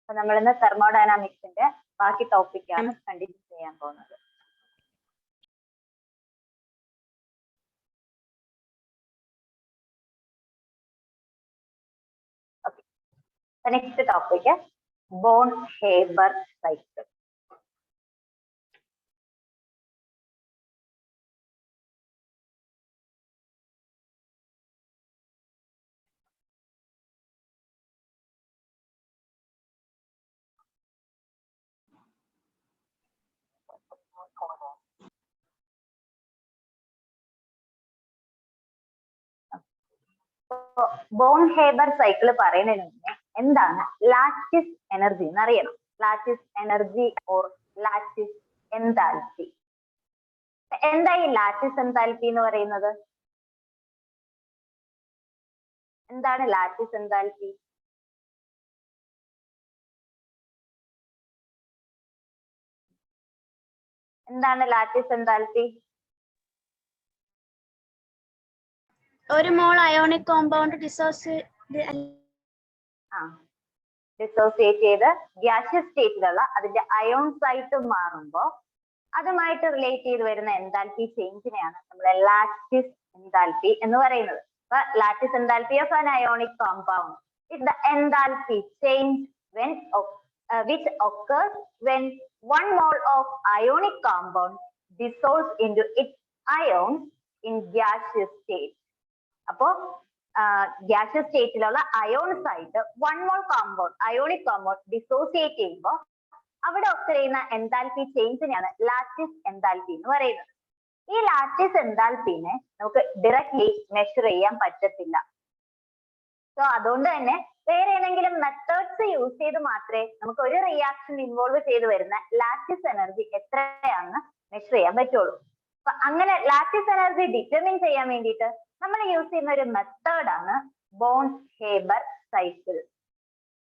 അപ്പൊ നമ്മളിന്ന് തെർമോഡൈനാമിക്സിന്റെ ബാക്കി ടോപ്പിക്കാണ് കണ്ടിന്യൂ ചെയ്യാൻ പോകുന്നത്. Next topic Born Haber cycle. Born Haber cycle പറയുന്നതിന് മുന്നേ എന്താണ് ലാറ്റിസ് എനർജി എന്ന് അറിയണം. Lattice energy or lattice enthalpy. എന്താ ഈ ലാറ്റിസ് എൻതാൽപ്പി എന്ന് പറയുന്നത്? എന്താണ് ലാറ്റിസ് എൻതാൽപ്പി? എന്താണ് ലാറ്റിസ് എൻതാൽപ്പി? ഒരു മോൾ അയോണിക് കോമ്പൗണ്ട് ഡിസോസിയേറ്റ് ചെയ്ത് ഗ്യാഷ്യസ് സ്റ്റേറ്റിലുള്ള അതിന്റെ അയോൺസ് ആയിട്ട് മാറുമ്പോൾ അതുമായിട്ട് റിലേറ്റ് ചെയ്ത് വരുന്ന എൻതാൽപ്പി ചേഞ്ചിനെയാണ് നമ്മൾ ലാറ്റിസ് എൻതാൽപ്പി എന്ന് പറയുന്നത്. അപ്പൊ lattice enthalpy of an ionic compound is the enthalpy change when which occurs when one mole of ionic compound dissolves into its ions in gaseous state. അപ്പോ ഗ്യാഷ്യസ് സ്റ്റേറ്റിലുള്ള അയോൺസ് ആയിട്ട് one mole compound ionic compound dissociate ചെയ്യുമ്പോൾ അവിടെ occur ചെയ്യുന്ന enthalpy ചേഞ്ചിനെയാണ് lattice enthalpy എന്ന് പറയുന്നത്. ഈ lattice എൻതാൽപ്പിനെ നമുക്ക് directly measure ചെയ്യാൻ പറ്റത്തില്ല. സോ അതുകൊണ്ട് തന്നെ വേറെ ഏതെങ്കിലും മെത്തേഡ്സ് യൂസ് ചെയ്ത് മാത്രമേ നമുക്ക് ഒരു റിയാക്ഷൻ ഇൻവോൾവ് ചെയ്ത് വരുന്ന ലാറ്റിസ് എനർജി എത്രയാണെന്ന് മെഷർ ചെയ്യാൻ പറ്റുള്ളൂ. അപ്പൊ അങ്ങനെ ലാറ്റിസ് എനർജി ഡിറ്റർമിൻ ചെയ്യാൻ വേണ്ടിയിട്ട് നമ്മൾ യൂസ് ചെയ്യുന്ന ഒരു മെത്തേഡാണ് ബോൺ ഹേബർ സൈക്കിൾ.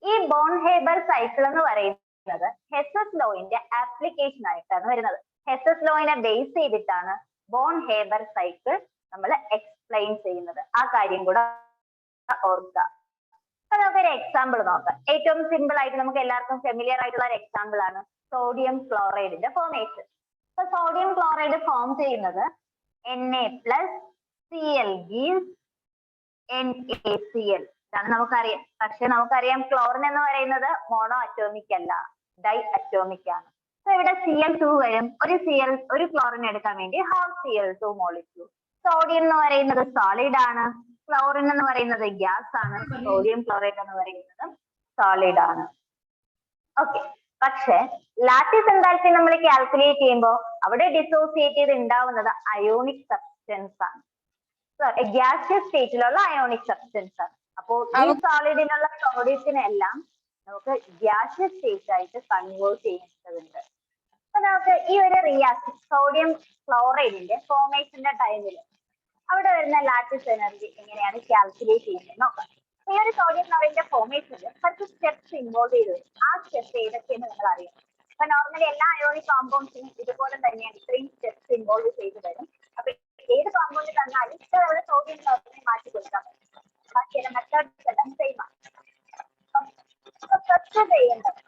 ഈ ബോൺ ഹേബർ സൈക്കിൾ എന്ന് പറയുന്നത് ഹെസ്സസ് ലോയിന്റെ ആപ്ലിക്കേഷൻ ആയിട്ടാണ് വരുന്നത്. ഹെസ്സസ് ലോയിനെ ബേസ് ചെയ്തിട്ടാണ് ബോൺ ഹേബർ സൈക്കിൾ നമ്മൾ എക്സ്പ്ലെയിൻ ചെയ്യുന്നത്. ആ കാര്യം കൂടെ ഓർക്കുക. അപ്പൊ നമുക്കൊരു എക്സാമ്പിൾ നോക്കാം. ഏറ്റവും സിമ്പിൾ ആയിട്ട് നമുക്ക് എല്ലാവർക്കും ഫെമിലിയർ ആയിട്ടുള്ള ഒരു എക്സാമ്പിൾ ആണ് സോഡിയം ക്ലോറൈഡിന്റെ ഫോർമേഷൻ. അപ്പൊ സോഡിയം ക്ലോറൈഡ് ഫോം ചെയ്യുന്നത് Na+Cl gives NaCl. ഇതാണ് നമുക്കറിയാം. പക്ഷെ നമുക്കറിയാം ക്ലോറിൻ എന്ന് പറയുന്നത് മോണോ അറ്റോമിക് അല്ല, ഡൈ അറ്റോമിക് ആണ്. അപ്പൊ ഇവിടെ Cl2 വരും. ഒരു ക്ലോറിൻ എടുക്കാൻ വേണ്ടി ഹാഫ് Cl2 മോളിക്യൂൾ. സോഡിയം എന്ന് പറയുന്നത് സോളിഡ് ആണ്, ക്ലോറിൻ എന്ന് പറയുന്നത് ഗ്യാസ് ആണ്, സോഡിയം ക്ലോറൈഡ് എന്ന് പറയുന്നത് സോളിഡ് ആണ്. ഓക്കെ. പക്ഷെ ലാറ്റിസ് എൻതാൽപ്പി നമ്മൾ കാൽക്കുലേറ്റ് ചെയ്യുമ്പോൾ അവിടെ ഡിസോസിയേറ്റ് ചെയ്ത് ഉണ്ടാവുന്നത് അയോണിക് സബ്സ്റ്റൻസ് ആണ്. ഗ്യാസിയസ് സ്റ്റേറ്റിലുള്ള അയോണിക് സബ്സ്റ്റൻസ് ആണ്. അപ്പോൾ ഈ സോളിഡിനുള്ള സോഡിയത്തിനെല്ലാം നമുക്ക് ഗ്യാസിയസ് സ്റ്റേറ്റ് ആയിട്ട് കൺവേർട്ട് ചെയ്യേണ്ടതുണ്ട്. അപ്പൊ നമുക്ക് ഈ ഒരു റിയാക്ഷൻ സോഡിയം ക്ലോറൈഡിന്റെ ഫോർമേഷന്റെ ടൈമിൽ അവിടെ വരുന്ന ലാറ്റിസ് എനർജി എങ്ങനെയാണ് കാൽക്കുലേറ്റ് ചെയ്യുന്നത് നോക്കാം. ഈ ഒരു സോഡിയം ക്ലോറൈഡിന്റെ ഫോർമേഷനിൽ കുറച്ച് സ്റ്റെപ്സ് ഇൻവോൾവ് ചെയ്ത് വരും. ആ സ്റ്റെപ്പ് ഏതൊക്കെയെന്ന് നിങ്ങൾ അറിയാം. അപ്പൊ നോർമലി എല്ലാ അയോണിക് കോമ്പൗണ്ട്സിനും ഇതുപോലെ തന്നെയാണ് ഇത്രയും സ്റ്റെപ്സ് ഇൻവോൾവ് ചെയ്ത് വരും. അപ്പൊ ഏത് കോമ്പൗണ്ട് തന്നാലും ഇഷ്ടമുള്ള സോഡിയം ക്ലോറൈഡിനെ മാറ്റി കൊടുക്കാൻ പറ്റും. ബാക്കിയുള്ള മെത്തേഡ്സ് എല്ലാം സെയിം ആണ്. ഫസ്റ്റ് ചെയ്യേണ്ടത്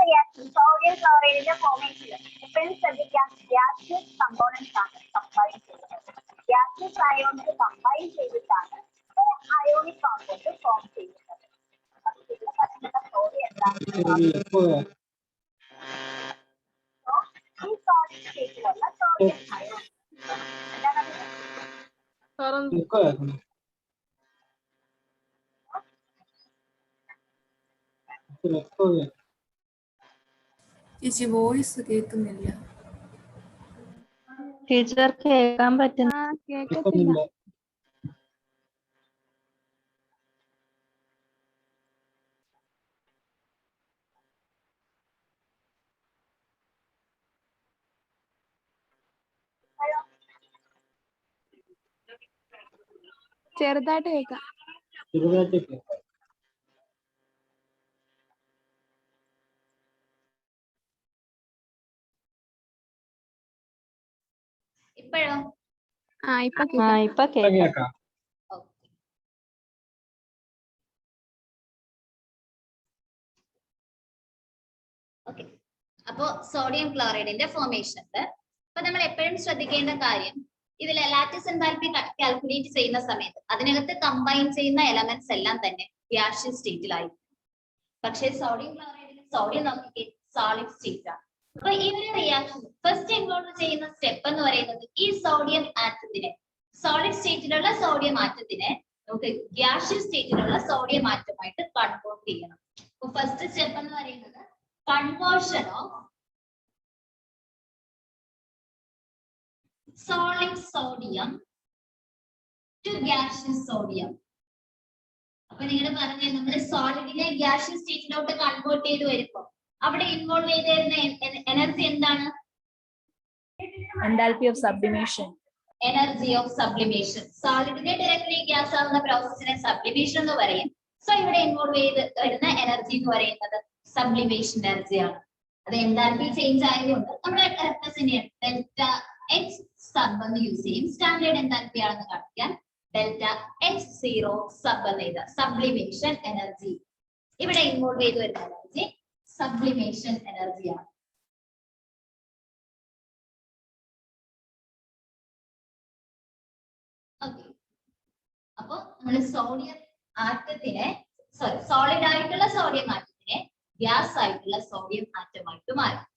റിയാക്ഷൻ സോഡിയം ക്ലോറൈഡിന്റെ ഫോർമേഷനിൽ എപ്പോഴും ശ്രദ്ധിക്കാം ഗ്യാസിയസ് കമ്പോണൻസ് ആണ് കമ്പൈൻ ചെയ്യുന്നത്. ഗ്യാസിയസ് അയോൺസ് കമ്പൈൻ ചെയ്തിട്ടാണ് ഒരു അയോണിക് കോമ്പൗണ്ട് ഫോം ചെയ്യുന്നത്. ഈ സോളിഡ് സ്റ്റേറ്റിലുള്ള സോഡിയം അയോൺ ചേച്ചി വോയിസ് കേൾക്കുന്നില്ല. ടീച്ചർ കേൾക്കാൻ പറ്റുന്നില്ല. ചെറുതായിട്ട് കേൾക്കാം. ഇപ്പോഴോ? ഇപ്പൊ കേൾക്കാം. ഓക്കെ, അപ്പോ സോഡിയം ക്ലോറൈഡിന്റെ ഫോർമേഷൻ. അപ്പൊ നമ്മൾ എപ്പോഴും ശ്രദ്ധിക്കേണ്ട കാര്യം, ഇതിൽ ലാറ്റിസ് എൻതാൽപ്പി കാൽക്കുലേറ്റ് ചെയ്യുന്ന സമയത്ത് അതിനകത്ത് കമ്പൈൻ ചെയ്യുന്ന എലമെന്റ്സ് എല്ലാം തന്നെ ഗ്യാഷ്യസ് സ്റ്റേറ്റിലായിരിക്കും. പക്ഷേ സോഡിയം ക്ലോറൈഡിൽ സോഡിയം നോക്കിക്കേ സോളിഡ് സ്റ്റേറ്റ് ആണ്. അപ്പൊ ഈ ഒരു റിയാക്ഷൻ ഫസ്റ്റ് ഇൻവോൾവ് ചെയ്യുന്ന സ്റ്റെപ്പ് എന്ന് പറയുന്നത് ഈ സോഡിയം ആറ്റത്തിനെ, സോളിഡ് സ്റ്റേറ്റിലുള്ള സോഡിയം ആറ്റത്തിനെ നമുക്ക് ഗ്യാഷ്യസ് സ്റ്റേറ്റിലുള്ള സോഡിയം ആറ്റമായിട്ട് കൺവേർട്ട് ചെയ്യണം. അപ്പൊ ഫസ്റ്റ് സ്റ്റെപ്പ് എന്ന് പറയുന്നത് conversion of solid sodium to gaseous sodium. അപ്പൊ നിങ്ങൾ പറഞ്ഞ നമ്മുടെ സോളിഡിനെ ഗ്യാഷ്യസ് സ്റ്റേറ്റിലോട്ട് കൺവേർട്ട് ചെയ്ത് വരുമ്പോൾ അവിടെ ഇൻവോൾവ് ചെയ്ത് വരുന്ന എനർജി എന്താണ്? Enthalpy of sublimation. Energy of sublimation. സോളിഡിനെ ഡയറക്ട്ലി ഗ്യാസ് ആവുന്ന പ്രോസസ്സിനെ സബ്ലിമേഷൻ എന്ന് പറയും. സോ ഇവിടെ ഇൻവോൾവ് ചെയ്ത് വരുന്ന എനർജി എന്ന് പറയുന്നത് സബ്ലിമേഷൻ എനർജിയാണ്. അത് എൻതാൽപ്പി ചേഞ്ച് ആയതുകൊണ്ട് നമ്മൾ റെപ്രസെന്റ് ചെയ്യണം. ഡെൽറ്റ എച്ച് സബ് എന്ന് യൂസ് ചെയ്യും. സ്റ്റാൻഡേർഡ് എൻതാൽപ്പി ആണെന്ന് കാണിക്കാൻ ഡെൽറ്റ എച്ച് സീറോ സബ് എന്ന് എഴുതാം. Sublimation energy. ഇവിടെ ഇൻവോൾവ് ചെയ്ത് വരുന്ന എനർജി സബ്ലിമേഷൻ എനർജിയാണ്. ഓക്കെ, അപ്പൊ നമ്മൾ സോഡിയം ആറ്റത്തിനെ സോളിഡ് ആയിട്ടുള്ള സോഡിയം ആറ്റത്തിനെ ഗ്യാസ് ആയിട്ടുള്ള സോഡിയം ആറ്റമായിട്ട് മാറ്റും.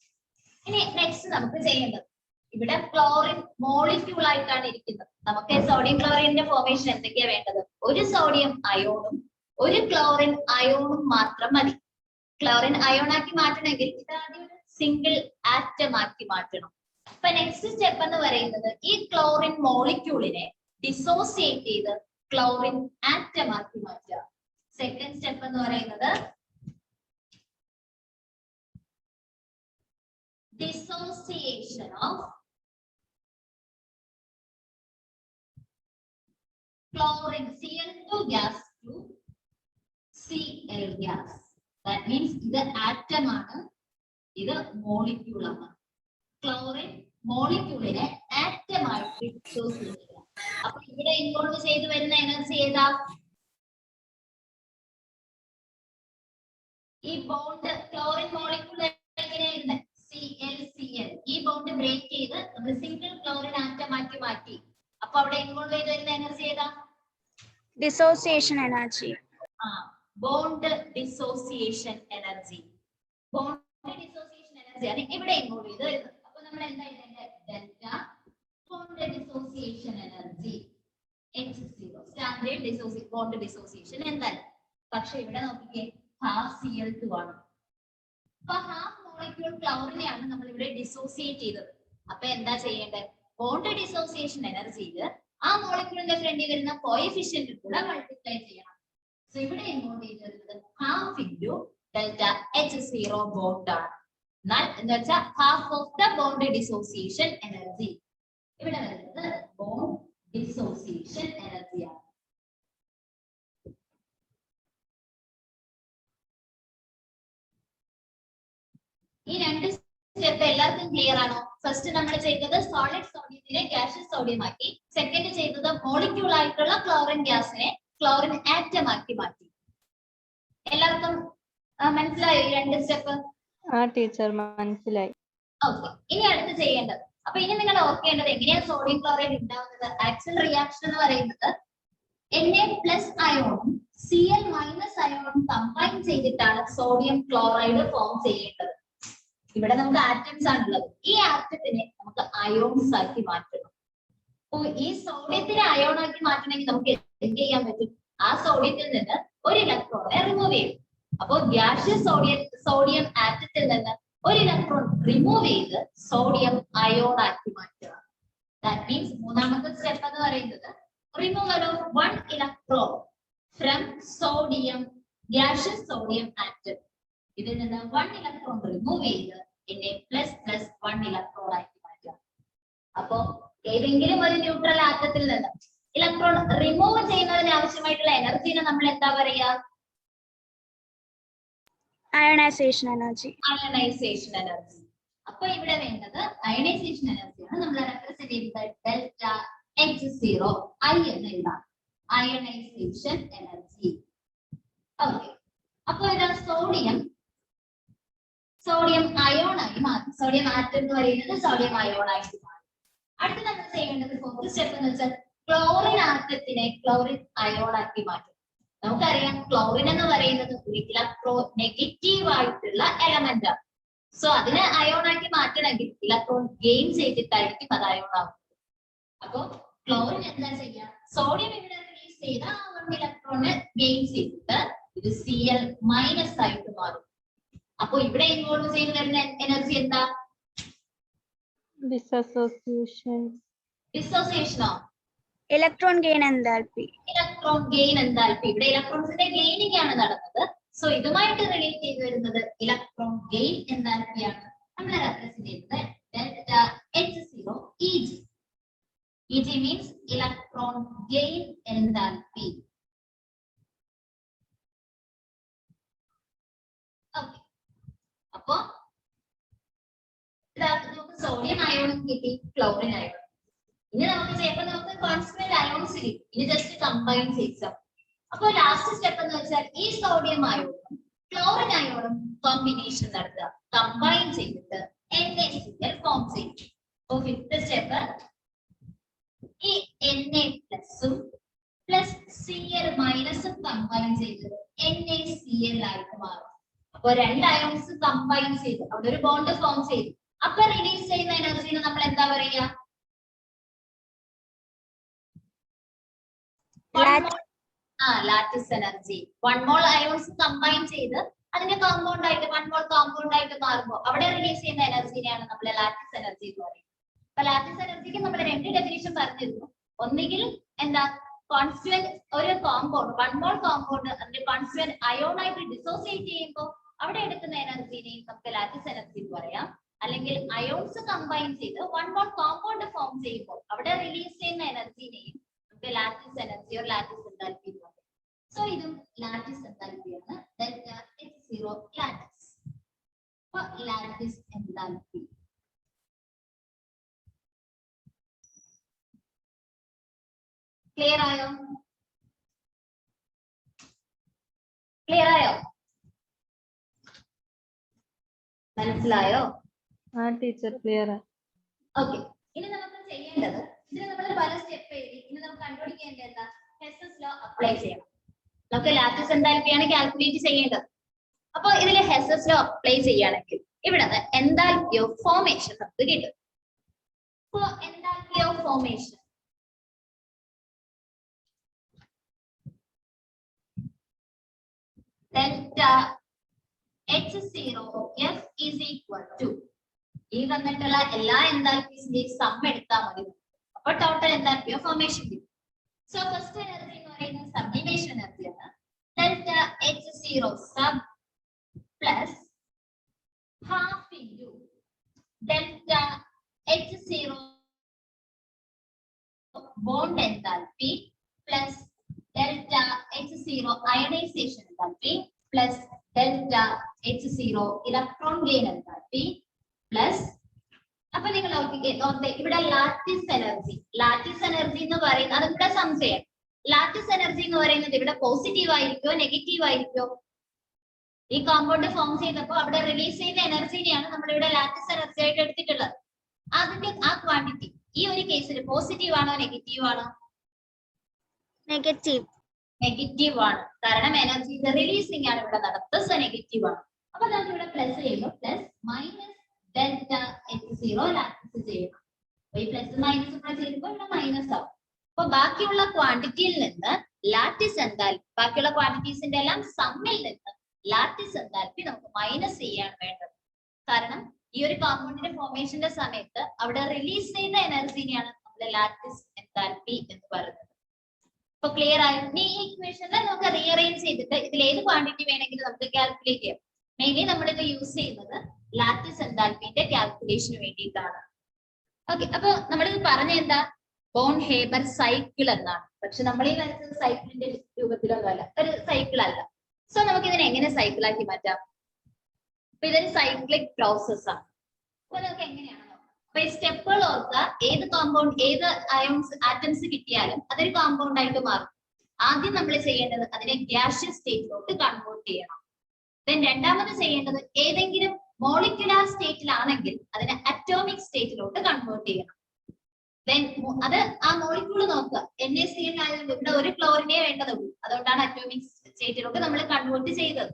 ഇനി നെക്സ്റ്റ് നമുക്ക് ചെയ്യേണ്ടത്, ഇവിടെ ക്ലോറിൻ മോളിക്യൂൾ ആയിട്ടാണ് ഇരിക്കുന്നത്. നമുക്ക് സോഡിയം ക്ലോറിന്റെ ഫോർമേഷൻ എന്തൊക്കെയാ വേണ്ടത്? ഒരു സോഡിയം അയോണും ഒരു ക്ലോറിൻ അയോണും മാത്രം മതി. ക്ലോറിൻ അയോൺ ആക്കി മാറ്റണമെങ്കിൽ ഇത് ആദ്യം ഒരു സിംഗിൾ ആറ്റം ആക്കി മാറ്റണം. അപ്പൊ നെക്സ്റ്റ് സ്റ്റെപ്പ് എന്ന് പറയുന്നത് ഈ ക്ലോറിൻ മോളിക്യൂളിനെ ഡിസോസിയേറ്റ് ചെയ്ത് ക്ലോറിൻ ആറ്റം ആക്കി മാറ്റുക. സെക്കൻഡ് സ്റ്റെപ്പ് എന്ന് പറയുന്നത് dissociation of chlorine Cl2 gas to Cl gas. That means ഇത് ആറ്റം ആണ്, ഇത് മോളിക്യൂൾ ആണ്. ക്ലോറിൻ മോളിക്യൂളിനെ ആറ്റം ആയിട്ട് ഡിസോസിയേറ്റ് ചെയ്യാം. അപ്പൊ ഇവിടെ ഇൻവോൾവ് ചെയ്ത് വരുന്ന എനർജി ഏതാ? ഈ ബോണ്ട് ക്ലോറിൻ മോളിക്യൂൾ എങ്ങനെയായിരുന്നു? ClCl. ഈ ബോണ്ട് ബ്രേക്ക് ചെയ്ത് നമ്മൾ സിംഗിൾ ക്ലോറിൻ ആറ്റം ആക്കി മാറ്റി. അപ്പൊ അവിടെ ഇൻവോൾവ് ചെയ്ത് വരുന്ന എനർജി ഏതാ? Dissociation energy. Bond dissociation energy. Bond dissociation energy ആണ് ഇവിടെ ഇൻവോൾവ് ചെയ്ത് വരുന്നത്. അപ്പൊ നമ്മൾ എന്താ എഴുതേണ്ടത്? Delta bond dissociation energy H0. Standard bond dissociation എന്തായാലും. പക്ഷെ ഇവിടെ നോക്കിക്കേ ഹാഫ് Cl2 ആണ്. അപ്പൊ ഹാഫ് മോളിക്യൂൾ ക്ലോറിനെയാണ് നമ്മൾ ഇവിടെ ഡിസോസിയേറ്റ് ചെയ്തത്. അപ്പൊ എന്താ ചെയ്യേണ്ടത്? ബോണ്ട് ഡിസോസിയേഷൻ എനർജിയിൽ ആ മോളിക്യൂളിന്റെ ഫ്രണ്ടിൽ വരുന്ന കോഎഫിഷ്യന്റ് കൂടെ മൾട്ടിപ്ലൈ ചെയ്യണം. സോ ഇവിടെ ഇൻവോൾവ് ചെയ്തിരുന്നത് half into delta H0 bond ആണ്. എന്നാൽ എന്ന് വെച്ചാൽ half of the bond dissociation energy. ഇവിടെ വരുന്നത് ബോണ്ട് ഡിസോസിയേഷൻ എനർജിയാണ്. ഈ രണ്ട് സ്റ്റെപ്പ് എല്ലാവർക്കും ക്ലിയർ ആണോ? ഫസ്റ്റ് നമ്മൾ ചെയ്തത് സോളിഡ് സോഡിയത്തിനെ ഗ്യാഷ്യസ് സോഡിയം ആക്കി. സെക്കൻഡ് ചെയ്തത് മോളിക്യൂൾ ആയിട്ടുള്ള ക്ലോറിൻ ഗ്യാസിനെ ക്ലോറിൻ ആറ്റം ആക്കി മാറ്റി. എല്ലാവർക്കും മനസ്സിലായോ ഈ രണ്ട് സ്റ്റെപ്പ്? ടീച്ചർ മനസ്സിലായി. ഓക്കെ, ഇനി അടുത്ത് ചെയ്യേണ്ടത്, അപ്പൊ ഇനി നിങ്ങൾ ഓർക്കേണ്ടത് എങ്ങനെയാണ് സോഡിയം ക്ലോറൈഡ് ഉണ്ടാവുന്നത്? ആക്സിൽ റിയാക്ഷൻ എന്ന് പറയുന്നത് Na+ അയോണും Cl- അയോണും കമ്പൈൻ ചെയ്തിട്ടാണ് സോഡിയം ക്ലോറൈഡ് ഫോം ചെയ്യേണ്ടത്. ഇവിടെ നമുക്ക് ആറ്റംസ് ആണുള്ളത്. ഈ ആറ്റത്തിനെ നമുക്ക് അയോൺസ് ആക്കി മാറ്റണം. അപ്പൊ ഈ സോഡിയത്തിനെ അയോൺ ആക്കി മാറ്റണമെങ്കിൽ നമുക്ക് എന്ത് ചെയ്യാൻ പറ്റും? ആ സോഡിയത്തിൽ നിന്ന് ഒരു ഇലക്ട്രോണെ റിമൂവ് ചെയ്യും. അപ്പോ ഗ്യാഷ്യസ് സോഡിയം ആറ്റത്തിൽ നിന്ന് ഒരു ഇലക്ട്രോൺ റിമൂവ് ചെയ്ത് സോഡിയം അയോൺ ആക്കി മാറ്റുക. ദാറ്റ് മീൻസ് മൂന്നാമത്തെ സ്റ്റെപ്പ് എന്ന് പറയുന്നത് removal of 1 electron from sodium gaseous sodium atom. ഇതിൽ നിന്ന് 1 ഇലക്ട്രോൺ റിമൂവ് ചെയ്ത് Na++1 ഇലക്ട്രോൺ ആക്കി മാറ്റുക. അപ്പോ ഏതെങ്കിലും ഒരു ന്യൂട്രൽ ആറ്റത്തിൽ നിന്ന് ഇലക്ട്രോൺ റിമൂവ് ചെയ്യുന്നതിന് ആവശ്യമായിട്ടുള്ള എനർജിനെ നമ്മൾ എന്താ പറയാ? Ionisation energy. Ionisation energy. അപ്പൊ ഇവിടെ വേണ്ടത് അയണൈസേഷൻ എനർജിയാണ്. നമ്മൾ റെപ്രസെന്റ് ചെയ്യുന്നത് ഡെൽറ്റ H0 I എന്ന് എഴുതാം. Ionisation energy. ഓക്കെ, അപ്പൊ ഇതാ സോഡിയം സോഡിയം അയോൺ ആയി മാറും. സോഡിയം ആറ്റം എന്ന് പറയുന്നത് സോഡിയം അയോൺ ആയിട്ട് മാറും. അടുത്ത് നമ്മൾ ചെയ്യേണ്ടത് ഫോർത്ത് സ്റ്റെപ്പ് എന്ന് വെച്ചാൽ ക്ലോറിൻ ആറ്റത്തിനെ ക്ലോറിൻ അയോൺ ആക്കി മാറ്റും. നമുക്കറിയാം ക്ലോറിൻ എന്ന് പറയുന്നത് ഒരു ഇലക്ട്രോ നെഗറ്റീവ് ആയിട്ടുള്ള എലമെന്റ് ആണ്. സോ അതിനെ അയോൺ ആക്കി മാറ്റണമെങ്കിൽ ഇലക്ട്രോൺ ഗെയിൻ ചെയ്തിട്ടായിരിക്കും അത് അയോൺ ആവുന്നത്. അപ്പൊ ക്ലോറിൻ എന്താ ചെയ്യാ, സോഡിയം ഇവിടെ റിലീസ് ചെയ്ത ആ 1 ഇലക്ട്രോണ് ഗെയിൻ ചെയ്തിട്ട് ഇത് Cl മൈനസ് ആയിട്ട് മാറും. അപ്പൊ ഇവിടെ ഇൻവോൾവ് ചെയ്ത് വരുന്ന എനർജി എന്താ? ഡിസോസിയേഷനോ? Electron gain enthalpy. Electron gain enthalpy. ഇവിടെ ഇലക്ട്രോൺസിന്റെ ഗെയിനിങ് ആണ് നടന്നത്. സോ ഇതുമായിട്ട് റിലേറ്റ് ചെയ്ത് വരുന്നത് ഇലക്ട്രോൺ ഗെയിൻ എന്താൽപിയാണ്. നമ്മൾ റെപ്രസെന്റ് ചെയ്യുന്നത് delta H0 Eg. Eg means electron gain enthalpy. Okay, അപ്പോ നമുക്ക് സോഡിയം അയോണും കിട്ടി, ക്ലോറിൻ അയോൺ. ഇനി നമുക്ക് ചെയ്യുമ്പോൾ നമുക്ക് കോൺസ്റ്റന്റ് അയോൺസ് കിട്ടും. ഇനി ജസ്റ്റ് കമ്പൈൻ ചെയ്യാം. അപ്പൊ ലാസ്റ്റ് സ്റ്റെപ്പ് എന്ന് വെച്ചാൽ ഈ സോഡിയം അയോണും ക്ലോറിൻ അയോണും കോമ്പിനേഷൻ നടത്തുക, കമ്പൈൻ ചെയ്തിട്ട് NaCl ഫോം ചെയ്യും. അപ്പൊ ഫിഫ്ത്ത് സ്റ്റെപ്പ് ഈ Na പ്ലസും പ്ലസ് Cl മൈനസും കമ്പൈൻ ചെയ്ത് NaCl ആയിട്ട് മാറും. അപ്പൊ 2 അയോൺസ് കമ്പൈൻ ചെയ്ത് അവിടെ ഒരു ബോണ്ട് ഫോം ചെയ്തു. അപ്പൊ റിലീസ് ചെയ്യുന്ന എനർജിനെ നമ്മൾ എന്താ പറയാ? Lattice energy. 1 മോൾ അയോൺസ് കമ്പൈൻ ചെയ്ത് അതിന്റെ കോമ്പൗണ്ട് ആയിട്ട് 1 മോൾ കോമ്പൗണ്ട് ആയിട്ട് മാറുമ്പോൾ അവിടെ റിലീസ് ചെയ്യുന്ന എനർജിനെയാണ് നമ്മൾ ലാറ്റിസ് എനർജി എന്ന് പറയുന്നത്. അപ്പൊ ലാറ്റിസ് എനർജിക്ക് നമ്മൾ 2 ഡെഫിനിഷൻ പറഞ്ഞിരുന്നു. ഒന്നുകിൽ എന്താ, കോൺസ്റ്റുവന്റ് ഒരു കോമ്പൗണ്ട് 1 മോൾ കോമ്പൗണ്ട് അതിന്റെ കോൺസ്റ്റുവന്റ് അയോൺ ആയിട്ട് ഡിസോസിയേറ്റ് ചെയ്യുമ്പോൾ അവിടെ എടുക്കുന്ന എനർജിനെയും നമുക്ക് ലാറ്റിസ് എനർജി എന്ന് പറയാം. അല്ലെങ്കിൽ അയോൺസ് കമ്പൈൻ ചെയ്ത് 1 മോൾ കോമ്പൗണ്ട് ഫോം ചെയ്യുമ്പോൾ അവിടെ റിലീസ് ചെയ്യുന്ന എനർജിനെയും lattice energy or lattice enthalpy എന്ന് പറയും. സോ ഇതും ലാറ്റിസ് എൻതാൽപ്പിയാണ്. Delta H0 lattice. അപ്പൊ ലാറ്റിസ് എൻതാൽപ്പി. ക്ലിയർ ആയോ? ക്ലിയർ ആയോ? മനസ്സിലായോ? ആ ടീച്ചർ ക്ലിയർ. ഓക്കെ, ഇനി നമുക്ക് ചെയ്യേണ്ടത് ഇതിന് നമ്മൾ പല സ്റ്റെപ്പ് എഴുതി. ഇനി നമുക്ക് കണ്ടുപിടിക്കേണ്ടത് എന്താ? ഹെസ്സസ് ലോ അപ്ലൈ ചെയ്യണം. നമുക്ക് ലാറ്റിസ് എൻതാൽപ്പിയാണ് കാൽക്കുലേറ്റ് ചെയ്യേണ്ടത്. അപ്പൊ ഇതിൽ ഹെസ്സസ് ലോ അപ്ലൈ ചെയ്യുകയാണെങ്കിൽ ഇവിടെ എൻതാൽപ്പി ഓഫ് ഫോർമേഷൻ നമുക്ക് കിട്ടും. അപ്പൊ enthalpy of formation delta H0 F is equal to ഈ വന്നിട്ടുള്ള എല്ലാ എൻതാൽപ്പീസിന്റെയും സം എടുത്താൽ മതി. അപ്പൊ ടോട്ടൽ എൻതാൽപ്പി ഓഫ് ഫോർമേഷൻ കിട്ടും. സോ ഫസ്റ്റ് എനർജി എന്ന് പറയുന്നത് സബ്ലിമേഷൻ എനർജിയാണ്. Delta H0 sub plus half into delta H0 bond enthalpy plus delta H0 ionisation enthalpy plus delta H0 electron gain enthalpy plus. അപ്പൊ നിങ്ങൾ ഇവിടെ ലാറ്റിസ് എനർജി എന്ന് പറയുന്നത് അതിവിടെ സംശയം. ലാറ്റിസ് എനർജി എന്ന് പറയുന്നത് ഇവിടെ പോസിറ്റീവ് ആയിരിക്കോ നെഗറ്റീവ് ആയിരിക്കോ? ഈ കോമ്പൗണ്ട് ഫോം ചെയ്തപ്പോൾ അവിടെ റിലീസ് ചെയ്ത എനർജിനെയാണ് നമ്മൾ ഇവിടെ ലാറ്റിസ് എനർജി ആയിട്ട് എടുത്തിട്ടുള്ളത്. അതിന്റെ ആ ക്വാണ്ടിറ്റി ഈ ഒരു കേസിൽ പോസിറ്റീവ് ആണോ നെഗറ്റീവ് ആണോ? നെഗറ്റീവ് ആണ്. കാരണം എനർജിയുടെ റിലീസിംഗ് ആണ് ഇവിടെ നടത്തുന്നത്. സോ നെഗറ്റീവ് ആണ്. അപ്പൊ നമുക്ക് ഇവിടെ പ്ലസ് ചെയ്യുമ്പോൾ plus minus delta H0 lattice ചെയ്യണം. ഈ പ്ലസ് മൈനസ് കൂടെ ചെയ്യുമ്പോൾ ഇവിടെ മൈനസ് ആവും. അപ്പൊ ബാക്കിയുള്ള ക്വാണ്ടിറ്റിയിൽ നിന്ന് ലാറ്റിസ് എൻതാൽപ്പി, ബാക്കിയുള്ള ക്വാണ്ടിറ്റീസിന്റെ എല്ലാം സമ്മിൽ നിന്ന് ലാറ്റിസ് എൻതാൽപ്പി നമുക്ക് മൈനസ് ചെയ്യാണ് വേണ്ടത്. കാരണം ഈ ഒരു കോമ്പൗണ്ടിന്റെ ഫോർമേഷന്റെ സമയത്ത് അവിടെ റിലീസ് ചെയ്ത എനർജിനെയാണ് നമ്മൾ ലാറ്റിസ് എൻതാൽപ്പി എന്ന് പറയുന്നത്. അപ്പൊ ക്ലിയർ ആയി? ഈ ഇക്വേഷനിൽ നമുക്ക് റീഅറേഞ്ച് ചെയ്തിട്ട് ഇതിൽ ഏത് ക്വാണ്ടിറ്റി വേണമെങ്കിലും നമുക്ക് കാൽക്കുലേറ്റ് ചെയ്യാം. മെയിൻലി നമ്മളിത് യൂസ് ചെയ്യുന്നത് ലാറ്റിസ് എൻതാൽപ്പിന്റെ കാൽക്കുലേഷന് വേണ്ടിയിട്ടാണ്. ഓക്കെ, അപ്പൊ നമ്മളിത് പറഞ്ഞ എന്താ? ബോൺ ഹേബർ സൈക്കിൾ എന്നാണ്. പക്ഷെ നമ്മൾ ഈ വരച്ചത് സൈക്കിളിന്റെ രൂപത്തിലൊന്നും അല്ല, ഒരു സൈക്കിൾ അല്ല. സോ നമുക്ക് ഇതിനെ എങ്ങനെ സൈക്കിളാക്കി മാറ്റാം? അപ്പൊ ഇതൊരു സൈക്ലിക് പ്രോസസ് ആണ്. അപ്പൊ നമുക്ക് എങ്ങനെയാണ് നോക്കാം. അപ്പൊ ഈ സ്റ്റെപ്പുകൾ ഓർക്കുക. ഏത് കോമ്പൗണ്ട്, ഏത് അയോൺസ് ആറ്റംസ് കിട്ടിയാലും അതൊരു കോമ്പൗണ്ട് ആയിട്ട് മാറും. ആദ്യം നമ്മൾ ചെയ്യേണ്ടത് അതിനെ ഗ്യാഷ്യസ് സ്റ്റേറ്റിലോട്ട് കൺവേർട്ട് ചെയ്യണം. ദെൻ രണ്ടാമത് ചെയ്യേണ്ടത് ഏതെങ്കിലും മോളിക്യുലാർ സ്റ്റേറ്റിലാണെങ്കിൽ അതിനെ അറ്റോമിക് സ്റ്റേറ്റിലോട്ട് കൺവേർട്ട് ചെയ്യണം. Then അത് ആ മോളിക്യൂൾ നോക്കുക. NaCl ആയതുകൊണ്ട് ഇവിടെ ഒരു ക്ലോറിനെ വേണ്ടതുള്ളൂ. അതുകൊണ്ടാണ് അറ്റോമിക് സ്റ്റേറ്റിലോട്ട് നമ്മൾ കൺവേർട്ട് ചെയ്തത്.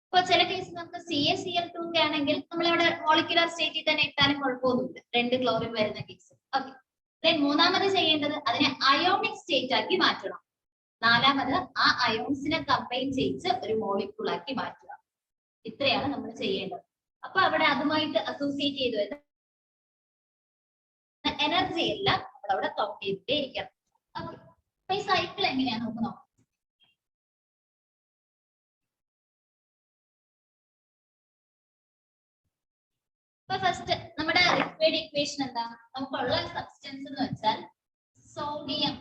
ഇപ്പൊ ചില കേസിൽ നമുക്ക് CaCl2 ഒക്കെ ആണെങ്കിൽ നമ്മളിവിടെ മോളിക്യുലാർ സ്റ്റേറ്റിൽ തന്നെ ഇട്ടാലും കുഴപ്പമൊന്നുമില്ല, 2 ക്ലോറിൻ വരുന്ന കേസ്. ഓക്കെ. ദെൻ മൂന്നാമത് ചെയ്യേണ്ടത് അതിനെ അയോണിക് സ്റ്റേറ്റ് ആക്കി മാറ്റണം. നാലാമത് ആ അയോൺസിനെ കമ്പൈൻ ചെയ്ത് ഒരു മോളിക്യൂൾ ആക്കി മാറ്റുക. ഇത്രയാണ് നമ്മൾ ചെയ്യേണ്ടത്. അപ്പൊ അവിടെ അതുമായിട്ട് അസോസിയേറ്റ് ചെയ്തു വരുന്ന എനർജി എല്ലാം നമ്മളവിടെ കൗണ്ട് ചെയ്തിട്ടേ ഇരിക്കണം. ഓക്കെ. അപ്പൊ ഈ സൈക്കിൾ എങ്ങനെയാന്ന് നമുക്ക് നോക്കാം. ഇപ്പൊ ഫസ്റ്റ് നമ്മുടെ റിക്വയർഡ് ഇക്വേഷൻ എന്താ? നമുക്കുള്ള സബ്സ്റ്റൻസ് എന്ന് വെച്ചാൽ സോഡിയം,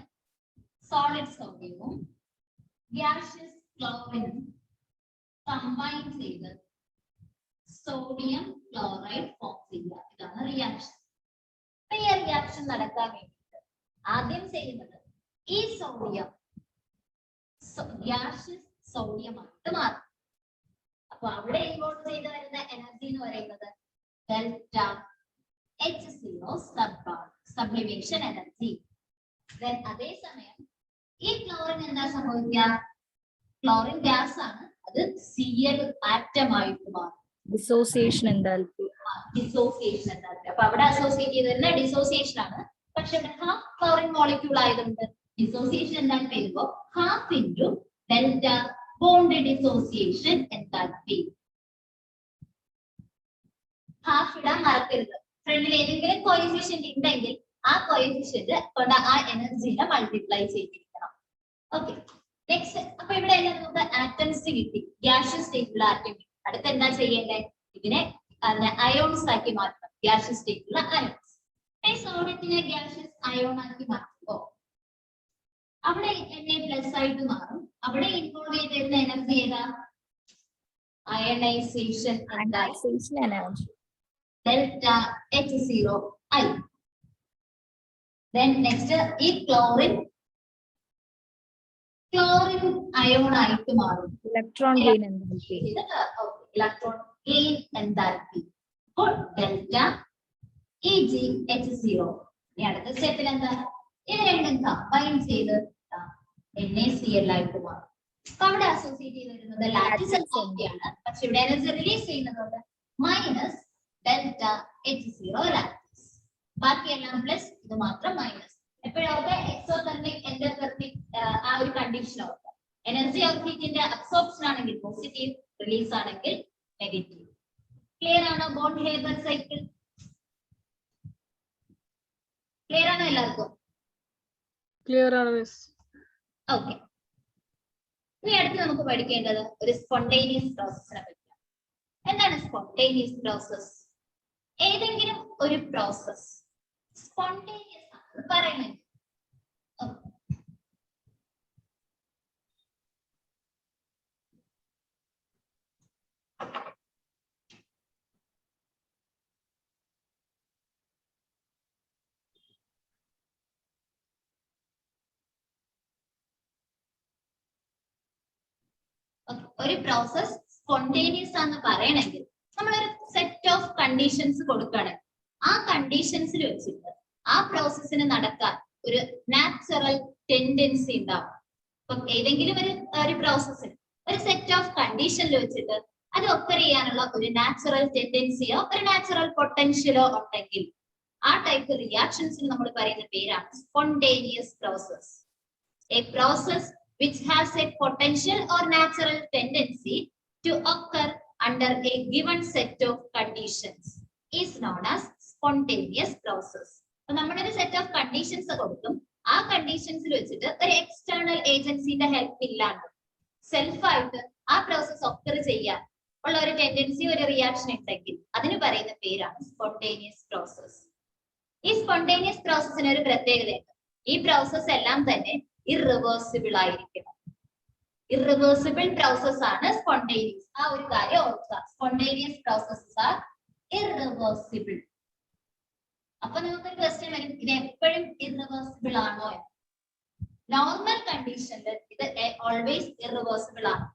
സോളിഡ് സോഡിയവും ഗ്യാഷ്യസ് ക്ലോറിനും കമ്പൈൻ ചെയ്ത് സോഡിയം ക്ലോറൈഡ് ഫോം ചെയ്യുക. ഇതാണ് റിയാക്ഷൻ. ഈ റിയാക്ഷൻ നടക്കാൻ വേണ്ടിയിട്ട് ആദ്യം ചെയ്യുന്നത് ഈ സോഡിയം ഗ്യാഷ്യസ് സോഡിയമായിട്ട് മാറും. അപ്പൊ അവിടെ ഇൻവോൾവ് ചെയ്ത് വരുന്ന എനർജി എന്ന് പറയുന്നത് ഡെൽറ്റ H0 സബ്ലിമേഷൻ എനർജി. അതേസമയം ഈ ക്ലോറിൻ എന്താ സംഭവിക്കുക? ക്ലോറിൻ ഗ്യാസ് ആണ്, അത് Cl ആറ്റമായിട്ട് മാറും. ഡിസോസിയേഷൻ എന്താൽപ്പി. ഡിസോസിയേഷൻ എന്താൽപ്പി. അപ്പൊ അവിടെ അസോസിയേറ്റ് ചെയ്ത് വരുന്ന ഡിസോസിയേഷൻ ആണ്. പക്ഷെ ഇവിടെ ഹാഫ് ക്ലോറിൻ മോളിക്യൂൾ ആയതുകൊണ്ട് ഡിസോസിയേഷൻ എന്താൽപ്പി വരുമ്പോ half into delta bond dissociation എന്താൽപ്പി. Half ഇടാൻ മറക്കരുത്. ഫ്രണ്ടിൽ ഏതെങ്കിലും കോഎഫിഷ്യന്റ് ഉണ്ടെങ്കിൽ ആ കോഎഫിഷ്യന്റ് കൊണ്ട് ആ എനർജിനെ മൾട്ടിപ്ലൈ ചെയ്തിരിക്കണം. ഓക്കെ. നെക്സ്റ്റ്, അപ്പൊ ഇവിടെ എല്ലാം നമുക്ക് ആറ്റംസ് കിട്ടി, ഗ്യാഷ്യസ് സ്റ്റേറ്റിലുള്ള ആറ്റം കിട്ടി. അടുത്ത് എന്താ ചെയ്യേണ്ടത്? ഇതിനെ അയോൺസ് ആക്കി മാറ്റണം, ഗ്യാഷ്യസ് സ്റ്റേറ്റിലുള്ള അയോൺസ്. സോഡിയത്തിനെ ഗ്യാഷ്യസ് അയോൺ ആക്കി മാറ്റുമ്പോ അവിടെ Na+ ആയിട്ട് മാറും. അവിടെ ഇൻവോൾവ് ചെയ്തിരുന്ന എനർജി ഏതാ? Ionisation energy delta H0I. Then next ഈ ക്ലോറിൻ അയോൺ ആയിട്ട് മാറും. Electron gain enthalpy. Electron gain enthalpy. അപ്പോൾ ഡെൽറ്റ EgH0. ഇനി അടുത്ത സ്റ്റെപ്പിൽ എന്താ? ഇത് രണ്ടും കമ്പൈൻ ചെയ്ത് NaCl ആയിട്ട് മാറും. അപ്പൊ അവിടെ അസോസിയേറ്റ് ചെയ്ത് വരുന്നത് ലാറ്റിസ് എനർജിയാണ്. പക്ഷെ ഇവിടെ എനർജി റിലീസ് ചെയ്യുന്നത് മൈനസ് ഡെൽറ്റ H0 ലാറ്റിസ്. ബാക്കിയെല്ലാം പ്ലസ്, ഇത് മാത്രം മൈനസ്. എപ്പോഴൊക്കെ എക്സോതെർമിക് എൻഡോതെർമിക് ആ ഒരു കണ്ടീഷൻ ഓർക്കുക. എനർജി ഓഫ് ഹീറ്റിന്റെ അബ്സോർപ്ഷൻ ആണെങ്കിൽ പോസിറ്റീവ്, റിലീസ് ആണെങ്കിൽ നെഗറ്റീവ്. ക്ലിയർ ആണോ? ബോണ്ട് ഹേബർ സൈക്കിൾ ക്ലിയർ ആണോ എല്ലാവർക്കും? ക്ലിയർ ആണ് മിസ്. ഓക്കെ. ഇനി അടുത്ത് നമുക്ക് പഠിക്കേണ്ടത് ഒരു സ്പോണ്ടേനിയസ് പ്രോസസ്സിനെ പറ്റിയാണ്. എന്താണ് സ്പോണ്ടേനിയസ് പ്രോസസ്? ഏതെങ്കിലും ഒരു പ്രോസസ് സ്പോണ്ടേനിയസ് ആണ് പറയുന്നത്. ഒരു പ്രോസസ് സ്പോണ്ടേനിയസ് ആണെന്ന് പറയണമെങ്കിൽ നമ്മളൊരു സെറ്റ് ഓഫ് കണ്ടീഷൻസ് കൊടുക്കുകയാണെങ്കിൽ ആ കണ്ടീഷൻസിൽ വെച്ചിട്ട് ആ പ്രോസസ്സിന് നടക്കാൻ ഒരു നാച്ചുറൽ ടെൻഡൻസി ഉണ്ടാവും. ഇപ്പൊ ഏതെങ്കിലും ഒരു പ്രോസസ്സിന് ഒരു സെറ്റ് ഓഫ് കണ്ടീഷനിൽ വെച്ചിട്ട് അത് ഒക്കർ ചെയ്യാനുള്ള ഒരു നാച്ചുറൽ ടെൻഡൻസിയോ ഒരു നാച്ചുറൽ പൊട്ടൻഷ്യലോ ഉണ്ടെങ്കിൽ ആ ടൈപ്പ് റിയാക്ഷൻസിന് നമ്മൾ പറയുന്ന പേരാണ് spontaneous process. A process which has a potential or natural tendency to occur under a given set of conditions is known as spontaneous process. അപ്പോൾ നമ്മുടെ ഒരു സെറ്റ് ഓഫ് കണ്ടീഷൻസ് കൊടുക്കും. ആ കണ്ടീഷൻസിൽ വെച്ചിട്ട് ഒരു എക്സ്റ്റേണൽ ഏജൻസിന്റെ ഹെൽപ്പ് ഇല്ലാണ്ട് സെൽഫായിട്ട് ആ പ്രോസസ് ഒക്കർ ചെയ്യാൻ ഉള്ള ഒരു ടെൻഡൻസി, ഒരു റിയാക്ഷൻ ഉണ്ടെങ്കിൽ അതിന് പറയുന്ന പേരാണ് സ്പോണ്ടേനിയസ് പ്രോസസ്. ഈ സ്പോണ്ടേനിയസ് പ്രോസസ്സിന് ഒരു പ്രത്യേകതയുണ്ട്. ഈ പ്രോസസ് എല്ലാം തന്നെ ഇറിവേഴ്സിബിൾ ആയിരിക്കണം. ഇറിവേഴ്സിബിൾ പ്രോസസ് ആണ് സ്പോണ്ടേനിയസ്. ആ ഒരു കാര്യം ഓർക്കുക. Spontaneous processes are irreversible. അപ്പൊ നമുക്കൊരു ക്വസ്റ്റ്യൻ വരും, ഇത് എപ്പോഴും ഇറിവേഴ്സിബിൾ ആണോ എന്ന്. നോർമൽ കണ്ടീഷനിൽ ഇത് ഓൾവേസ് ഇറിവേഴ്സിബിൾ ആണ്.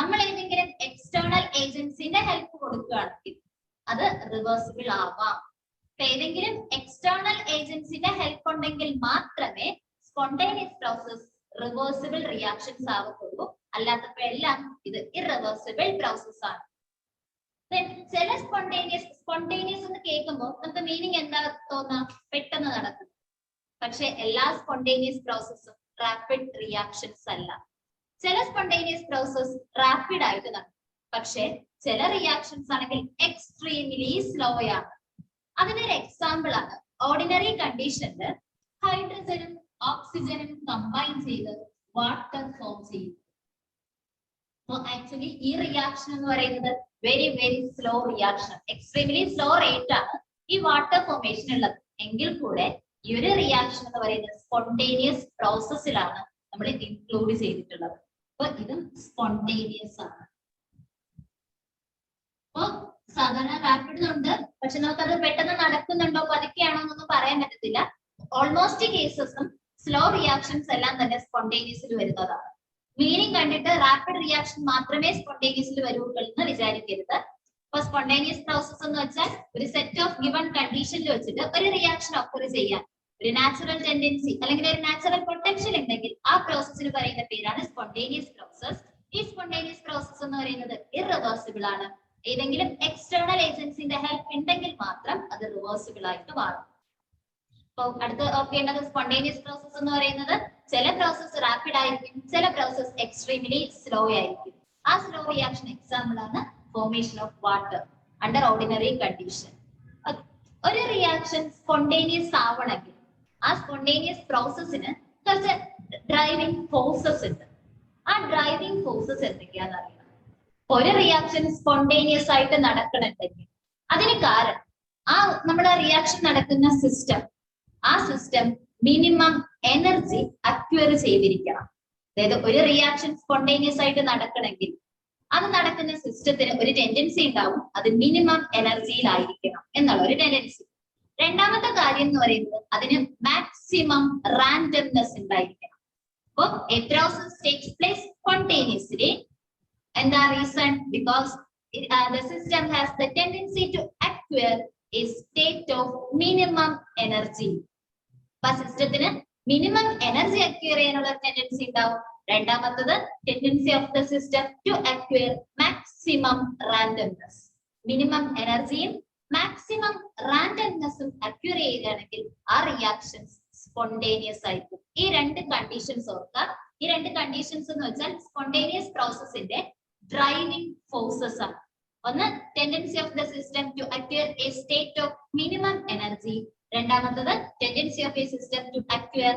നമ്മൾ ഏതെങ്കിലും എക്സ്റ്റേണൽ ഏജൻസിന്റെ ഹെൽപ്പ് കൊടുക്കുകയാണെങ്കിൽ അത് റിവേഴ്സിബിൾ ആവാം. ഏതെങ്കിലും എക്സ്റ്റേണൽ ഏജൻസിന്റെ ഹെൽപ്പ് ഉണ്ടെങ്കിൽ മാത്രമേ സ്പോണ്ടേനിയസ് പ്രോസസ് റിവേഴ്സിബിൾ റിയാക്ഷൻസ് ആവത്തുള്ളൂ. അല്ലാത്തപ്പോഴെല്ലാം ഇത് ഇറവേഴ്സിബിൾ പ്രോസസ് ആണ്. ചില സ്പോണ്ടേനിയസ് എന്ന് കേൾക്കുമ്പോൾ നമുക്ക് മീനിങ് എന്താ തോന്നാം? പെട്ടെന്ന് നടക്കും. പക്ഷെ എല്ലാ സ്പോണ്ടേനിയസ് പ്രോസസ്സും റാപ്പിഡ് റിയാക്ഷൻസ് അല്ല. ചില സ്പോണ്ടേനിയസ് പ്രോസസ് റാപ്പിഡ് ആയിട്ട് നടക്കും. പക്ഷെ ചില റിയാക്ഷൻസ് ആണെങ്കിൽ എക്സ്ട്രീംലി സ്ലോ ആണ്. അതിനൊരു എക്സാമ്പിൾ ആണ് ഓർഡിനറി കണ്ടീഷനിൽ ഹൈഡ്രജനും ഓക്സിജനും കമ്പൈൻ ചെയ്ത് വാട്ടർ ഫോം ചെയ്യും. ആക്ച്വലി ഈ റിയാക്ഷൻ എന്ന് പറയുന്നത് very slow reaction, extremely slow rate ആണ് ഈ വാട്ടർ ഫോർമേഷൻ ഉള്ളത്. എങ്കിൽ കൂടെ ഈ ഒരു റിയാക്ഷൻ എന്ന് പറയുന്നത് സ്പോണ്ടേനിയസ് പ്രോസസ്സിലാണ് നമ്മൾ ഇൻക്ലൂഡ് ചെയ്തിട്ടുള്ളത്. അപ്പൊ ഇതും സ്പോണ്ടേനിയസ് ആണ്. അപ്പൊ സാധാരണ റാപ്പിഡ് ഉണ്ട്, പക്ഷെ നമുക്കത് പെട്ടെന്ന് നടക്കുന്നുണ്ടോ പതുക്കെയാണോ എന്നൊന്നും പറയാൻ പറ്റത്തില്ല. ഓൾമോസ്റ്റ് കേസസും സ്ലോ റിയാക്ഷൻസ് എല്ലാം തന്നെ സ്പോണ്ടേനിയസിൽ വരുന്നതാണ്. മീനിങ് കണ്ടിട്ട് റാപ്പിഡ് റിയാക്ഷൻ മാത്രമേ സ്പോണ്ടേനിയസിൽ വരുള്ളൂ എന്ന് വിചാരിക്കരുത്. അപ്പൊ സ്പോണ്ടേനിയസ് പ്രോസസ് എന്ന് വെച്ചാൽ ഒരു സെറ്റ് ഓഫ് ഗിവൺ കണ്ടീഷനിൽ വെച്ചിട്ട് ഒരു റിയാക്ഷൻ ഒക്കർ ചെയ്യാൻ ഒരു നാച്ചുറൽ ടെൻഡൻസി അല്ലെങ്കിൽ ഒരു നാച്ചുറൽ പൊട്ടൻഷ്യൽ ഉണ്ടെങ്കിൽ ആ പ്രോസസ്സിന് പറയുന്ന പേരാണ് സ്പോണ്ടേനിയസ് പ്രോസസ്. ഈ സ്പോണ്ടേനിയസ് പ്രോസസ് എന്ന് പറയുന്നത് ഇറവേഴ്സിബിൾ ആണ്. ഏതെങ്കിലും എക്സ്റ്റേണൽ ഏജൻസിന്റെ ഹെൽപ്പ് ഉണ്ടെങ്കിൽ മാത്രം അത് റിവേഴ്സിബിൾ ആയിട്ട് മാറും. അപ്പൊ അടുത്ത് ഓർക്കേണ്ടത് സ്പോണ്ടേനിയസ് പ്രോസസ് എന്ന് പറയുന്നത് ചില പ്രോസസ് റാപ്പിഡ് ആയിരിക്കും, ചില പ്രോസസ് എക്സ്ട്രീംലി സ്ലോ ആയിരിക്കും. ആ സ്ലോ റിയാക്ഷൻ എക്സാമ്പിൾ ആണ് formation of water under ordinary condition. ഒരു റിയാക്ഷൻ സ്പോണ്ടേനിയസ് ആവണമെങ്കിൽ ആ സ്പോണ്ടേനിയസ് പ്രോസസ്സിന് കുറച്ച് ഡ്രൈവിംഗ് ഫോഴ്സസ് ഉണ്ട്. ആ ഡ്രൈവിംഗ് ഫോഴ്സസ് എന്തൊക്കെയാണെന്ന് അറിയണം. ഒരു റിയാക്ഷൻ സ്പോണ്ടേനിയസ് ആയിട്ട് നടക്കണമെങ്കിൽ അതിന് കാരണം ആ നമ്മുടെ റിയാക്ഷൻ നടക്കുന്ന സിസ്റ്റം, ആ സിസ്റ്റം മിനിമം എനർജി അക്വയർ ചെയ്തിരിക്കണം. അതായത് ഒരു റിയാക്ഷൻ സ്പോണ്ടേനിയസ് ആയിട്ട് നടക്കണമെങ്കിൽ അത് നടക്കുന്ന സിസ്റ്റത്തിന് ഒരു ടെൻഡൻസി ഉണ്ടാവും, അത് മിനിമം എനർജിയിലായിരിക്കണം എന്നുള്ള ഒരു ടെൻഡൻസി. രണ്ടാമത്തെ കാര്യം എന്ന് പറയുന്നത് അതിന് മാക്സിമം റാൻഡംനെസ് ഉണ്ടായിരിക്കണം. അപ്പൊ a process takes place spontaneously. എന്താ reason? Because the system has the tendency to acquire a state of minimum energy. അപ്പൊ സിസ്റ്റത്തിന് മിനിമം എനർജി അക്വയർ ചെയ്യാനുള്ള ടെൻഡൻസി ഉണ്ടാവും. രണ്ടാമത്തത് tendency of the system to acquire maximum randomness. Minimum എനർജിയും maximum റാൻഡംനെസ്സും acquire ചെയ്യുകയാണെങ്കിൽ ആ റിയാക്ഷൻസ് സ്പോണ്ടേനിയസ് ആയിരിക്കും. ഈ രണ്ട് കണ്ടീഷൻസ് ഓർക്കുക. ഈ രണ്ട് കണ്ടീഷൻസ് എന്ന് വെച്ചാൽ സ്പോണ്ടേനിയസ് പ്രോസസ്സിന്റെ ഡ്രൈവിംഗ് ഫോഴ്സസ് ആണ്. ഒന്ന് tendency of the system to acquire a state of minimum energy. രണ്ടാമത്തത് tendency of a system to acquire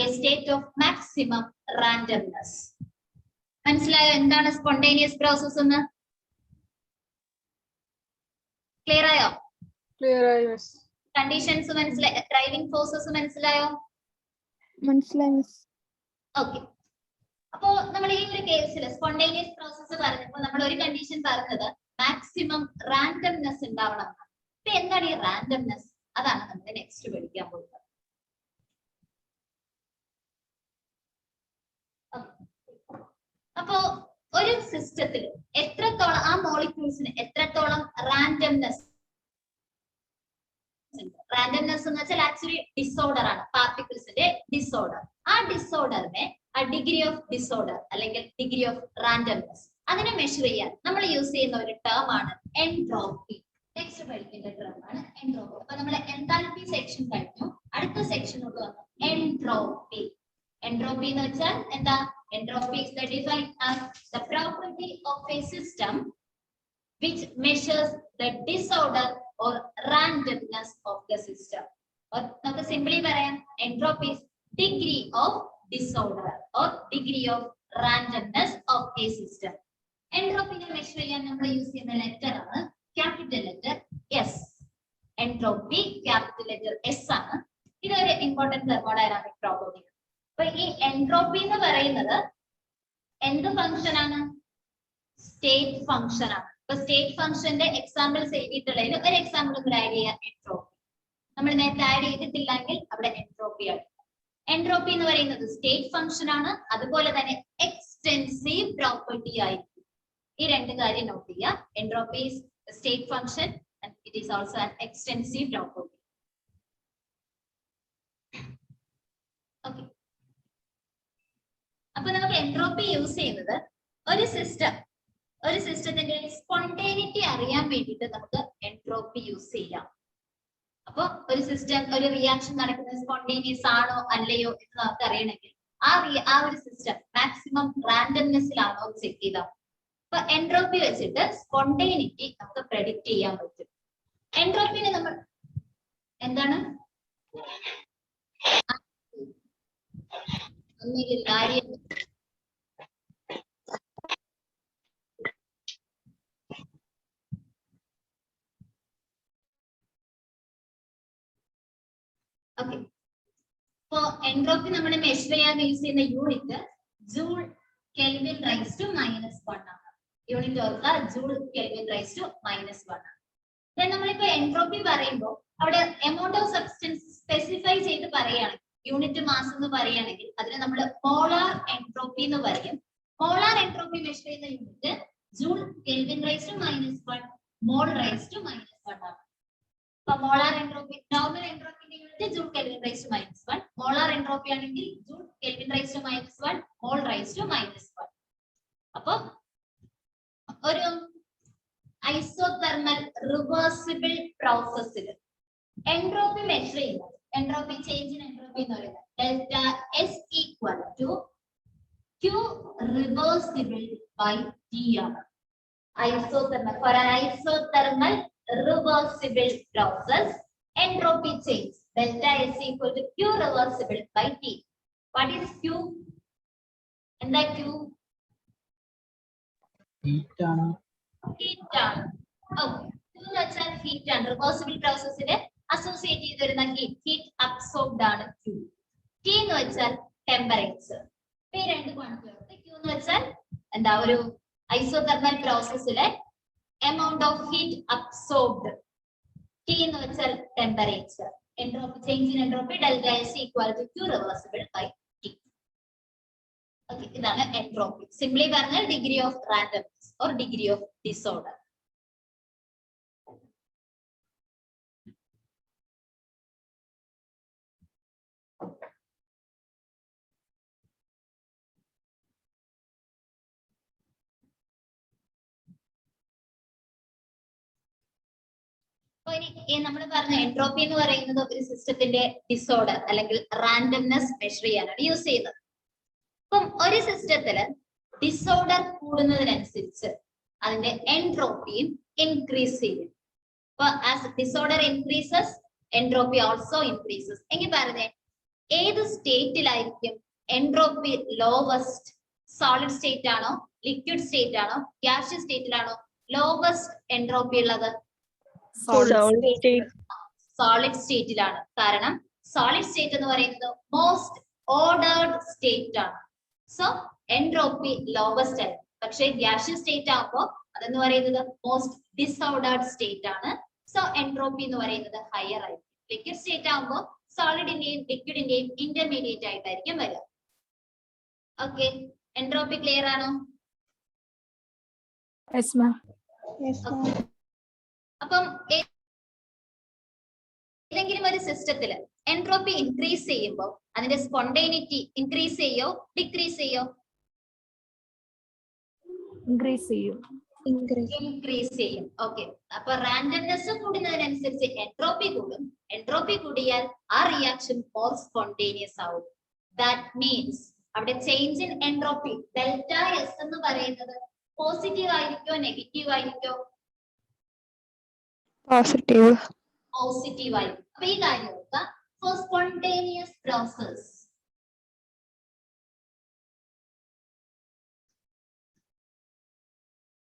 a state of maximum randomness. മനസ്സിലായോ എന്താണ് സ്പോണ്ടേനിയസ് പ്രോസസ് എന്ന്? ക്ലിയർ ആയോ? ക്ലിയർ ആയി മിസ്. കണ്ടീഷൻസ് മനസ്സിലായോ? Driving forces മനസ്സിലായോ? മനസ്സിലായി മിസ്. ഓക്കെ. അപ്പോ നമ്മൾ ഈ ഒരു കേസിൽ സ്പോണ്ടേനിയസ് പ്രോസസ് പറഞ്ഞപ്പോൾ നമ്മൾ ഒരു കണ്ടീഷൻ പറഞ്ഞത് മാക്സിമം റാൻഡംനെസ് ഉണ്ടാവണം. അപ്പൊ എന്താണ് ഈ റാൻഡംനെസ്? അതാണ് നമ്മൾ നെക്സ്റ്റ് പഠിക്കാൻ പോകുന്നത്. അപ്പോ ഒരു സിസ്റ്റത്തിൽ എത്രത്തോളം ആ മോളിക്യൂൾസിന് എത്രത്തോളം റാൻഡംനെസ് എന്ന് വെച്ചാൽ ആക്ച്വലി ഡിസോർഡർ ആണ്, പാർട്ടിക്കിൾസിന്റെ ഡിസോർഡർ. ആ ഡിസോർഡറിനെ ആ ഡിഗ്രി ഓഫ് ഡിസോർഡർ അല്ലെങ്കിൽ ഡിഗ്രി ഓഫ് റാൻഡംനെസ് അതിനെ മെഷർ ചെയ്യാൻ നമ്മൾ യൂസ് ചെയ്യുന്ന ഒരു ടേം ആണ് എൻട്രോപ്പി. നെക്സ്റ്റ് പഠിക്കേണ്ട ടേം ആണ് എൻട്രോപ്പി. അപ്പൊ നമ്മൾ എൻതാൽപ്പി സെക്ഷൻ കഴിഞ്ഞു, അടുത്ത സെക്ഷനോട് വന്നു എൻട്രോപ്പി. എൻട്രോപ്പി എന്ന് വെച്ചാൽ എന്താ? Entropy is defined as the property of a system which measures the disorder or randomness of the system. or നമുക്ക് സിംപ്ലി പറയാം entropy is degree of disorder or degree of randomness of a system. എൻട്രോപ്പിനെ measure ചെയ്യാൻ നമ്മൾ use ചെയ്യുന്ന letter ആണ് capital letter S. Entropy capital letter S ആണ്. ഇതൊരു important thermodynamic property. അപ്പൊ ഈ എൻട്രോപ്പി എന്ന് പറയുന്നത് എന്ത് ഫംഗ്ഷൻ ആണ്? സ്റ്റേറ്റ് ഫംഗ്ഷൻ ആണ്. അപ്പൊ സ്റ്റേറ്റ് ഫംഗ്ഷന്റെ എക്സാമ്പിൾസ് എഴുതിയിട്ടുള്ളതിൽ ഒരു എക്സാമ്പിൾ കൂടെ ആഡ് ചെയ്യാൻ എൻട്രോപ്പി. നമ്മൾ നേരത്തെ ആഡ് ചെയ്തിട്ടില്ലെങ്കിൽ അവിടെ എൻട്രോപ്പി ആണ്. എൻട്രോപ്പി എന്ന് പറയുന്നത് സ്റ്റേറ്റ് ഫംഗ്ഷൻ ആണ്, അതുപോലെ തന്നെ എക്സ്റ്റെൻസീവ് പ്രോപ്പർട്ടി ആയിരിക്കും. ഈ രണ്ട് കാര്യം നോട്ട് ചെയ്യുക. Entropy is state function and it is also an extensive property. Okay. അപ്പൊ നമുക്ക് എൻട്രോപ്പി യൂസ് ചെയ്യുന്നത് ഒരു സിസ്റ്റത്തിന്റെ സ്പോണ്ടേനിറ്റി അറിയാൻ വേണ്ടിയിട്ട് നമുക്ക് എൻട്രോപ്പി യൂസ് ചെയ്യാം. അപ്പൊ ഒരു സിസ്റ്റം ഒരു റിയാക്ഷൻ നടക്കുന്നത് സ്പോണ്ടേനിയസ് ആണോ അല്ലയോ എന്ന് നമുക്ക് അറിയണമെങ്കിൽ ആ ഒരു സിസ്റ്റം മാക്സിമം റാൻഡംനെസ്സിലാണോ ചെക്ക് ചെയ്താൽ അപ്പൊ എൻട്രോപ്പി വെച്ചിട്ട് സ്പോണ്ടേനിറ്റി നമുക്ക് പ്രെഡിക്റ്റ് ചെയ്യാൻ പറ്റും. എൻട്രോപ്പിനെ നമ്മൾ എന്താണ് ഓക്കെ. ഇപ്പോ എൻട്രോപ്പി നമ്മൾ മെഷർ ചെയ്യാൻ യൂസ് ചെയ്യുന്ന unit joule kelvin raise to -1 ആണ്. യൂണിറ്റ് ഓർക്കുക, ജൂൾ കെൽവിൻ റൈസ് ടു -1 ആണ്. നമ്മളിപ്പോ എൻട്രോപ്പി പറയുമ്പോൾ അവിടെ എമൗണ്ട് ഓഫ് സബ്സ്റ്റൻസ് സ്പെസിഫൈ ചെയ്ത് പറയുകയാണെങ്കിൽ യൂണിറ്റ് മാസ് എന്ന് പറയുകയാണെങ്കിൽ അതിനെ നമ്മൾ മോളാർ എൻട്രോപ്പി എന്ന് പറയും. മോളാർ എൻട്രോപ്പി മെഷർ ചെയ്യുന്ന unit joule kelvin raise to -1 mole raise to -1 ആണ്. അപ്പൊ മോളാർ എൻട്രോപ്പി നോർമൽ എൻട്രോപ്പിന്റെ unit joule kelvin raise to -1, molar entropy ആണെങ്കിൽ joule kelvin raise to -1 mole raise to -1. അപ്പൊ ഒരു ഐസോതെർമൽ റിവേഴ്സിബിൾ പ്രോസസ്സിൽ എൻട്രോപ്പി മെഷർ ചെയ്യുന്നത് entropy change in entropy എന്ന് പറയുന്നത് delta S equal to Q reversible by T ആണ്. Isothermal for an isothermal reversible process entropy change delta S equal to Q reversible by T. What is Q? And the Q? Heat ആണ്. Heat ആണ്. Okay. Q എന്ന് വെച്ചാൽ heat ആണ്. Reversible processന് associate ചെയ്ത് വരുന്ന heat absorbed ആണ് Q. T എന്ന് വെച്ചാൽ temperature. ഈ രണ്ട് ക്വാണ്ടിറ്റി. Q എന്ന് വെച്ചാൽ എന്താ ഒരു isothermal പ്രോസസ്സിലെ amount of heat absorbed. T എന്ന് വെച്ചാൽ temperature. Entropy change in entropy delta S equal to Q reversible by T. Okay, ഇതാണ് entropy. Simply പറഞ്ഞാൽ degree of randomness or degree of disorder. നമ്മൾ പറഞ്ഞ എൻട്രോപ്പി എന്ന് പറയുന്നത് ഒരു സിസ്റ്റത്തിന്റെ ഡിസോർഡർ അല്ലെങ്കിൽ റാൻഡംനെസ് മെഷർ ചെയ്യാനാണ് യൂസ് ചെയ്യുന്നത്. അപ്പം ഒരു സിസ്റ്റത്തില് ഡിസോർഡർ കൂടുന്നതിനനുസരിച്ച് അതിന്റെ എൻട്രോപ്പിയും ഇൻക്രീസ് ചെയ്യും. അപ്പൊ as disorder increases entropy also increases. എങ്കിൽ പറഞ്ഞേ ഏത് സ്റ്റേറ്റിലായിരിക്കും എൻട്രോപ്പി ലോവസ്റ്റ്? സോളിഡ് സ്റ്റേറ്റ് ആണോ, ലിക്വിഡ് സ്റ്റേറ്റ് ആണോ, ഗ്യാഷ്യസ് സ്റ്റേറ്റിലാണോ ലോവസ്റ്റ് എൻട്രോപ്പി ഉള്ളത്? സോളിഡ് സ്റ്റേറ്റിലാണ്. കാരണം സോളിഡ് സ്റ്റേറ്റ് എന്ന് പറയുന്നത് മോസ്റ്റ് ഓർഡേർഡ് സ്റ്റേറ്റ് ആണ്. സോ എൻട്രോപ്പി ലോവസ്റ്റ് ആണ്. പക്ഷെ ഗ്യാഷ്യസ് സ്റ്റേറ്റ് ആകുമ്പോൾ അതെന്ന് പറയുന്നത് മോസ്റ്റ് ഡിസോർഡേർഡ് സ്റ്റേറ്റ് ആണ്. സോ എൻട്രോപ്പി എന്ന് പറയുന്നത് ഹയർ ആയിരിക്കും. ലിക്വിഡ് സ്റ്റേറ്റ് ആകുമ്പോൾ സോളിഡിന്റെയും ലിക്വിഡിന്റെയും ഇന്റർമീഡിയറ്റ് ആയിട്ടായിരിക്കും വരിക. ഓക്കെ, എൻട്രോപ്പി ക്ലിയർ ആണോ? Yes, ma'am. അപ്പം ഏതെങ്കിലും ഒരു സിസ്റ്റത്തിൽ എൻട്രോപ്പി ഇൻക്രീസ് ചെയ്യുമ്പോൾ അതിന്റെ സ്പോണ്ടേനിറ്റി ഇൻക്രീസ് ചെയ്യോ ഡിക്രീസ് ചെയ്യോ? ഇൻക്രീസ് ചെയ്യും. ഇൻക്രീസ് ചെയ്യും. ഓക്കെ, അപ്പൊ റാൻഡംനെസ് കൂടുന്നതിനനുസരിച്ച് എൻട്രോപ്പി കൂടും. എൻട്രോപ്പി കൂടിയാൽ ആ റിയാക്ഷൻ മോർ സ്പോണ്ടേനിയസ് ആവും. ദാറ്റ് മീൻസ് അവിടെ change in entropy delta S എന്ന് പറയുന്നത് പോസിറ്റീവ് ആയിരിക്കോ നെഗറ്റീവ് ആയിരിക്കോ? Positive. പോസിറ്റീവ് ആയിരിക്കും. അപ്പൊ ഈ കാര്യം നോക്കുക. For spontaneous process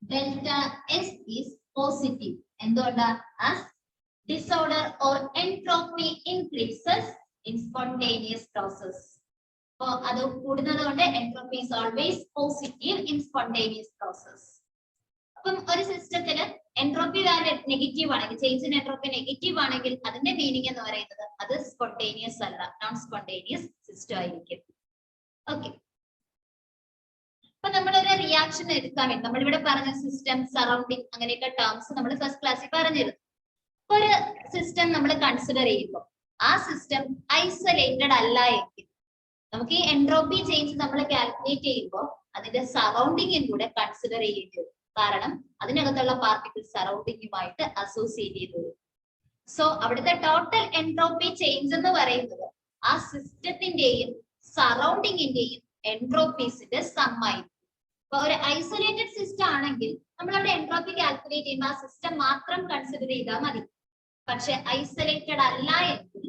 delta S is positive. എന്തുകൊണ്ടാ? As disorder or entropy increases in spontaneous process. അപ്പൊ അത് കൂടുന്നത് കൊണ്ട് entropy is always positive in spontaneous process. അപ്പം ഒരു സിസ്റ്റത്തിന് എൻട്രോപ്പി വാല്യൂ നെഗറ്റീവ് ആണെങ്കിൽ, ചേഞ്ച് ഇൻ എൻട്രോപ്പി നെഗറ്റീവ് ആണെങ്കിൽ അതിന്റെ മീനിങ് എന്ന് പറയുന്നത് അത് സ്പോണ്ടേനിയസ് അല്ല, നോൺ സ്പോണ്ടേനിയസ് സിസ്റ്റം ആയിരിക്കും. ഓക്കെ, അപ്പൊ നമ്മളൊരു റിയാക്ഷൻ എടുക്കാൻ വേണ്ടി നമ്മളിവിടെ പറഞ്ഞ സിസ്റ്റം, സറൗണ്ടിങ് അങ്ങനെയൊക്കെ ടേംസ് നമ്മൾ ഫസ്റ്റ് ക്ലാസ്സിൽ പറഞ്ഞിരുന്നു. ഒരു സിസ്റ്റം നമ്മൾ കൺസിഡർ ചെയ്യുമ്പോൾ ആ സിസ്റ്റം ഐസൊലേറ്റഡ് അല്ല എങ്കിൽ നമുക്ക് ഈ എൻട്രോപ്പി ചേഞ്ച് നമ്മൾ കാൽക്കുലേറ്റ് ചെയ്യുമ്പോൾ അതിന്റെ സറൗണ്ടിങ്ങും കൂടെ കൺസിഡർ ചെയ്യേണ്ടി വരും. കാരണം അതിനകത്തുള്ള പാർട്ടിക്കിൾ സറൗണ്ടിങ്ങുമായിട്ട് അസോസിയേറ്റ് ചെയ്ത് വരും. സോ അവിടുത്തെ ടോട്ടൽ എൻട്രോപ്പി ചേഞ്ച് എന്ന് പറയുന്നത് ആ സിസ്റ്റത്തിന്റെയും സറൗണ്ടിങ്ങിന്റെയും എൻട്രോപ്പീസിന്റെ സം ആയിരിക്കും. അപ്പൊ ഒരു ഐസൊലേറ്റഡ് സിസ്റ്റം ആണെങ്കിൽ നമ്മൾ അവിടെ എൻട്രോപ്പി കാൽക്കുലേറ്റ് ചെയ്യുമ്പോൾ ആ സിസ്റ്റം മാത്രം കൺസിഡർ ചെയ്താൽ മതി. പക്ഷെ ഐസൊലേറ്റഡ് അല്ല എങ്കിൽ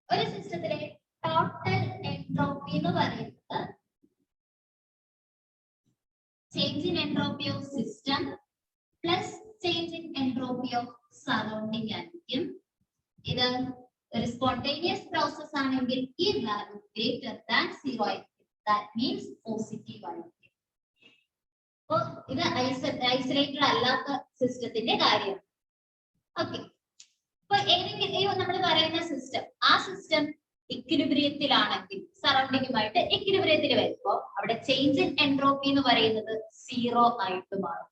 ഒരു സിസ്റ്റത്തിലെ ടോട്ടൽ എൻട്രോപ്പി എന്ന് പറയുന്നത് change in entropy of system plus change in entropy of surrounding ആയിരിക്കും. ഇത് ഒരു സ്പോണ്ടേനിയസ് പ്രോസസ് ആണെങ്കിൽ ഈ വാല്യൂ ഗ്രേറ്റർ ദാൻ 0 ആയിരിക്കും. ദാറ്റ് മീൻസ് പോസിറ്റീവ് ആയിരിക്കും. അപ്പോ ഇത് ഐസൊലേറ്റഡ് അല്ലാത്ത സിസ്റ്റത്തിന്റെ കാര്യമാണ്. ഓക്കെ, അപ്പൊ ഏതെങ്കിലും നമ്മൾ പറയുന്ന സിസ്റ്റം, ആ സിസ്റ്റം ഇക്വിലിബ്രിയത്തിലാണെങ്കിൽ സറൗണ്ടിങ്ങുമായിട്ട് ഇക്വിലിബ്രിയത്തിൽ വരുമ്പോ അവിടെ ചേഞ്ച് ഇൻ എൻട്രോപ്പി എന്ന് പറയുന്നത് 0 ആയിട്ട് മാറും.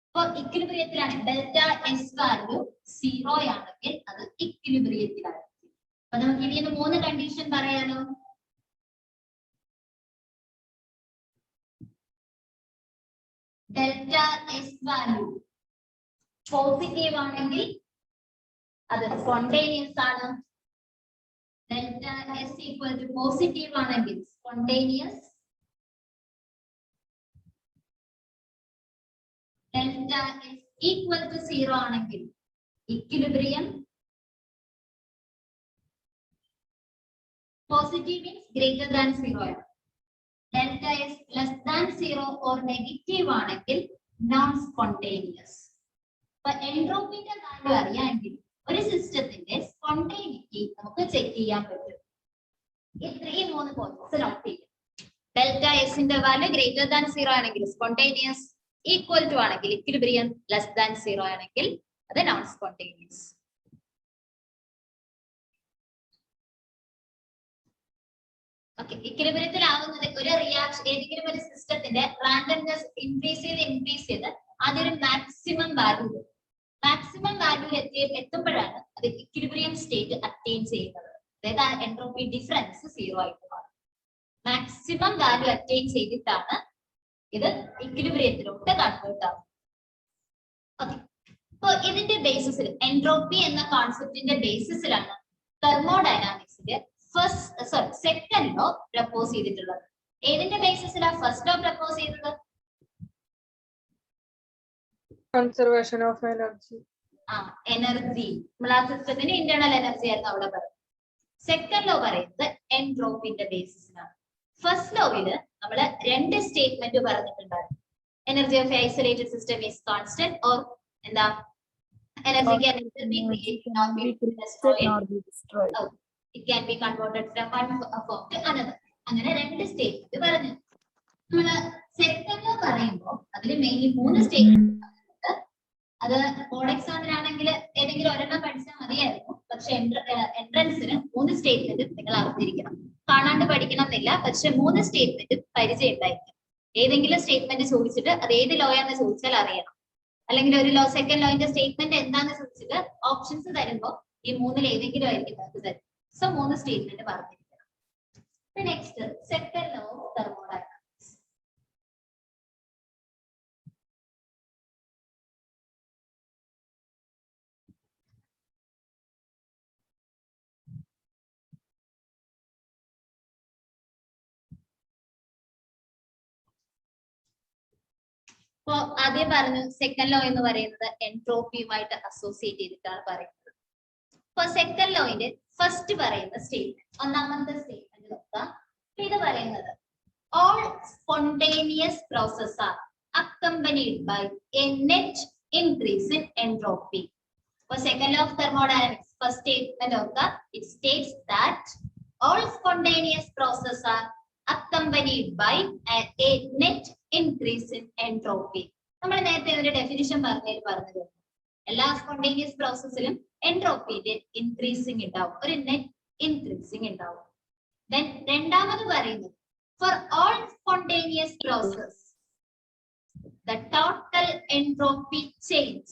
അപ്പൊ ഇക്വിലിബ്രിയത്തിലാണ് ഡെൽറ്റ എസ് വാല്യൂ 0 ആണെങ്കിൽ അത് ഇക്വിലിബ്രിയത്തിലായിരിക്കും. അപ്പൊ നമുക്ക് ഇനി 3 കണ്ടീഷൻ പറയാലോ. ഡെൽറ്റ എസ് വാല്യൂ പോസിറ്റീവ് ആണെങ്കിൽ അത് സ്പോണ്ടേനിയസ് ആണ്. Delta S equal to positive ആണെങ്കിൽ spontaneous. Delta S equal to 0 ആണെങ്കിൽ equilibrium. Positive means greater than 0 ആണ്. Delta S less than 0 or negative ആണെങ്കിൽ നോൺ സ്പോണ്ടേനിയസ്. അപ്പൊ എൻട്രോപ്പിന്റെ വാല്യൂ അറിയാമെങ്കിൽ ഒരു സിസ്റ്റത്തിന്റെ സ്പോണ്ടേനിറ്റി നമുക്ക് ചെക്ക് ചെയ്യാൻ പറ്റും. ഈ 3 പോയിന്റ്സ് നോട്ട് ചെയ്യാം. ഡെൽറ്റ എസിന്റെ വാല്യൂ ഗ്രേറ്റർ ദാൻ 0 ആണെങ്കിൽ സ്പോണ്ടേനിയസ്, ഈക്വൽ ടു ആണെങ്കിൽ ഇക്വിലിബ്രിയം, ലെസ് ദാൻ 0 ആണെങ്കിൽ അത് നോൺ സ്പോണ്ടേനിയസ്. ഓക്കെ, ഇക്വിലിബ്രിയത്തിലാവുന്നത് ഒരു റിയാക്ഷൻ ഏതെങ്കിലും ഒരു സിസ്റ്റത്തിന്റെ റാൻഡംനെസ് ഇൻക്രീസ് ചെയ്ത് അതൊരു മാക്സിമം വാല്യൂ എത്തുമ്പോഴാണ് അത് ഇക്വിലിബ്രിയം സ്റ്റേറ്റ് അറ്റൈൻ ചെയ്യുന്നത്. അതായത് ആ എൻട്രോപ്പി ഡിഫറൻസ് 0 ആയിട്ട് മാറും. മാക്സിമം വാല്യൂ അറ്റൈൻ ചെയ്തിട്ടാണ് ഇത് ഇക്വിലിബ്രിയത്തിലോട്ട് കൺവേർട്ട് ആവും. ഓക്കെ, അപ്പൊ ഇതിന്റെ ബേസിസിൽ എൻട്രോപ്പി എന്ന കോൺസെപ്റ്റിന്റെ ബേസിസിലാണ് തെർമോഡൈനാമിക്സിന്റെ സെക്കൻഡ് ലോ പ്രപ്പോസ് ചെയ്തിട്ടുള്ളത്. ഏതിന്റെ ബേസിസിലാണ് ഫസ്റ്റ് ലോ പ്രപ്പോസ് ചെയ്തത്? Conservation of energy. എനർജി, നമ്മൾ ആ സിസ്റ്റത്തിന് ഇന്റേണൽ എനർജി ആയിരുന്നു അവിടെ പറയുന്നത്. സെക്കൻഡ് ലോ പറയുന്നത് എൻട്രോപ്പിന്റെ ബേസിസിലാണ്. ഫസ്റ്റ് ലോയില് നമ്മൾ 2 സ്റ്റേറ്റ്മെന്റ് പറഞ്ഞിട്ടുണ്ടായിരുന്നു. Energy of isolated system is constant or എന്താ, energy can be created or be destroyed. It can be converted from one form to another. അങ്ങനെ 2 സ്റ്റേറ്റ്മെന്റ് പറഞ്ഞു. നമ്മള് സെക്കൻഡ് ലോ പറയുമ്പോൾ അതിൽ മെയിൻലി 3 സ്റ്റേറ്റ്മെന്റ്. അത് ബോർഡ് എക്സാമിനാണെങ്കിൽ ഏതെങ്കിലും ഒരെണ്ണം പഠിച്ചാൽ മതിയായിരുന്നു. പക്ഷെ എൻട്രൻസിന് 3 സ്റ്റേറ്റ്മെന്റ് നിങ്ങൾ അറിഞ്ഞിരിക്കണം. കാണാണ്ട് പഠിക്കണം എന്നില്ല, പക്ഷെ 3 സ്റ്റേറ്റ്മെന്റ് പരിചയം ഉണ്ടായിരിക്കും. ഏതെങ്കിലും സ്റ്റേറ്റ്മെന്റ് ചോദിച്ചിട്ട് അത് ഏത് ലോയാന്ന് ചോദിച്ചാൽ അറിയണം. അല്ലെങ്കിൽ ഒരു ലോ സെക്കൻഡ് ലോയിന്റെ സ്റ്റേറ്റ്മെന്റ് എന്താന്ന് ചോദിച്ചിട്ട് ഓപ്ഷൻസ് തരുമ്പോൾ ഈ 3-ൽ ഏതെങ്കിലും ആയിരിക്കും നമുക്ക് തരും. സോ 3 സ്റ്റേറ്റ്മെന്റ് പറഞ്ഞിരിക്കണം. Next second law of thermodynamics. അപ്പോ ആദ്യം പറഞ്ഞു സെക്കൻഡ് ലോ എന്ന് പറയുന്നത് എൻട്രോപ്പിയുമായിട്ട് അസോസിയേറ്റ് ചെയ്തിട്ടാണ് പറയുന്നത്. അപ്പൊ സെക്കൻഡ് ലോയിന്റെ ഫസ്റ്റ് പറയുന്ന സ്റ്റേറ്റ്മെന്റ്, ഒന്നാമത്തെ സ്റ്റേറ്റ്മെന്റ് നോക്കാം. ഇത് പറയുന്നത് all spontaneous process are accompanied by a net increase in entropy. അപ്പൊ second law of thermodynamics first statement നോക്കാം. It states that all spontaneous process are accompanied by a net increase in entropy. നമ്മൾ നേരത്തെ ഒരു definition പറഞ്ഞത് എല്ലാ spontaneous പ്രോസസ്സിലും എൻട്രോപ്പിന്റെ increasing ഉണ്ടാവും, ഒരു net increasing ഉണ്ടാവും. ദെൻ രണ്ടാമത് പറയുന്നത് for all spontaneous process the total entropy change.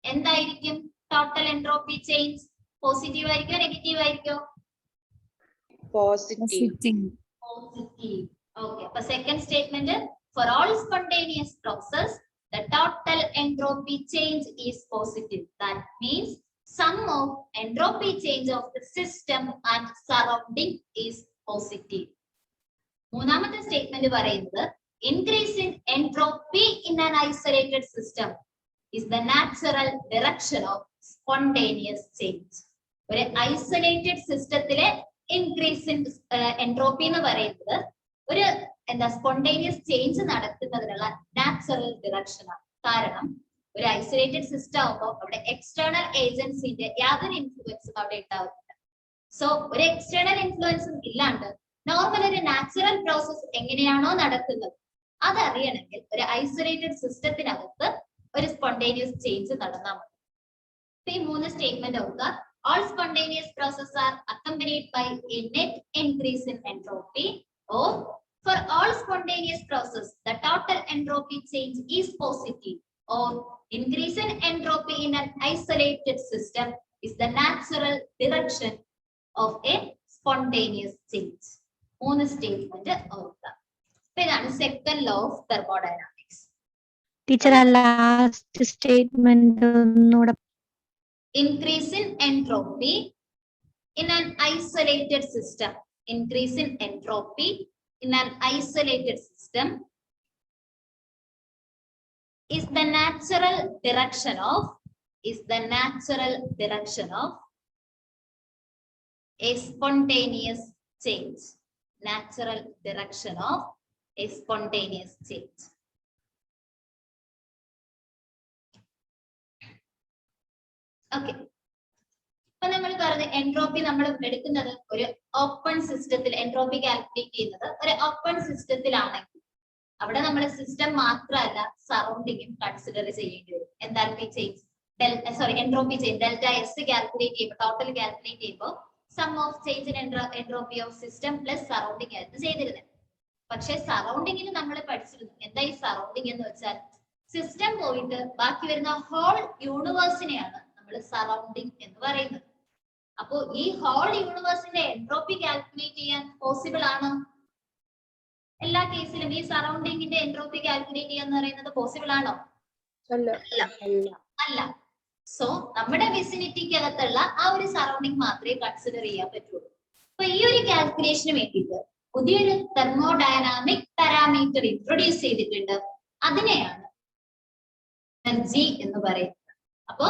എന്തായിരിക്കും total entropy change? പോസിറ്റീവ് ആയിരിക്കോ നെഗറ്റീവ് ആയിരിക്കോ? Positive. Positive. Okay. അപ്പൊ second statement, for all spontaneous process, the total entropy change is positive. That means sum of entropy change of the system and surrounding is positive. മൂന്നാമത്തെ statement പറയുന്നത് increase in entropy in an isolated system is the natural direction of spontaneous change. ഒരു isolated സിസ്റ്റത്തിലെ increase in entropy എന്ന് പറയുന്നത് ഒരു spontaneous change നടത്തുന്നതിനുള്ള natural direction ആണ്. കാരണം ഒരു ഐസൊലേറ്റഡ് സിസ്റ്റം ആകുമ്പോൾ അവിടെ എക്സ്റ്റേണൽ ഏജൻസിന്റെ യാതൊരു ഇൻഫ്ലുവൻസും അവിടെ ഉണ്ടാവുന്നില്ല. സോ ഒരു എക്സ്റ്റേണൽ ഇൻഫ്ലുവൻസും ഇല്ലാണ്ട് നോർമൽ ഒരു നാച്ചുറൽ പ്രോസസ് എങ്ങനെയാണോ നടക്കുന്നത് അതറിയണമെങ്കിൽ ഒരു ഐസൊലേറ്റഡ് സിസ്റ്റത്തിനകത്ത് ഒരു സ്പോണ്ടേനിയസ് ചേഞ്ച് നടന്നാൽ മതി. ഈ മൂന്ന് സ്റ്റേറ്റ്മെന്റ് ഓർക്കുക. All spontaneous processes are accompanied by a net increase in entropy, or for all spontaneous processes, the total entropy change is positive, or increase in entropy in an isolated system is the natural direction of a spontaneous change. മൂന്ന് statement ഓർക്കുക. ഇതാണ് second law of thermodynamics. Teacher last statement ഒന്നുകൂടെ. Increase in entropy in an isolated system. Increase in entropy in an isolated system is the natural direction of a spontaneous change. Natural direction of a spontaneous change. Okay. അപ്പൊ നമ്മൾ പറഞ്ഞ entropy നമ്മൾ എടുക്കുന്നത് ഒരു open സിസ്റ്റത്തിൽ, entropy calculate ചെയ്യുന്നത് ഒരു open സിസ്റ്റത്തിലാണെങ്കിൽ അവിടെ നമ്മൾ സിസ്റ്റം മാത്രമല്ല സറൗണ്ടിങ്ങും കൺസിഡർ ചെയ്യേണ്ടി വരും. Enthalpy change entropy change delta S calculate ചെയ്യുമ്പോൾ, ടോട്ടൽ കാൽക്കുലേറ്റ് ചെയ്യുമ്പോൾ sum of change in entropy of system plus surrounding ആയിരുന്നു ചെയ്തിരുന്നത്. പക്ഷെ സറൗണ്ടിങ്ങിന് നമ്മൾ പഠിച്ചിരുന്നു. എന്താ ഈ സറൗണ്ടിങ് എന്ന് വെച്ചാൽ സിസ്റ്റം പോയിട്ട് ബാക്കി വരുന്ന ഹോൾ യൂണിവേഴ്സിനെയാണ് സറൗണ്ടിങ് എന്ന് പറയുന്നത്. അപ്പോ ഈ ഹോൾ യൂണിവേഴ്സിന്റെ എൻട്രോപ്പി കാൽക്കുലേറ്റ് ചെയ്യാൻ പോസിബിൾ ആണോ? എല്ലാ കേസിലും ഈ സറൗണ്ടിങ്ങിന്റെ എൻട്രോപ്പി കാൽക്കുലേറ്റ് ചെയ്യാന്ന് പറയുന്നത് പോസിബിൾ ആണോ? അല്ല. സോ നമ്മുടെ വിസിനിറ്റിക്കകത്തുള്ള ആ ഒരു സറൗണ്ടിങ് മാത്രമേ കൺസിഡർ ചെയ്യാൻ പറ്റുള്ളൂ. അപ്പൊ ഈ ഒരു കാൽക്കുലേഷന് വേണ്ടിയിട്ട് പുതിയൊരു തെർമോഡൈനാമിക് പാരാമീറ്റർ ഇൻട്രൊഡ്യൂസ് ചെയ്തിട്ടുണ്ട്. അതിനെയാണ് എനർജി എന്ന് പറയുന്നത്. അപ്പൊ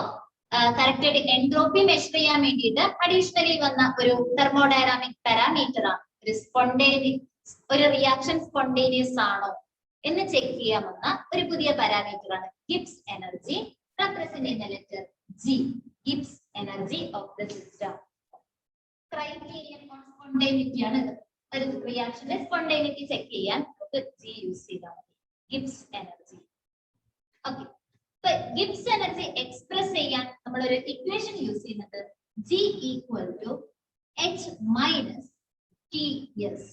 കറക്റ്റ് ആയിട്ട് എൻട്രോപ്പി മെഷർ ചെയ്യാൻ വേണ്ടിയിട്ട് അഡീഷണലി വന്ന ഒരു തെർമോഡൈനാമിക് പാരാമീറ്റർ ആണ് ഒരു റിയാക്ഷൻ സ്പോണ്ടേനിയസ് ആണോ എന്ന് ചെക്ക് ചെയ്യാമെന്ന ഒരു പുതിയ പാരാമീറ്റർ ആണ് Gibbs energy, representing the letter G. Gibbs energy of the system. Criterion for spontaneity ആണ് ഇത്. ഒരു റിയാക്ഷന്റെ സ്പോണ്ടേനിറ്റി ചെക്ക് ചെയ്യാൻ നമുക്ക് ജി യൂസ് ചെയ്താൽ മതി. Gibbs energy. Okay. Gibbs energy express ചെയ്യാൻ നമ്മൾ ഒരു ഇക്വേഷൻ യൂസ് ചെയ്യുന്നത് G equal to H minus T S.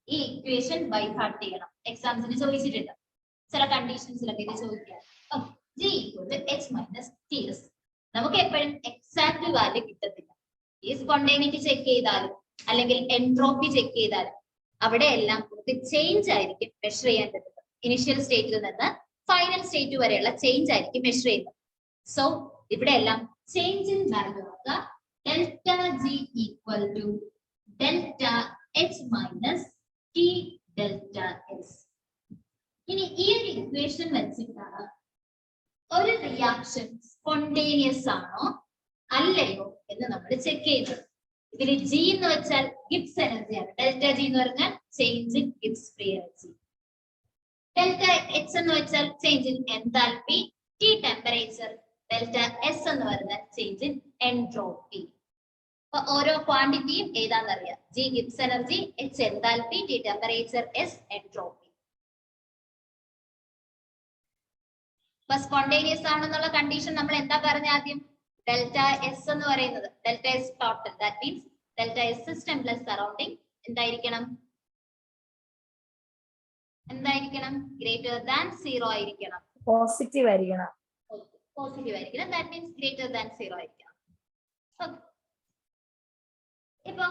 ഈ ഇക്വേഷൻ ബൈ ഹാർട്ട് ചെയ്യണം. എക്സാംസിന് ചോദിച്ചിട്ടുണ്ട്, ചില കണ്ടീഷൻസിലൊക്കെ ഇത് ചോദിക്കാം. G equal to H minus T S. നമുക്ക് എപ്പോഴും എക്സാക്ട് വാല്യൂ കിട്ടത്തില്ല. ഈ സ്പോണ്ടേനിറ്റി ചെക്ക് ചെയ്താലും അല്ലെങ്കിൽ എൻട്രോപ്പി ചെക്ക് ചെയ്താലും അവിടെ എല്ലാം നമുക്ക് ചേഞ്ച് ആയിരിക്കും മെഷർ ചെയ്യാൻ പറ്റുന്നത്. ഇനിഷ്യൽ സ്റ്റേറ്റിൽ നിന്ന് ഫൈനൽ സ്റ്റേറ്റ് വരെയുള്ള ചേഞ്ച് ആയിരിക്കും മെഷർ ചെയ്യുന്നത്. സോ ഇവിടെ എല്ലാം ചേഞ്ച് ഇൻ വാല്യൂ ആക്കുക. Delta G equal to delta H minus T delta S. ഇനി ഈ ഒരു ഇക്വേഷൻ വെച്ചിട്ടാണ് ഒരു റിയാക്ഷൻ സ്പോണ്ടേനിയസ് ആണോ അല്ലയോ എന്ന് നമ്മൾ ചെക്ക് ചെയ്യുന്നത്. ഇതിൽ ജി എന്ന് വെച്ചാൽ ഗിബ്സ് എനർജിയാണ്. ഡെൽറ്റ ജി എന്ന് പറഞ്ഞാൽ change in Gibbs free energy. Delta H എന്ന് വെച്ചാൽ change in enthalpy, T temperature. Delta S എന്ന് പറഞ്ഞാൽ ചേഞ്ച് ഇൻ എൻട്രോപ്പി. അപ്പൊ ഓരോ ക്വാണ്ടിറ്റിയും ഏതാണെന്നറിയാം. G Gibbs energy, H enthalpy, T temperature, S entropy. അപ്പൊ സ്പോണ്ടേനിയസ് ആണെന്നുള്ള കണ്ടീഷൻ നമ്മൾ എന്താ പറഞ്ഞ ആദ്യം? ഡെൽറ്റ എസ് എന്ന് പറയുന്നത് delta S total, that means delta S system plus surrounding എന്തായിരിക്കണം? എന്തായിരിക്കണം? ഗ്രേറ്റർ ദാൻ 0 ആയിരിക്കണം. പോസിറ്റീവ് ആയിരിക്കണം. പോസിറ്റീവ് ആയിരിക്കണം. ദാറ്റ് മീൻസ് ഗ്രേറ്റർ ദാൻ 0 ആയിരിക്കണം. ഇപ്പൊ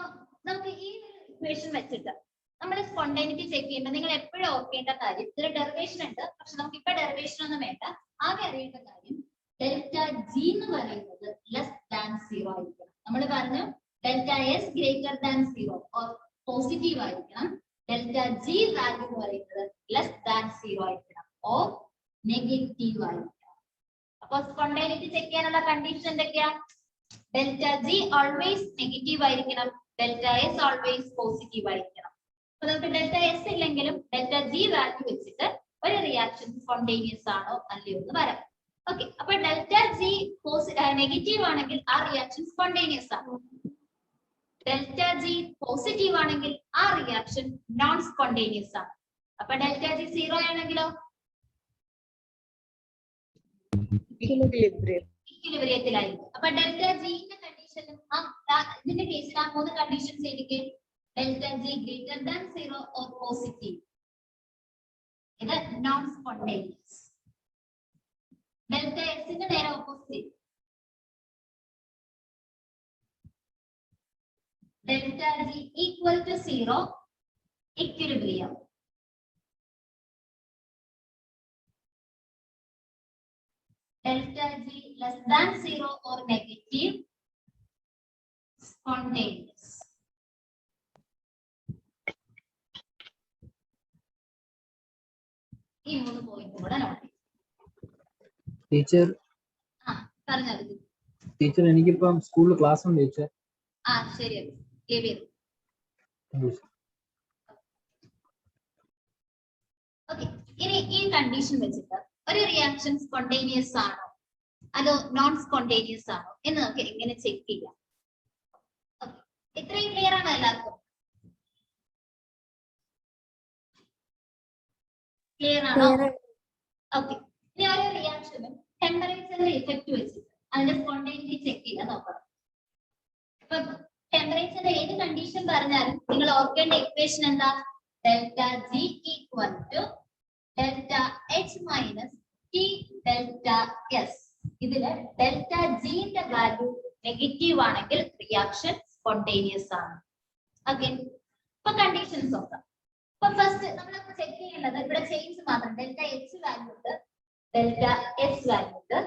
നമുക്ക് ഈ ഇക്വേഷൻ വെച്ചിട്ട് നമ്മൾ സ്പോണ്ടേനിറ്റി ചെക്ക് ചെയ്യുമ്പോൾ നിങ്ങൾ എപ്പോഴും ഓർക്കേണ്ട കാര്യം, ഇതിൽ ഡെറിവേഷൻ ഉണ്ട്, പക്ഷെ നമുക്ക് ഇപ്പൊ ഡെറിവേഷൻ ഒന്നും വേണ്ട. ആകെ അറിയേണ്ട കാര്യം ഡെൽറ്റ ജി എന്ന് പറയുന്നത് ലെസ് ദാൻ 0 ആയിരിക്കണം. നമ്മൾ പറഞ്ഞു delta S greater than 0 positive ആയിരിക്കണം. ഡെൽറ്റ ജി വാല്യൂ എന്ന് പറയുന്നത് ലെസ് ദാൻ 0 ആയിരിക്കണം ഓർ നെഗറ്റീവ് ആയിരിക്കണം. അപ്പൊ സ്പോണ്ടേനിറ്റി ചെക്ക് ചെയ്യാനുള്ള കണ്ടീഷൻ എന്തൊക്കെയാ? ഡെൽറ്റ ജി ഓൾവേസ് നെഗറ്റീവ് ആയിരിക്കണം. ഡെൽറ്റ എസ് ഓൾവേസ് പോസിറ്റീവ് ആയിരിക്കണം. അപ്പൊ നമുക്ക് ഡെൽറ്റ എസ് ഇല്ലെങ്കിലും ഡെൽറ്റ ജി വാല്യൂ വെച്ചിട്ട് ഒരു റിയാക്ഷൻ സ്പോണ്ടേനിയസ് ആണോ അല്ലയോ എന്ന് പറയാം. ഓക്കെ, അപ്പൊ ഡെൽറ്റ ജി നെഗറ്റീവ് ആണെങ്കിൽ ആ റിയാക്ഷൻ സ്പോണ്ടേനിയസ് ആണ്. ഡെൽറ്റ ജി പോസിറ്റീവ് ആണെങ്കിൽ ആ റിയാക്ഷൻ നോൺ സ്പോണ്ടേനിയസ് ആണ്. അപ്പൊ ഡെൽറ്റ ജി 0 ആണെങ്കിലോ ഇക്വിലിബ്രിയത്തിലായിരിക്കും. അപ്പൊ ഡെൽറ്റ ജിന്റെ കണ്ടീഷനും ഇതിന്റെ കേസിൽ ആ 3 കണ്ടീഷൻസ് എനിക്ക് delta G greater than 0 or positive, ഇത് നോൺ സ്പോണ്ടേനിയസ്. ഡെൽറ്റ എസിന്റെ നേരെ opposite delta G equal to 0 equilibrium. Delta G less than 0 or negative spontaneous. ഈ 3 പോയിന്റ് കൂടെ നോട്ട് ചെയ്യും. ടീച്ചർ പറഞ്ഞത് ടീച്ചർ എനിക്കിപ്പം സ്കൂളിൽ ക്ലാസ് ഉണ്ട് ടീച്ചർ. ശരി ലീവ് ചെയ്തു. ഓക്കെ, ഇനി ഈ കണ്ടീഷൻ വെച്ചിട്ട് ഒരു റിയാക്ഷൻ സ്പോണ്ടേനിയസ് ആണോ അതോ നോൺ സ്പോണ്ടേനിയസ് ആണോ എന്ന് നമുക്ക് എങ്ങനെ ചെക്ക് ചെയ്യാം? ഇത്രയും ക്ലിയർ ആണോ എല്ലാവർക്കും? ക്ലിയർ ആണോ? ഓക്കെ, ഇനി ഓരോ റിയാക്ഷനും ടെമ്പറേച്ചറിന്റെ ഇഫക്റ്റ് വെച്ചിട്ട് അതിന്റെ സ്പോണ്ടേനിറ്റി ചെക്ക് ചെയ്യാൻ നോക്കണം. ഇപ്പൊ ടെമ്പറേച്ചറിന്റെ ഏത് കണ്ടീഷൻ പറഞ്ഞാലും നിങ്ങൾ ഓർക്കേണ്ട ഇക്വേഷൻ എന്താ? Delta G equal to delta H minus T delta S. ഇതില് ഡെൽറ്റ ജിന്റെ വാല്യൂ നെഗറ്റീവ് ആണെങ്കിൽ റിയാക്ഷൻ സ്പോണ്ടേനിയസ് ആണ്. ഓക്കെ, ഇപ്പൊ കണ്ടീഷൻസ് നോക്കാം. ഇപ്പൊ ഫസ്റ്റ് നമ്മൾ ചെക്ക് ചെയ്യേണ്ടത് ഇവിടെ ചേഞ്ച് മാത്രം. ഡെൽറ്റ എച്ച് വാല്യൂ ഉണ്ട്, ഡെൽറ്റ എസ് വാല്യൂ ഉണ്ട്,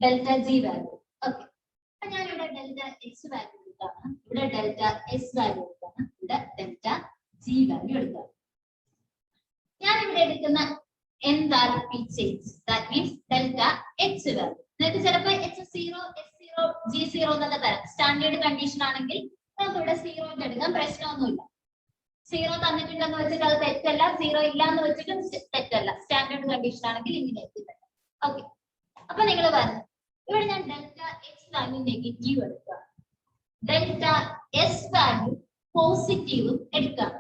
ഡെൽറ്റ ജി വാല്യൂ. ഓക്കെ, അപ്പൊ ഞാൻ ഇവിടെ ഡെൽറ്റ എച്ച് വാല്യൂ എടുത്താണ്, ഇവിടെ ഡെൽറ്റ എസ് വാല്യൂ എടുത്താണ്, ഇവിടെ ഡെൽറ്റ ജി വാല്യൂ എടുത്താണ്. ഞാൻ ഇവിടെ എടുക്കുന്ന enthalpy change that means delta H value. നിങ്ങൾക്ക് ചിലപ്പോൾ H0 S0 G0 എന്നൊക്കെ തരാം. സ്റ്റാൻഡേർഡ് കണ്ടീഷൻ ആണെങ്കിൽ നമുക്ക് ഇവിടെ 0 എടുക്കാം, പ്രശ്നമൊന്നുമില്ല. 0 തന്നിട്ടുണ്ടെന്ന് വെച്ചിട്ട് അത് തെറ്റല്ല, 0 ഇല്ല എന്ന് വെച്ചിട്ടും തെറ്റല്ല. സ്റ്റാൻഡേർഡ് കണ്ടീഷൻ ആണെങ്കിൽ ഇങ്ങനെ എത്തില്ല. ഓക്കെ, അപ്പൊ നിങ്ങൾ പറഞ്ഞു ഇവിടെ ഞാൻ ഡെൽറ്റ എച്ച് വാല്യൂ നെഗറ്റീവ് എടുക്കുക, ഡെൽറ്റ എസ് വാല്യൂ പോസിറ്റീവും എടുക്കുക.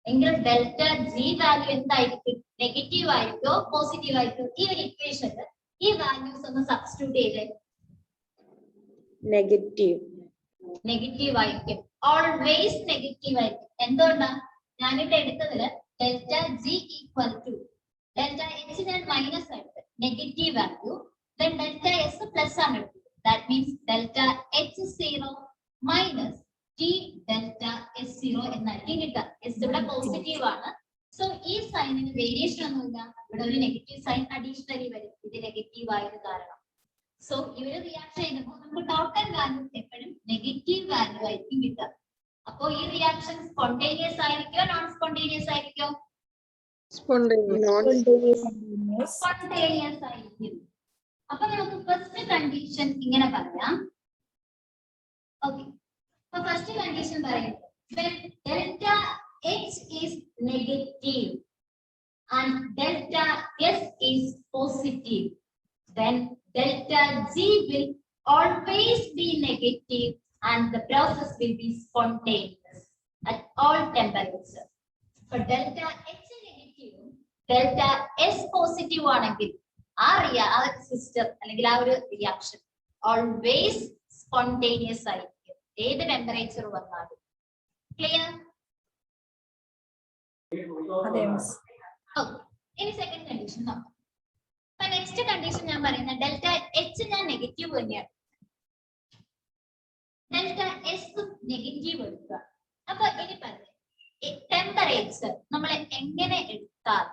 എങ്കിൽ ഡെൽറ്റ ജി വാല്യൂ എന്തായിരിക്കും? നെഗറ്റീവ് ആയിരിക്കോ പോസിറ്റീവ് ആയിരിക്കോ? ഈ ഒരു ഇക്വേഷനിൽ ഈ വാല്യൂസ് ഒന്ന് സബ്സ്റ്റിറ്റ്യൂട്ട് ചെയ്തേ. നെഗറ്റീവ് ആയിരിക്കും, ഓൾവേസ് നെഗറ്റീവ് ആയിരിക്കും. എന്തുകൊണ്ടാ? ഞാനിവിടെ എടുത്തതില് delta G equal to delta H ഞാൻ മൈനസ് എടുത്ത് negative value, delta S plus ആണ് എടുത്തത്. That means delta H 0 minus T delta S 0 എന്നായിരിക്കും കിട്ടുക. എസ് ഇവിടെ പോസിറ്റീവ് ആണ്, സോ ഈ സൈനിന് വേരിയേഷൻ ഒന്നുമില്ല. ഇവിടെ ഒരു നെഗറ്റീവ് സൈൻ അഡീഷണലി വരും, ഇത് നെഗറ്റീവ് ആയത് കാരണം. സോ ഇവര് റിയാക്ട് ചെയ്യുമ്പോൾ നമുക്ക് ടോട്ടൽ വാല്യൂ എപ്പോഴും നെഗറ്റീവ് വാല്യൂ ആയിരിക്കും കിട്ടുക. അപ്പോ ഈ റിയാക്ഷൻ സ്പോണ്ടേനിയസ് ആയിരിക്കോ നോൺ സ്പോണ്ടേനിയസ് ആയിരിക്കോ? സ്പോണ്ടേനിയസ് ആയിരിക്കും. അപ്പൊ നമുക്ക് ഫസ്റ്റ് കണ്ടീഷൻ ഇങ്ങനെ പറയാം. ഓക്കെ, അപ്പൊ ഫസ്റ്റ് കണ്ടീഷൻ പറയുന്നത് when delta H is negative and delta S is positive, then delta G will always be negative and the process will be spontaneous at all temperatures. For delta H negative, delta S positive ആണെങ്കിൽ ആ system അല്ലെങ്കിൽ ആ ഒരു reaction always spontaneous ആയിരിക്കും, ഏത് temperature വന്നാലും. Clear? Okay, ഇനി second condition നോക്കാം. അപ്പൊ നെക്സ്റ്റ് കണ്ടീഷൻ ഞാൻ പറയുന്നത് ഡെൽറ്റ എച്ച് ഞാൻ നെഗറ്റീവ് തന്നെയാണ്, ഡെൽറ്റ എസ് നെഗറ്റീവ് എടുക്കുക. അപ്പൊ ഇനി പറഞ്ഞു ടെമ്പറേച്ചർ നമ്മൾ എങ്ങനെ എടുത്താൽ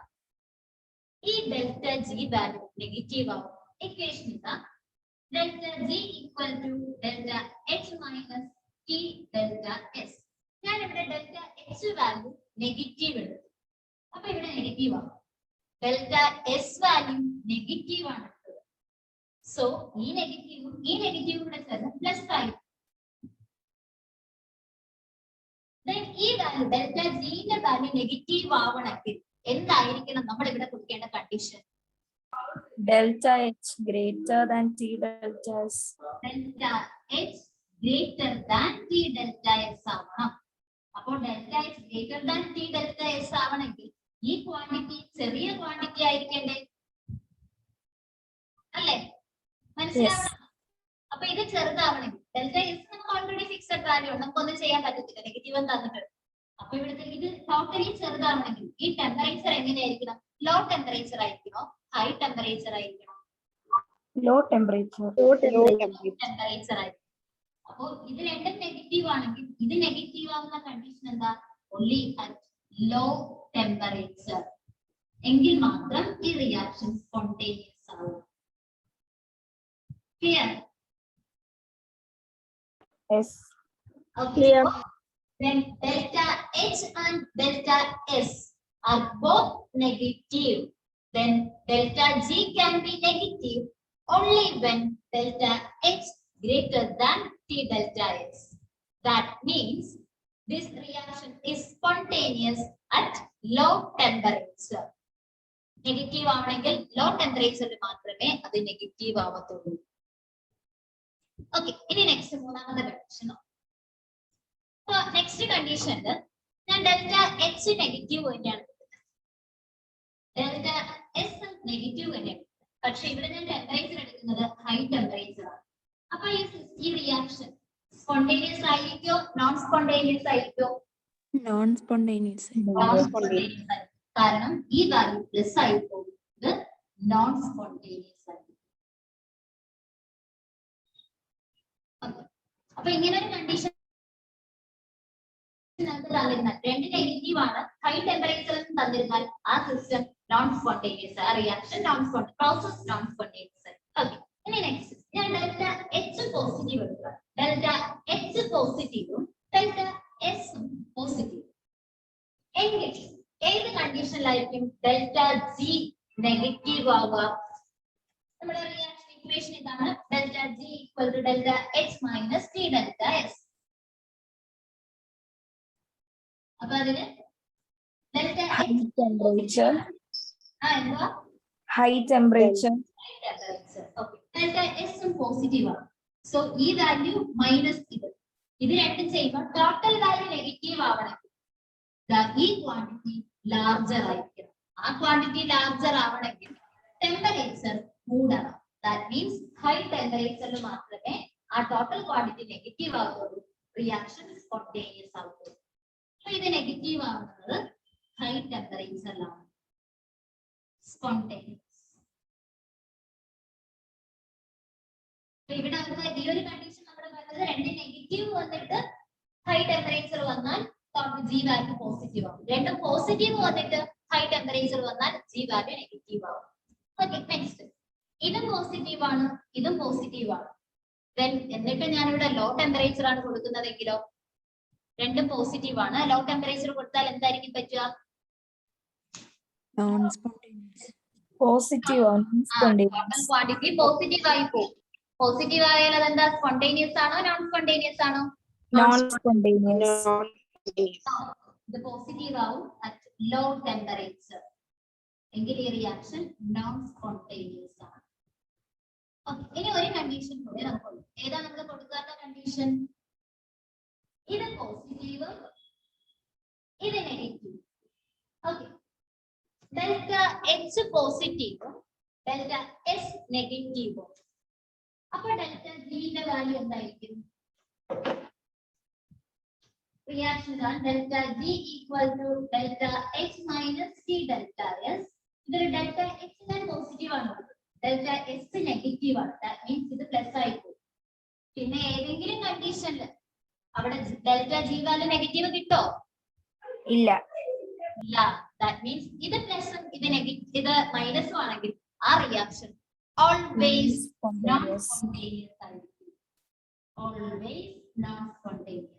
ഈ ഡെൽറ്റ ജി വാല്യൂ നെഗറ്റീവ് ആവും. ഇക്വേഷൻ ഇതാ, delta G equal to delta H minus T delta S. ഞാൻ ഇവിടെ ഡെൽറ്റ എച്ച് വാല്യൂ നെഗറ്റീവ് എടുത്തു, അപ്പൊ ഇവിടെ നെഗറ്റീവ് ആവും. ഡെൽറ്റ എസ് വാല്യൂ നെഗറ്റീവ് ആണ് എടുത്തത്, സോ ഈ നെഗറ്റീവും കൂടെ ചേർന്ന് പ്ലസ് ആയി. ഈ വാല്യൂ ഡെൽറ്റ ജിന്റെ വാല്യൂ നെഗറ്റീവ് ആവണമെങ്കിൽ എന്തായിരിക്കണം നമ്മൾ ഇവിടെ കൊടുക്കേണ്ട condition? Delta H greater than T delta S. Delta H greater than T delta S ആവണം. അപ്പോൾ delta H greater than T delta S ആവണമെങ്കിൽ ഈ ക്വാണ്ടിറ്റി ചെറിയ ക്വാണ്ടിറ്റി ആയിരിക്കണ്ടേ, അല്ലേ? മനസ്സിലാവണം. അപ്പൊ ഇത് ചെറുതാവണമെങ്കിൽ ഡെൽറ്റ എസ് നമുക്ക് ഓൾറെഡി ഫിക്സഡ് വാല്യൂ ഉണ്ട്, നമുക്കൊന്നും ചെയ്യാൻ പറ്റത്തില്ല, നെഗറ്റീവ് തന്നിട്ടുണ്ട്. അപ്പൊ ഇവിടുത്തെ ഇത് ടോട്ടലി ചെറുതാവണമെങ്കിൽ ഈ ടെമ്പറേച്ചർ എങ്ങനെയായിരിക്കണം? ലോ ടെമ്പറേച്ചർ ആയിരിക്കണോ, ഹൈ ടെമ്പറേച്ചർ ആയിരിക്കണോ? Low temperature. ടെമ്പറേച്ചർ ആയിരിക്കും. അപ്പോ ഇത് രണ്ടും നെഗറ്റീവ് ആണെങ്കിൽ ഇത് നെഗറ്റീവ് ആവുന്ന കണ്ടീഷൻ എന്താ? Only at low temperature. എങ്കിൽ മാത്രം ഈ റിയാക്ഷൻ സ്പോണ്ടേനിയസ് ആവും. Clear? Yes. Okay. When delta H and delta S are both negative, then delta G can be negative only when delta H greater than T delta S. That means this reaction is spontaneous at low temperature. Negative ആണെങ്കിൽ low temperature മാത്രമേ അത് negative ആവത്തുള്ളൂ. Okay, ഇനി next മൂന്നാമത്തെ condition. Next കണ്ടീഷനിൽ ഞാൻ delta H negative തന്നെയാണ് എടുക്കുന്നത്, delta S negative തന്നെയാണ്, പക്ഷെ ഇവിടെ ഞാൻ ടെമ്പറേച്ചർ എടുക്കുന്നത് ഹൈ ടെമ്പറേച്ചർ ആണ്. അപ്പൊ ഈ റിയാക്ഷൻ സ്പോണ്ടേനിയസ് ആയിരിക്കോ നോൺ സ്പോണ്ടേനിയസ് ആയിരിക്കോ? Non spontaneous. കാരണം ഈ വാല്യൂ പ്ലസ് ആയിപ്പോ, ഇത് നോൺ സ്പോണ്ടേനിയസ് ആയിരിക്കും. അപ്പൊ ഇങ്ങനെ ഒരു കണ്ടീഷൻ തന്നിരുന്നാൽ, രണ്ട് നെഗറ്റീവ് ആണ്, ഹൈ ടെമ്പറേച്ചറിൽ തന്നിരുന്നാൽ ആ സിസ്റ്റം നോൺ സ്പോണ്ടേനിയസ്, ആ reaction non spontaneous, process non spontaneous. Okay, ഇനി നെക്സ്റ്റ് ഞാൻ ഡെൽറ്റ എച്ച് പോസിറ്റീവ് എടുക്കുക. ഡെൽറ്റ എച്ച് പോസിറ്റീവും ഡെൽറ്റ എസ് പോസിറ്റീവ് എങ്കിൽ ഏത് കണ്ടീഷനിലായിരിക്കും ഡെൽറ്റ ജി നെഗറ്റീവ് ആവുക? നമ്മുടെ റിയാക്ഷൻ ഇക്വേഷൻ ഇതാണ്, delta G equal to delta H minus T delta S. അപ്പൊ അതിന് ഡെൽറ്റ ടെമ്പറേച്ചർ, എന്തുവാ? High temperature. Okay, delta S positive ആണ്, സോ ഈ വാല്യൂ മൈനസ് ഇത് രണ്ടും ചെയ്യുമ്പോൾ ടോട്ടൽ വാല്യൂ നെഗറ്റീവ് ആവണമെങ്കിൽ ഈ ക്വാണ്ടിറ്റി ലാർജർ ആയിരിക്കണം. ആ ക്വാണ്ടിറ്റി ലാർജർ ആവണമെങ്കിൽ ടെമ്പറേച്ചർ കൂടണം. ദാറ്റ് മീൻസ് ഹൈ ടെമ്പറേച്ചറിൽ മാത്രമേ ആ ടോട്ടൽ ക്വാണ്ടിറ്റി നെഗറ്റീവ് ആവുള്ളൂ, റിയാക്ഷൻ സ്പോണ്ടേനിയസ് ആവുള്ളൂ. അപ്പൊ ഇത് നെഗറ്റീവ് ആവുന്നത് ഹൈ ടെമ്പറേച്ചറിലാണ്, സ്പോണ്ടേനിയസ്. ഇവിടെ നമുക്ക് ഈ ഒരു കണ്ടീഷൻ നമ്മുടെ പറഞ്ഞത് രണ്ട് നെഗറ്റീവ് വന്നിട്ട് ഹൈ ടെമ്പറേച്ചർ വന്നാൽ ജി വാല്യൂ പോസിറ്റീവ് ആവും, രണ്ടും പോസിറ്റീവ് വന്നിട്ട് ഹൈ ടെമ്പറേച്ചർ വന്നാൽ ജി വാല്യൂ നെഗറ്റീവ് ആവും. ഓക്കെ, നെക്സ്റ്റ് ഇതും പോസിറ്റീവ് ആണ്, ഇതും പോസിറ്റീവ് ആണ്. എന്നിട്ട് ഞാനിവിടെ ലോ ടെമ്പറേച്ചർ ആണ് കൊടുക്കുന്നതെങ്കിലോ? രണ്ടും പോസിറ്റീവ് ആണ്, ലോ ടെമ്പറേച്ചർ കൊടുത്താൽ എന്തായിരിക്കും പറ്റുക? Non spontaneous. പോസിറ്റീവ് ആണ്, സ്പോണ്ടേനിയസ്. ക്വാണ്ടിറ്റി പോസിറ്റീവ് ആയി പോകും. പോസിറ്റീവ് ആയാൽ അതെന്താ, സ്പോണ്ടേനിയസ് ആണോ നോൺ സ്പോണ്ടേനിയസ് ആണോ? Non spontaneous. ഇത് പോസിറ്റീവ് ആവും അറ്റ് ലോ ടെമ്പറേച്ചർ, എങ്കിൽ ഈ റിയാക്ഷൻ നോൺ സ്പോണ്ടേനിയസ് ആണ്. ഇനി ഒരു കണ്ടീഷൻ കൂടി നമുക്കുണ്ട്. ഏതാ നമ്മൾ കൊടുക്കാത്ത കണ്ടീഷൻ? ഇത് പോസിറ്റീവ്, ഇത് നെഗറ്റീവ്. ഓക്കെ, ഡെൽറ്റ എച്ച് പോസിറ്റീവും ഡെൽറ്റ എസ് നെഗറ്റീവും. അപ്പൊ ഡെൽറ്റ ജിയുടെ വാല്യൂ എന്തായിരിക്കും? reaction ആണ് delta G equal to delta H minus T delta S. ഇതൊരു delta H ഞാൻ പോസിറ്റീവ് ആണ്, delta S നെഗറ്റീവ് ആണ്. ദാറ്റ് മീൻസ് ഇത് പ്ലസ് ആയി പോകും. പിന്നെ ഏതെങ്കിലും കണ്ടീഷനിൽ അവിടെ ഡെൽറ്റ G വാല്യൂ നെഗറ്റീവ് കിട്ടോ? ഇല്ല. ഇല്ല. ദാറ്റ് മീൻസ് ഇത് പ്ലസും ഇത് നെഗറ്റീവ് ഇത് മൈനസും ആണെങ്കിൽ ആ റിയാക്ഷൻ ഓൾവേസ് നോൺ സ്പോണ്ടേനിയസ് ആയിരിക്കും. Always non spontaneous.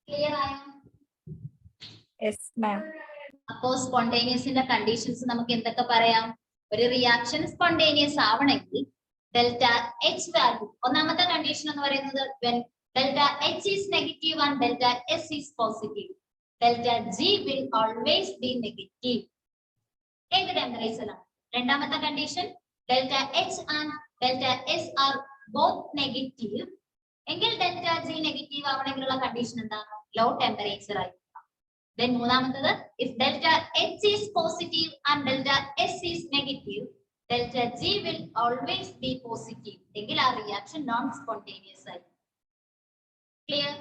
ക്ലിയർ ആയോ? Yes ma'am. അപ്പോ സ്പോണ്ടേനിയസിന്റെ കണ്ടീഷൻസ് നമുക്ക് എന്തൊക്കെ പറയാം? ഒരു റിയാക്ഷൻ സ്പോണ്ടേനിയസ് ആവണമെങ്കിൽ ഡെൽറ്റ H വാല്യൂ, ഒന്നാമത്തെ കണ്ടീഷൻ എന്ന് പറയുന്നത് when delta H is negative and delta S is positive, delta G will always be negative. ഏത് ടെമ്പറേച്ചറിലാണ്? രണ്ടാമത്തെ condition delta H and delta S are both negative. എങ്കിൽ delta G negative ആവണമെങ്കിലുള്ള condition എന്താ? Low temperature ആയിരിക്കും. Then മൂന്നാമത്തത് if delta H is positive and delta S is negative, delta G will always be positive. എങ്കിൽ ആ reaction non spontaneous ആയിരിക്കും. Clear?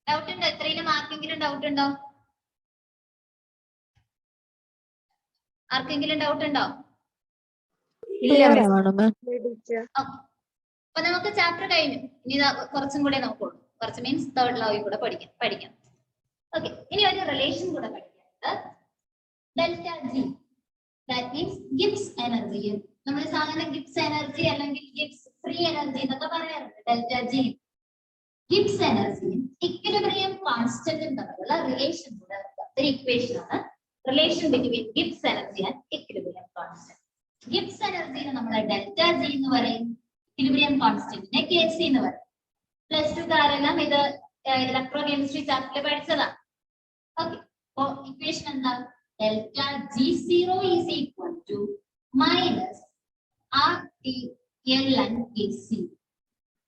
Doubt ഉണ്ടോ? എത്രയിലും ആർക്കെങ്കിലും doubt ഉണ്ടോ? ആർക്കെങ്കിലും ഡൗട്ട് ഉണ്ടോ? അപ്പൊ നമുക്ക് ചാപ്റ്റർ കഴിഞ്ഞു. ഇനി കുറച്ചും കൂടെ നോക്കുള്ളൂ. കുറച്ച് മീൻസ് തേർഡ് ലോയിൽ കൂടെ പഠിക്കാം. ഓക്കെ, ഇനി ഒരു റിലേഷൻ കൂടെ പഠിക്കാം. Delta G, that means Gibbs energy. നമ്മൾ സാധാരണ ഗിബ്സ് എനർജി അല്ലെങ്കിൽ ഗിബ്സ് ഫ്രീ എനർജി എന്നൊക്കെ പറയാറുണ്ട്. ഡെൽറ്റ G ഗിബ്സ് എനർജിയും ഇക്വിലിബ്രിയം കോൺസ്റ്റന്റും തമ്മിലുള്ള റിലേഷൻ കൂടെ ഒരു ഇക്വേഷൻ ആണ്. Relation between Gibbs energy and equilibrium constant. Gibbs എനർജിനെ നമ്മൾ ഡെൽറ്റ G എന്ന് പറയും, ഇക്വിലിബ്രിയം കോൺസ്റ്റന്റിനെ Kc എന്ന് പറയും. പ്ലസ് ടു കാരെല്ലാം ഇത് ഇലക്ട്രോ കെമിസ്ട്രി ചാപ്റ്ററിൽ പഠിച്ചതാണ്. ഓക്കെ, അപ്പോ ഇക്വേഷൻ എന്താ? Delta G0 is equal to minus RT ln Kc.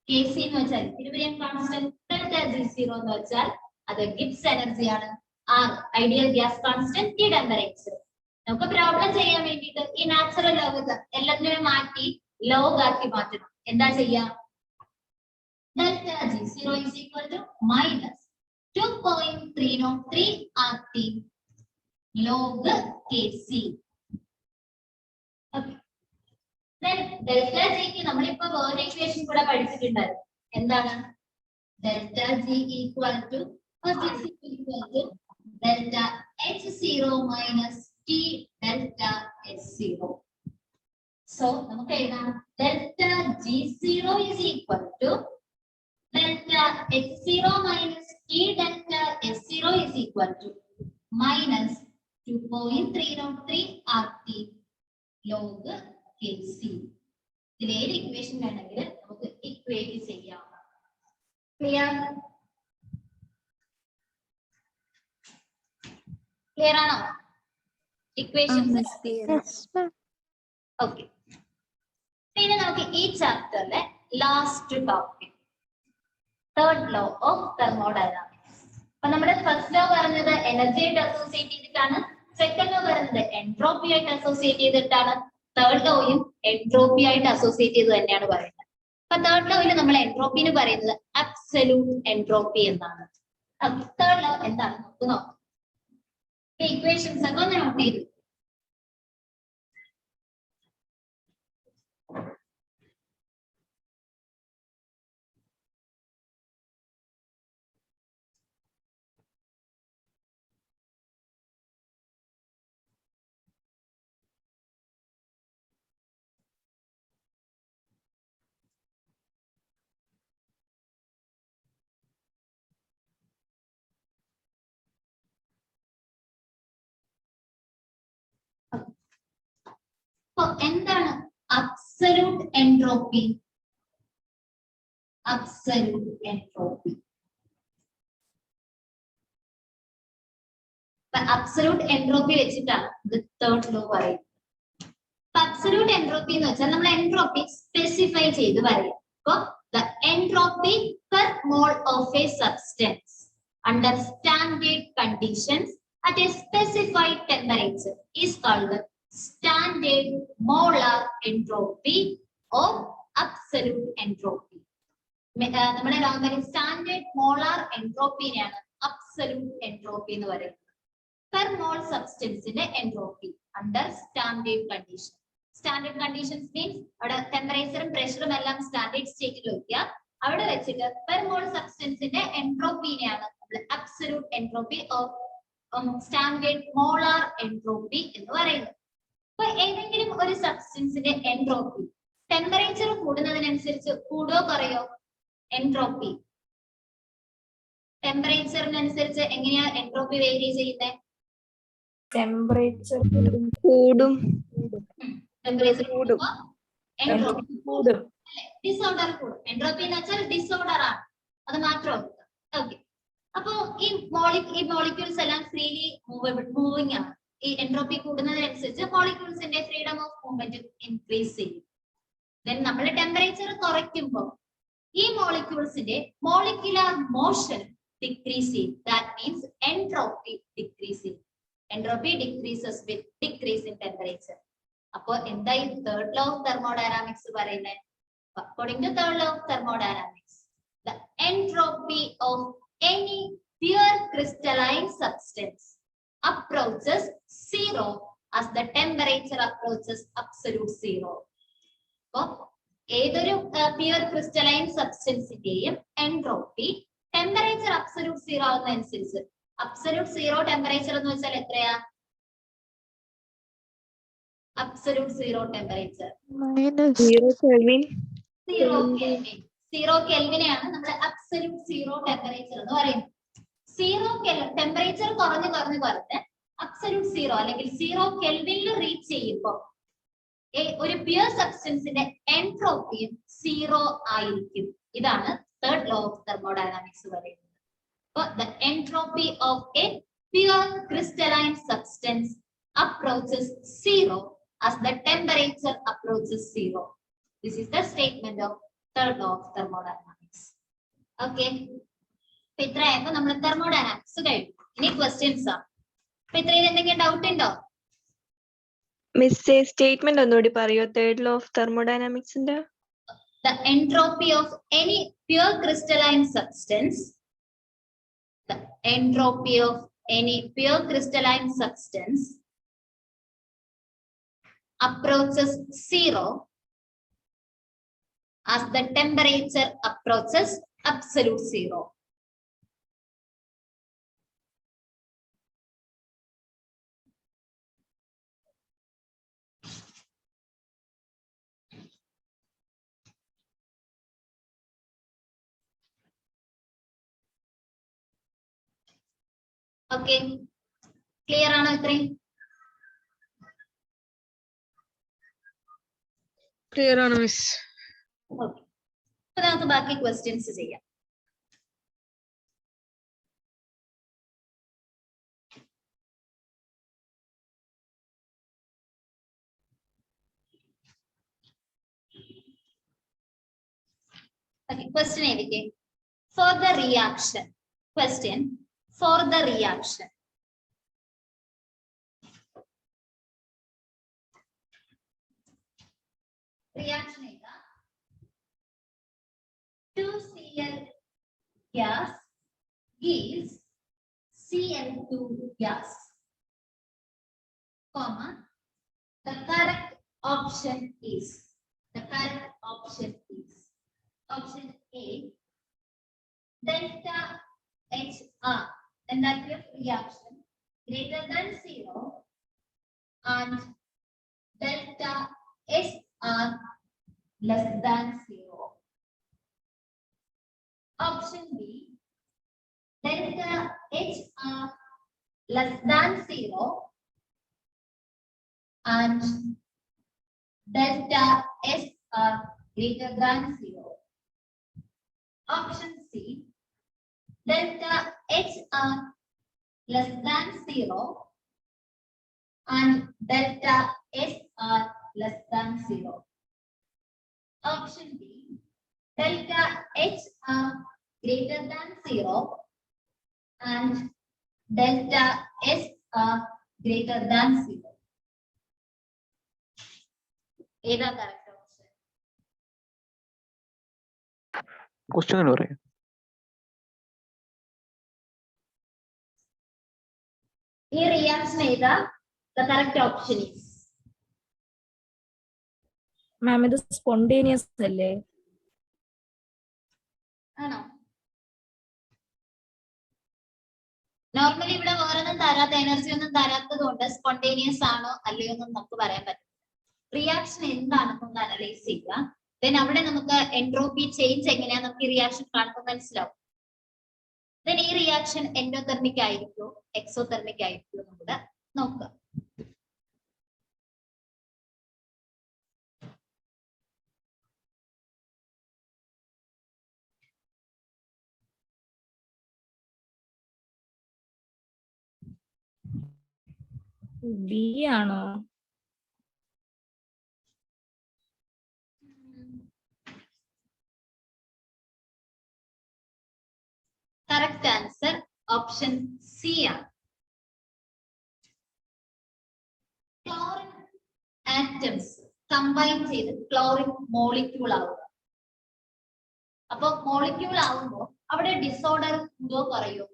Kc എന്ന് വെച്ചാൽ ഇക്വിലിബ്രിയം കോൺസ്റ്റന്റ്, ഡെൽറ്റ G0 എന്ന് വെച്ചാൽ അത് ഗിബ്സ് എനർജി ആണ്. R ideal gas constant, T temperature. നമുക്ക് പ്രോബ്ലം ചെയ്യാൻ വേണ്ടിയിട്ട് ഈ നാച്ചുറൽ ലോഗ് എല്ലാത്തിനും മാറ്റി ലോഗ് ആക്കി മാറ്റണം. എന്താ ചെയ്യാ? Delta G0 is equal to minus 2.303 RT log Kc. Okay. Then delta Gക്ക് നമ്മളിപ്പോ വേറെ ഇക്വേഷൻ കൂടെ പഠിച്ചിട്ടുണ്ടായിരുന്നു. എന്താണ്? Delta G equal to delta H0 minus T delta S0. So നമുക്ക് എഴുതാം delta G0 is equal to delta H0 minus T delta S0 is equal to minus 2.303 RT log Kc. ഇതിലേത് equation വേണമെങ്കിൽ നമുക്ക് equate ചെയ്യാം. Clear? Clear ആണോ? Equations okay. പിന്നെ നമുക്ക് ഈ ചാപ്റ്ററിലെ last topic, third law of thermodynamics. അപ്പൊ നമ്മുടെ ഫസ്റ്റ് ലോ പറഞ്ഞത് എനർജി ആയിട്ട് അസോസിയേറ്റ് ചെയ്തിട്ടാണ്. സെക്കൻഡ് ലോ പറയുന്നത് എൻട്രോപ്പി ആയിട്ട് അസോസിയേറ്റ് ചെയ്തിട്ടാണ്. തേർഡ് ലോയും എൻട്രോപ്പി ആയിട്ട് അസോസിയേറ്റ് ചെയ്ത് തന്നെയാണ് പറയുന്നത്. അപ്പൊ തേർഡ് ലോയിൽ നമ്മൾ എൻട്രോപ്പി എന്ന് പറയുന്നത് അബ്സല്യൂട്ട് എൻട്രോപ്പി എന്നാണ്. തേർഡ് ലോ എന്താണ് നമുക്ക് നോക്കാം. ഇക്വേഷൻസ് ഒക്കെ ഒന്ന് നോട്ട് ചെയ്തു. എന്താണ് absolute entropy? Absolute entropy, absolute entropy വെച്ചിട്ടാണ് ഇത് തേർഡ് ലോ പറയുന്നത്. അബ്സല്യൂട്ട് എൻട്രോപ്പി എന്ന് വെച്ചാൽ നമ്മൾ എൻട്രോപ്പി സ്പെസിഫൈ ചെയ്ത് പറയാം. അപ്പൊ the entropy per mole of a substance under standard conditions at a specified temperature is called standard molar entropy or absolute entropy. നമ്മുടെ നോർമലി സ്റ്റാൻഡേർഡ് മോളാർ എൻട്രോപ്പിനെയാണ് absolute entropy എന്ന് പറയുന്നത്. പെർ മോൾ സബ്സ്റ്റൻസിന്റെ entropy under standard condition. Standard conditions means അവിടെ ടെമ്പറേച്ചറും പ്രഷറും എല്ലാം standard സ്റ്റേറ്റിൽ വയ്ക്കുക. അവിടെ വെച്ചിട്ട് പെർ മോൾ സബ്സ്റ്റൻസിന്റെ എൻട്രോപ്പിനെയാണ് നമ്മൾ absolute entropy standard molar entropy എന്ന് പറയുന്നത്. അപ്പൊ ഏതെങ്കിലും ഒരു സബ്സ്റ്റൻസിന്റെ എൻട്രോപ്പി ടെമ്പറേച്ചർ കൂടുന്നതിനനുസരിച്ച് കൂടുകയോ കുറയോ? എൻട്രോപ്പി ടെമ്പറേച്ചറിനനുസരിച്ച് എങ്ങനെയാ എൻട്രോപ്പി വേരി ചെയ്യുന്നത്? ടെമ്പറേച്ചർ കൂടും. ടെമ്പറേച്ചർ കൂടുമ്പോ എൻട്രോപ്പി കൂടും. ഡിസോർഡർ കൂടും. എൻട്രോപ്പി എന്ന് വെച്ചാൽ ഡിസോർഡർ ആണ്, അത് മാത്രം ഓർക്കുക. ഓക്കെ, അപ്പോ ഈ മോളിക്യൂൾസ് എല്ലാം ഫ്രീലി മൂവിങ് ആണ്. ഈ എൻട്രോപ്പി കൂടുന്നതിനനുസരിച്ച് മോളിക്യൂൾസിന്റെ ഫ്രീഡം ഓഫ് മൂവ്മെന്റ് ഇൻക്രീസ് ചെയ്യും. ദെൻ നമ്മൾ ടെമ്പറേച്ചർ കുറയ്ക്കുമ്പോൾ ഈ മോളിക്യൂൾസിന്റെ മോളിക്യുലർ മോഷൻ ഡിക്രീസ് ചെയ്യും. ദാറ്റ് മീൻസ് എൻട്രോപ്പി ഡിക്രീസ് ചെയ്യും. Entropy decreases with decrease in temperature. അപ്പോൾ എന്താ ഈ തേർഡ് ലോ ഓഫ് തെർമോഡൈനാമിക്സ് പറയുന്നത്? According to third law of thermodynamics, the entropy of any pure crystalline substance approaches zero as the temperature approaches absolute zero. അപ്പോൾ ഏതൊരു pure crystalline സബ്സ്റ്റൻസിന്റെയും entropy temperature absolute zero ആവുന്നതനുസരിച്ച്, absolute zero temperature എന്ന് വെച്ചാൽ എത്രയാ? Absolute zero temperature 0 Kelvin. Zero കെൽവിനെയാണ് നമ്മൾ absolute zero temperature എന്ന് പറയുന്നത്. സീറോ ടെമ്പറേച്ചർ കുറഞ്ഞ് അബ്സല്യൂട്ട് സീറോ അല്ലെങ്കിൽ സീറോ കെൽവിനിൽ റീച്ച് ചെയ്യുമ്പോൾ ഒരു പ്യുർ സബ്സ്റ്റൻസിന്റെ എൻട്രോപ്പിയും സീറോ ആയിരിക്കും. ഇതാണ് തേർഡ് ലോ ഓഫ് തെർമോഡൈനാമിക്സ് പറയുന്നത്. അപ്പോൾ the entropy of A pure crystalline substance approaches zero as the temperature approaches zero. This is the statement of third law of thermodynamics. Okay. ഇത്രയായപ്പോ നമ്മൾ thermodynamics കഴിഞ്ഞു. ഇനി questions ആണ്. അപ്പൊ ഇത്രയിൽ എന്തെങ്കിലും ഡൗട്ട് ഉണ്ടോ? Miss statement ഒന്നുകൂടി പറയോ? തേർഡ് ലോ ഓഫ് തെർമോഡൈനാമിക്സിന്റെ The entropy of any pure crystalline substance, the entropy of any pure crystalline substance approaches zero as the temperature approaches absolute zero. Okay, clear ആണോ ഇത്രയും? Clear ആണ് miss. Okay, അപ്പൊ നമുക്ക് ബാക്കി questions ചെയ്യാം. Okay, question ഏതൊക്കെ? For the reaction. Question. For the reaction, reaction is 2Cl gas gives Cl2 gas, comma, the correct option is option A, delta HR, and that your reaction greater than 0 and delta SR less than 0. Option B, delta HR less than 0 and delta SR greater than 0. Option C, delta HR less than 0 and delta SR less than 0. Option D, delta HR greater than 0 and delta SR greater than 0. ഏതാ correct option? Question പറയാം. ഈ reaction ഏതാ? The correct option is മാം ഇത് spontaneous അല്ലേ? ആണോ? Normally ഇവിടെ വേറൊന്നും തരാത്ത എനർജി ഒന്നും തരാത്തത് കൊണ്ട് സ്പോണ്ടേനിയസ് ആണോ അല്ലയോ എന്നും നമുക്ക് പറയാൻ പറ്റും. റിയാക്ഷൻ എന്താണെന്നൊന്ന് അനലൈസ് ചെയ്യുക. ദെൻ അവിടെ നമുക്ക് എൻട്രോപ്പി ചേഞ്ച് എങ്ങനെയാ നമുക്ക് ഈ റിയാക്ഷൻ കാണുമ്പോൾ മനസ്സിലാവും. ദെൻ ഈ റിയാക്ഷൻ എൻഡോതെർമിക് ആയിരിക്കോ എക്സോതെർമിക് ആയിരിക്കോ എന്നുകൂടെ നോക്കുക. ബി ആണോ? കറക്റ്റ് ആൻസർ ഓപ്ഷൻ സി ആണ്. ക്ലോറിൻ ആറ്റംസ് കമ്പൈൻ ചെയ്ത് ക്ലോറിൻ മോളിക്യൂൾ ആവുക. അപ്പൊ മോളിക്യൂൾ ആവുമ്പോൾ അവിടെ ഡിസോർഡർ കൂടോ കുറയോ?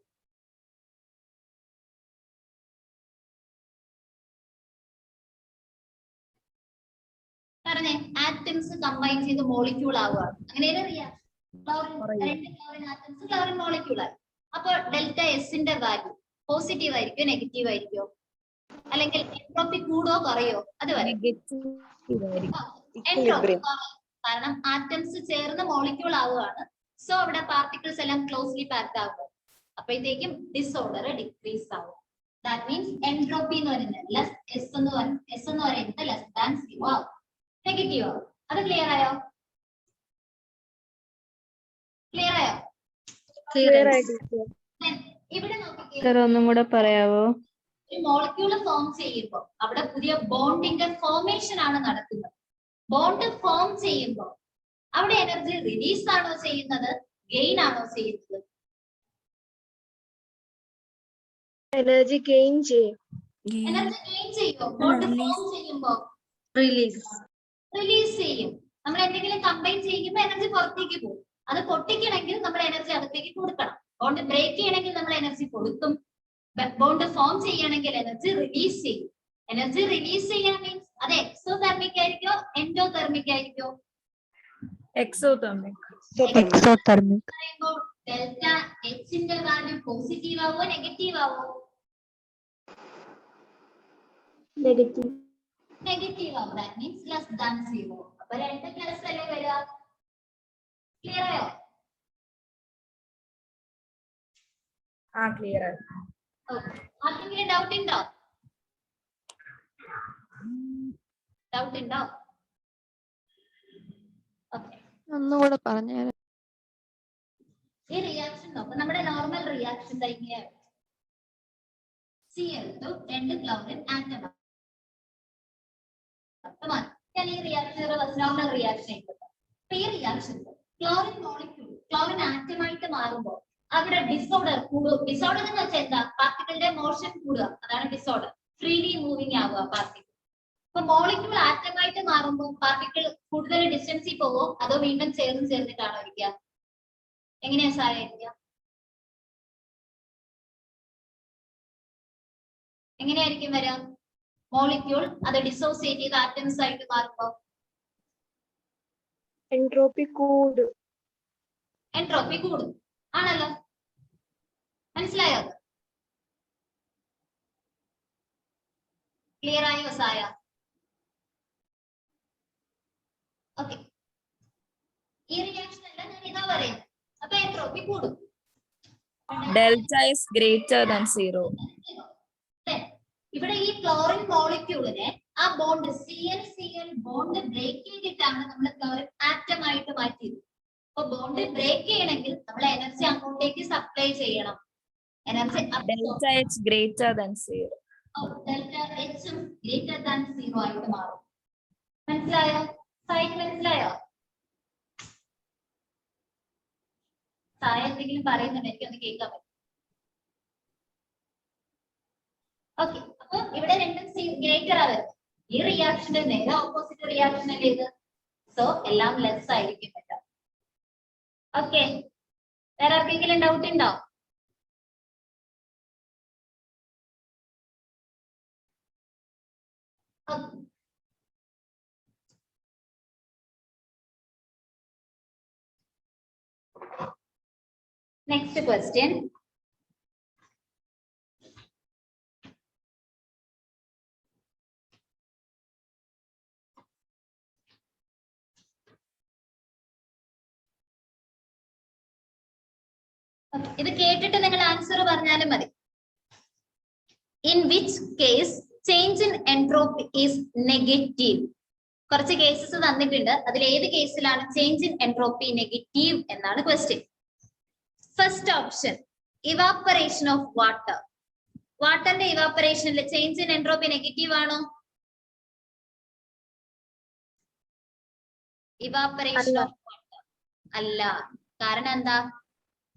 പറഞ്ഞേ, ആറ്റംസ് കമ്പൈൻ ചെയ്ത് മോളിക്യൂൾ ആവുക, അങ്ങനെ reaction chlorine atoms chlorine molecule ആയി. അപ്പൊ ഡെൽറ്റ എസിന്റെ വാല്യൂ പോസിറ്റീവ് ആയിരിക്കോ നെഗറ്റീവ് ആയിരിക്കോ? അല്ലെങ്കിൽ എൻട്രോപ്പി കൂടോ കുറയോ? അത് വരെ കാരണം ആറ്റംസ് ചേർന്ന് മോളിക്യൂൾ ആവുകയാണ്. സോ അവിടെ പാർട്ടിക്കിൾസ് എല്ലാം ക്ലോസ്ലി പാക്ഡ് ആവുക. അപ്പോഴത്തേക്കും ഡിസോർഡർ ഡിക്രീസ് ആവും. ദാറ്റ് മീൻസ് എൻട്രോപ്പി എന്ന് പറയുന്നത് എസ് എന്ന് പറയുന്നത് ലെസ് ദാൻ 0 ആവും, നെഗറ്റീവ് ആവും. അത് ക്ലിയർ ആയോ? ക്ലിയർ ആയോ? ഇവിടെ നോക്കിക്കേ, ഒന്നും കൂടെ പറയാവോ? ഒരു മോളിക്യൂള് ഫോം ചെയ്യുമ്പോൾ അവിടെ പുതിയ ബോണ്ടിന്റെ ഫോർമേഷൻ ആണ് നടക്കുന്നത്. ബോണ്ട് ഫോം ചെയ്യുമ്പോൾ അവിടെ എനർജി റിലീസ് ആണോ ചെയ്യുന്നത്, ഗെയിൻ ആണോ ചെയ്യുന്നത്? എനർജി ഗെയിൻ ചെയ്യും. എനർജി ഗെയിൻ ചെയ്യോ? ബോണ്ട് ഫോം ചെയ്യുമ്പോ റിലീസ് ചെയ്യും. നമ്മൾ എന്തെങ്കിലും കമ്പൈൻ ചെയ്യുമ്പോൾ എനർജി പുറത്തേക്ക് പോകും. അത് പൊട്ടിക്കണമെങ്കിൽ നമ്മൾ എനർജി അകത്തേക്ക് കൊടുക്കണം. ബോണ്ട് ബ്രേക്ക് ചെയ്യണമെങ്കിൽ നമ്മൾ എനർജി കൊടുക്കും. ബോണ്ട് ഫോം ചെയ്യണമെങ്കിൽ എനർജി റിലീസ് ചെയ്യും. എനർജി റിലീസ് ചെയ്യാൻ മീൻസ് അത് എക്സോതെർമിക് ആയിരിക്കോ എൻഡോതെർമിക് ആയിരിക്കോ? എക്സോതെർമിക്. പറയുമ്പോൾ ഡെൽറ്റ എച്ചിന്റെ വാല്യൂ പോസിറ്റീവ് ആവോ നെഗറ്റീവ് ആവോ? നെഗറ്റീവ് ആവും. That means less than 0. അപ്പൊ 2 പ്ലസ് അല്ലേ വരിക? ക്ലിയർ ആയോ? ക്ലിയർ ആണ്. ആർക്കെങ്കിലും ഡൗട്ട് ഉണ്ടോ? ഒന്നുകൂടെ പറഞ്ഞു. ഈ റിയാക്ഷൻ നോക്കാം. നമ്മുടെ നോർമൽ റിയാക്ഷൻ ഇങ്ങനെയാണ്. Cl2 2 chlorine atom. ഞാൻ ഈ റിയാക്ഷൻ നോർമൽ റിയാക്ഷൻ ഈ റിയാക്ഷൻ ക്ലോറിൻ മോളിക്യൂൾ ക്ലോറിൻ ആറ്റമായിട്ട് മാറുമ്പോൾ അവിടെ ഡിസോർഡർ കൂടും. ഡിസോർഡർ എന്ന് വെച്ചാൽ എന്താ? പാർട്ടിക്കിളിന്റെ മോഷൻ കൂടുക, അതാണ് ഡിസോർഡർ. ഫ്രീലി മൂവിങ് ആവുക പാർട്ടിക്കിൾ. അപ്പൊ മോളിക്യൂൾ ആറ്റമായിട്ട് മാറുമ്പോൾ പാർട്ടിക്കിൾ കൂടുതൽ ഡിസ്റ്റൻസിൽ പോവോ അതോ വീണ്ടും ചേർന്നിട്ടാണോ ഇരിക്കുക? എങ്ങനെയാ സാറേ ഇരിക്കുക? എങ്ങനെയായിരിക്കും വരിക? മോളിക്യൂൾ അത് ഡിസോസിയേറ്റ് ചെയ്ത് ആറ്റംസ് ആയിട്ട് മാറുമ്പോൾ എൻട്രോപ്പി കൂടും. ആണല്ലോ. മനസ്സിലായോ? ക്ലിയർ ആയോ സായ? ഓക്കെ. ഈ റിയാക്ഷൻ അല്ല ഞാൻ ഇതാ പറയുന്നത്. അപ്പൊ എൻട്രോപ്പി കൂടും. Delta is greater than 0. ഇവിടെ ഈ ക്ലോറിൻ മോളിക്യൂളിനെ ആ ബോണ്ട് Cl ബോണ്ട് ബ്രേക്ക് ചെയ്തിട്ടാണ് നമ്മൾ ക്ലോറിൻ ആറ്റം ആയിട്ട് മാറ്റിയത്. അപ്പൊ ബോണ്ട് ബ്രേക്ക് ചെയ്യണമെങ്കിൽ നമ്മൾ എനർജി അങ്ങോട്ടേക്ക് സപ്ലൈ ചെയ്യണം. Energy delta H greater than 0. Delta എച്ചും ഗ്രേറ്റർ ദാൻ 0 ആയിട്ട് മാറും. മനസ്സിലായോ? സൈൻ മനസ്സിലായോ? സായ എന്തെങ്കിലും പറയുന്നുണ്ട്, എനിക്കൊന്ന് കേൾക്കാൻ പറ്റും. ഓക്കെ. അപ്പൊ ഇവിടെ രണ്ടും ഗ്രേറ്റർ ആ വരുന്നത്. ഈ റിയാക്ഷന്റെ നേരെ ഓപ്പോസിറ്റ് റിയാക്ഷൻ അല്ലേ ഇത്. സോ എല്ലാം ലെസ് ആയിരിക്കും കേട്ടോ. ഓക്കെ, വേറെ ആർക്കെങ്കിലും ഡൗട്ട് ഉണ്ടോ? Next question. ഇത് കേട്ടിട്ട് നിങ്ങൾ ആൻസർ പറഞ്ഞാലും മതി. In which case change in entropy is negative? കുറച്ച് കേസസ് തന്നിട്ടുണ്ട്. അതിൽ ഏത് കേസിലാണ് ചേഞ്ച് ഇൻ എൻട്രോപ്പി നെഗറ്റീവ് എന്നാണ് question. First option evaporation of water. വാട്ടറിന്റെ ഇവാപ്പറേഷനിൽ ചേഞ്ച് ഇൻ എൻട്രോപ്പി നെഗറ്റീവ് ആണോ? ഇവാപ്പറേഷൻ ഓഫ് വാട്ടർ അല്ല. കാരണം എന്താ?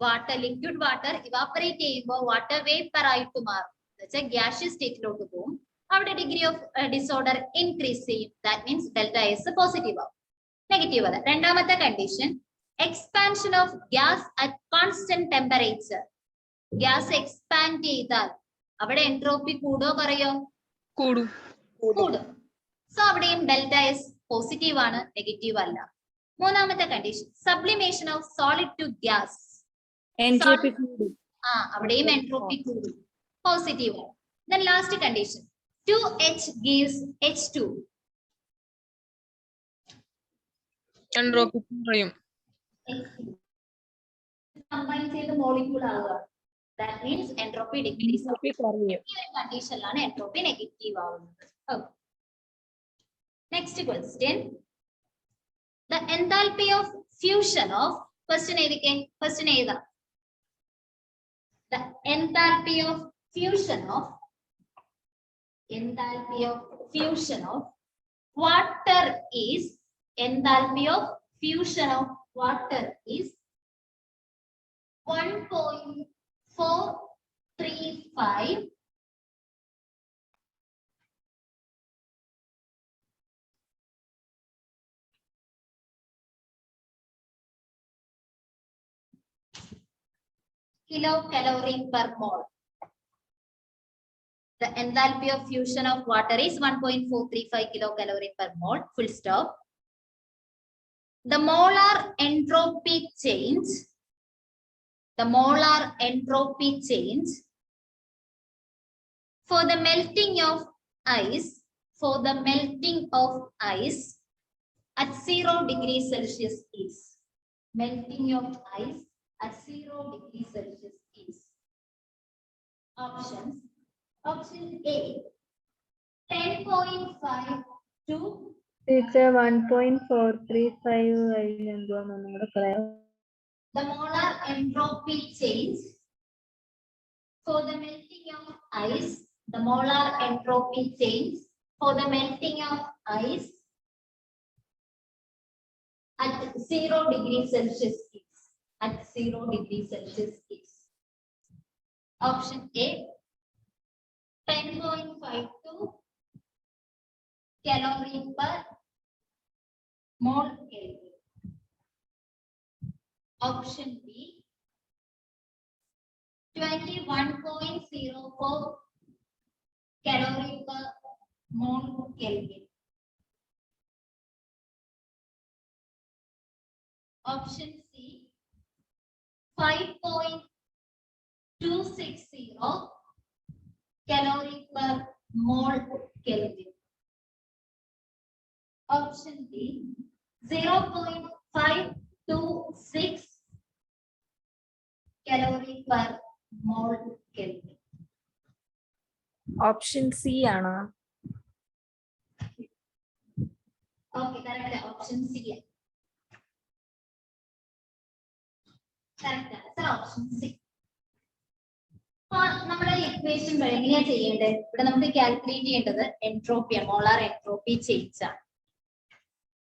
വാട്ടർ, ലിക്വിഡ് വാട്ടർ ഇവാപ്പറേറ്റ് ചെയ്യുമ്പോൾ വാട്ടർ വേപ്പർ ആയിട്ട് മാറും. എന്നുവെച്ചാൽ ഗ്യാഷ്യസ് സ്റ്റേറ്റിലോട്ട് പോകും. അവിടെ ഡിഗ്രി ഓഫ് ഡിസോർഡർ ഇൻക്രീസ് ചെയ്യും. That means delta S positive ആവും. നെഗറ്റീവ് അല്ല. രണ്ടാമത്തെ condition expansion of gas at constant temperature. Gas expand ചെയ്താൽ അവിടെ എൻട്രോപ്പി കൂടോ കുറയോ? കൂടും. സോ അവിടെയും ഡെൽറ്റ എസ് പോസിറ്റീവ് ആണ്, നെഗറ്റീവ് അല്ല. മൂന്നാമത്തെ condition sublimation of solid to gas. അവിടെയും എൻട്രോപ്പി കൂടും, പോസിറ്റീവ് ആണ്. Then last condition 2H gives H2. Entropy കുറയും. കമ്പൈൻ ചെയ്ത് മോളിക്യൂൾ ആവുക. That means entropy decrease. ഈ ഒരു കണ്ടീഷനിലാണ് എൻട്രോപ്പി നെഗറ്റീവ് ആവുന്നത്. Okay. Next question. The enthalpy of fusion of question ഏതൊക്കെ? Question ഏതാ? The enthalpy of fusion of water is enthalpy of fusion of water is 1.435 kilocalorie per mole. The enthalpy of fusion of water is 1.435 kilocalorie per mole. Full stop. The molar entropy change. The molar entropy change for the melting of ice. For the melting of ice at 0 degrees Celsius is. Melting of ice at 0 degrees Celsius is. Options. Option A 10.5 to teacher 1.435 എന്തുവാണ് നമ്മുടെ പറയാം? the molar entropy change for the melting of ice. The molar entropy change for the melting of ice at 0 degrees Celsius is. At 0 degrees Celsius is. Option A 10.52 calorie per mole Kelvin. Option B 21.04 calorie per mole Kelvin. Option C 5.260 calorie per mole Kelvin. Option D 0.526 calorie per mole Kelvin. Option C ആണോ? Okay, correct. Option C. Correct. Sir, option C. നമ്മുടെ equation എങ്ങനെയാ ചെയ്യേണ്ടത്? ഇവിടെ നമുക്ക് calculate ചെയ്യേണ്ടത് entropy, molar entropy change ആണ്.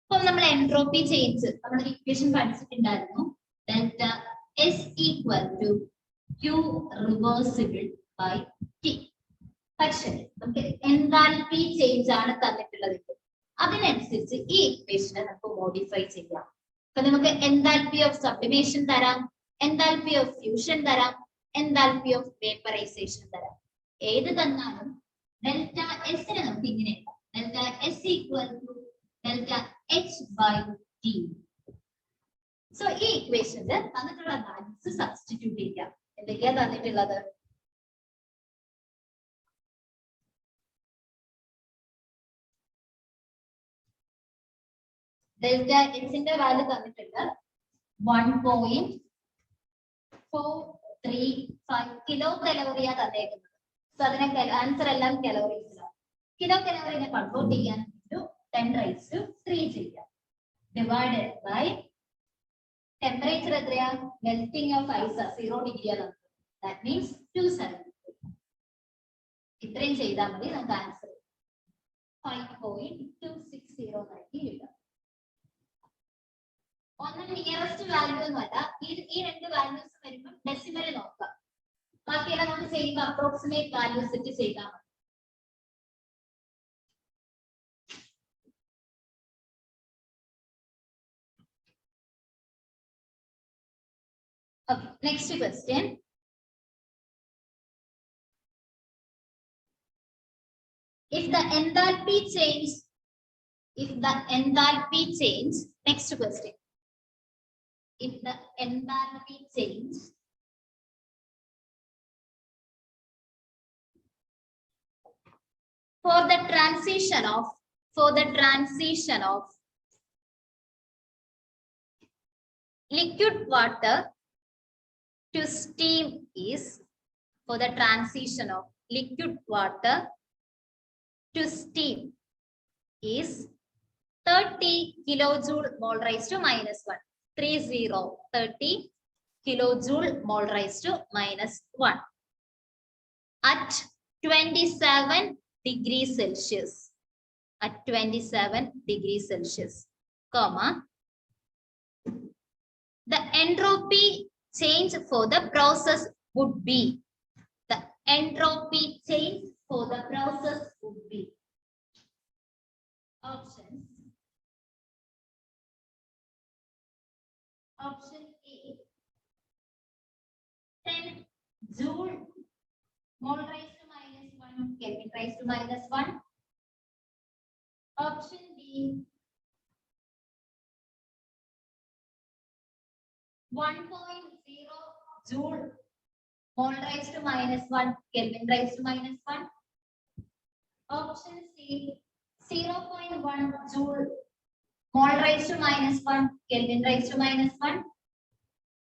അപ്പൊ നമ്മൾ എൻട്രോപ്പി ചേഞ്ച് നമ്മുടെ ഇക്വേഷൻ പഠിച്ചിട്ടുണ്ടായിരുന്നു. Delta S equal to Q reversible by T. പക്ഷേ നമുക്ക് എൻതാൽപി ചേഞ്ച് ആണ് തന്നിട്ടുള്ളത്. അതിനനുസരിച്ച് ഈ ഇക്വേഷനെ നമുക്ക് മോഡിഫൈ ചെയ്യാം. അപ്പൊ നമുക്ക് എൻതാൽപി ഓഫ് സബ്ലിമേഷൻ തരാം, എൻതാൽപി ഓഫ് ഫ്യൂഷൻ തരാം, എൻതാൽപി ഓഫ് വേപ്പറൈസേഷൻ തരാം. ഏത് തന്നാലും ഡെൽറ്റ എസിനെ നമുക്ക് ഇങ്ങനെ എഴുതാം. Delta S equal to delta H by T. So ഈ ഇക്വേഷനിൽ തന്നിട്ടുള്ള വാല്യൂസ് സബ്സ്റ്റിറ്റ്യൂട്ട് ചെയ്യാം. എന്തൊക്കെയാ തന്നിട്ടുള്ളത്? ഡെൽറ്റ എച്ചിന്റെ വാല്യൂ തന്നിട്ടുണ്ട് 1.435 കിലോ കലോറിയാ തന്നേക്കുന്നത്. സോ അതിനെ ആൻസർ എല്ലാം കലോറീസിലാണ്. കിലോ കലോറിനെ കൺവേർട്ട് ചെയ്യാൻ 10⁻³ ചെയ്യാം. ഡിവൈഡഡ് ബൈ ടെമ്പറേച്ചർ എത്രയാ? മെൽറ്റിംഗ് ഓഫ് ഐസ് 0 ഡിഗ്രിയാണ്. That means 273. ഇത്രയും ചെയ്താൽ മതി, നമുക്ക് ആൻസർ 5.260 നൽകി എഴുതാം. ഒന്നും നിയറസ്റ്റ് വാല്യൂ ഒന്നുമല്ല. ഈ രണ്ട് വാല്യൂസ് വരുമ്പോൾ ഡെസിമൽ നോക്കാം. ബാക്കിയെല്ലാം നമുക്ക് ചെയ്യുമ്പോൾ അപ്രോക്സിമേറ്റ് വാല്യൂസ് സെറ്റ് ചെയ്താൽ മതി. Okay, next question. If the enthalpy change, next question. If the enthalpy change for the transition of liquid water to steam is, for the transition of liquid water to steam is 30 kilojoule mole raised to minus 1. 30 kilojoule mole raised to minus 1 at 27 degrees Celsius. At 27 degrees Celsius, comma, the entropy change for the process would be. The entropy change for the process would be. Options. Option A, 10 joule mole raised to minus 1 Kelvin raised to minus 1. Option B, 1.0 joule mole raised to minus 1 Kelvin raised to minus 1. Option C, 0.1 joule mole raised to minus 1 Kelvin raised to minus 1.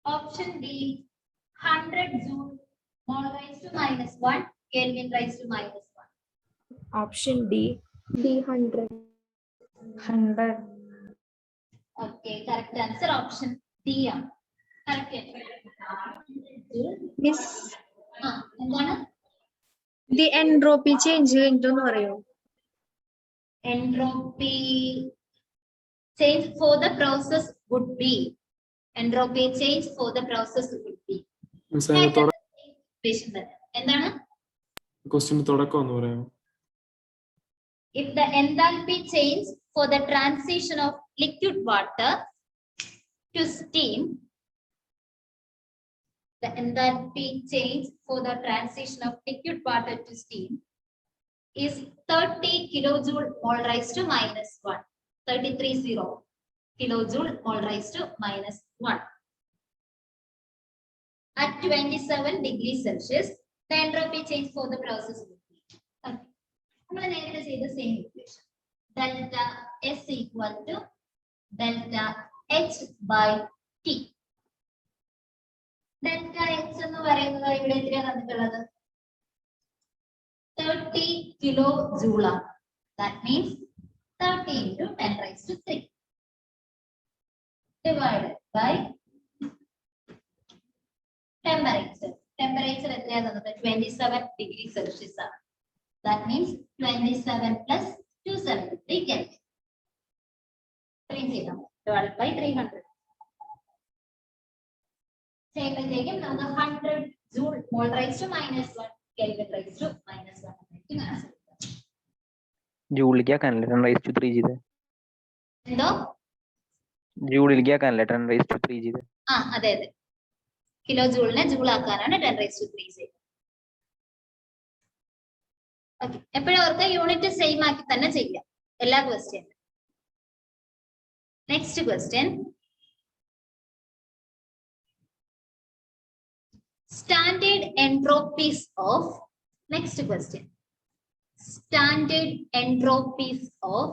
Option D, 100 joule mole raised to minus 1 Kelvin raised to minus 1. Option D. D100. 100. Okay, correct answer option D. Correct. Miss, എന്താണ്? the entropy change എന്തെന്ന് പറയോ? Entropy change for the process would be. Entropy change for the process would be. എന്താണ്? Question തുടക്കം എന്ന് പറയാമോ? If the enthalpy change for the transition of liquid water to steam, the enthalpy change for the transition of liquid water to steam is 30 kilojoule mole raised to minus 1. 330 kilojoule mole raised to minus 1. At 27 degrees Celsius, the entropy change for the process would be. We will say the same equation. Delta S equal to delta H by T. Delta H എന്ന് പറയുന്നത് ഇവിടെ എത്രയാണ് തന്നിട്ടുള്ളത്? 30 kilojoule. That means 30 into 10 raised to 3 divided by temperature. Temperature എത്രയാണ് തന്നത്? 27 degrees Celsius ആണ്. That means 27 plus 273 Kelvin. 3 divided by 300. ചെയ്യുമ്പോഴത്തേക്കും നമുക്ക് 100 joule mole raised to minus 1 Kelvin raised to minus 1. ജൂളിലേക്ക് ആക്കാനല്ലേ 10⁻³ ചെയ്ത്? എന്തോ? ജൂളിലേക്ക് ആക്കാനല്ലേ 10⁻³ ചെയ്ത്? ആ അതെ അതെ, കിലോ ജൂളിനെ ജൂൾ ആക്കാനാണ് 10⁻³ ചെയ്തത്. ഓക്കെ, എപ്പോഴും ഓർക്ക് യൂണിറ്റ് സെയിം ആക്കി തന്നെ ചെയ്യാം എല്ലാ ക്വസ്റ്റ്യനും. Next question, standard entropies of, next question, standard entropies of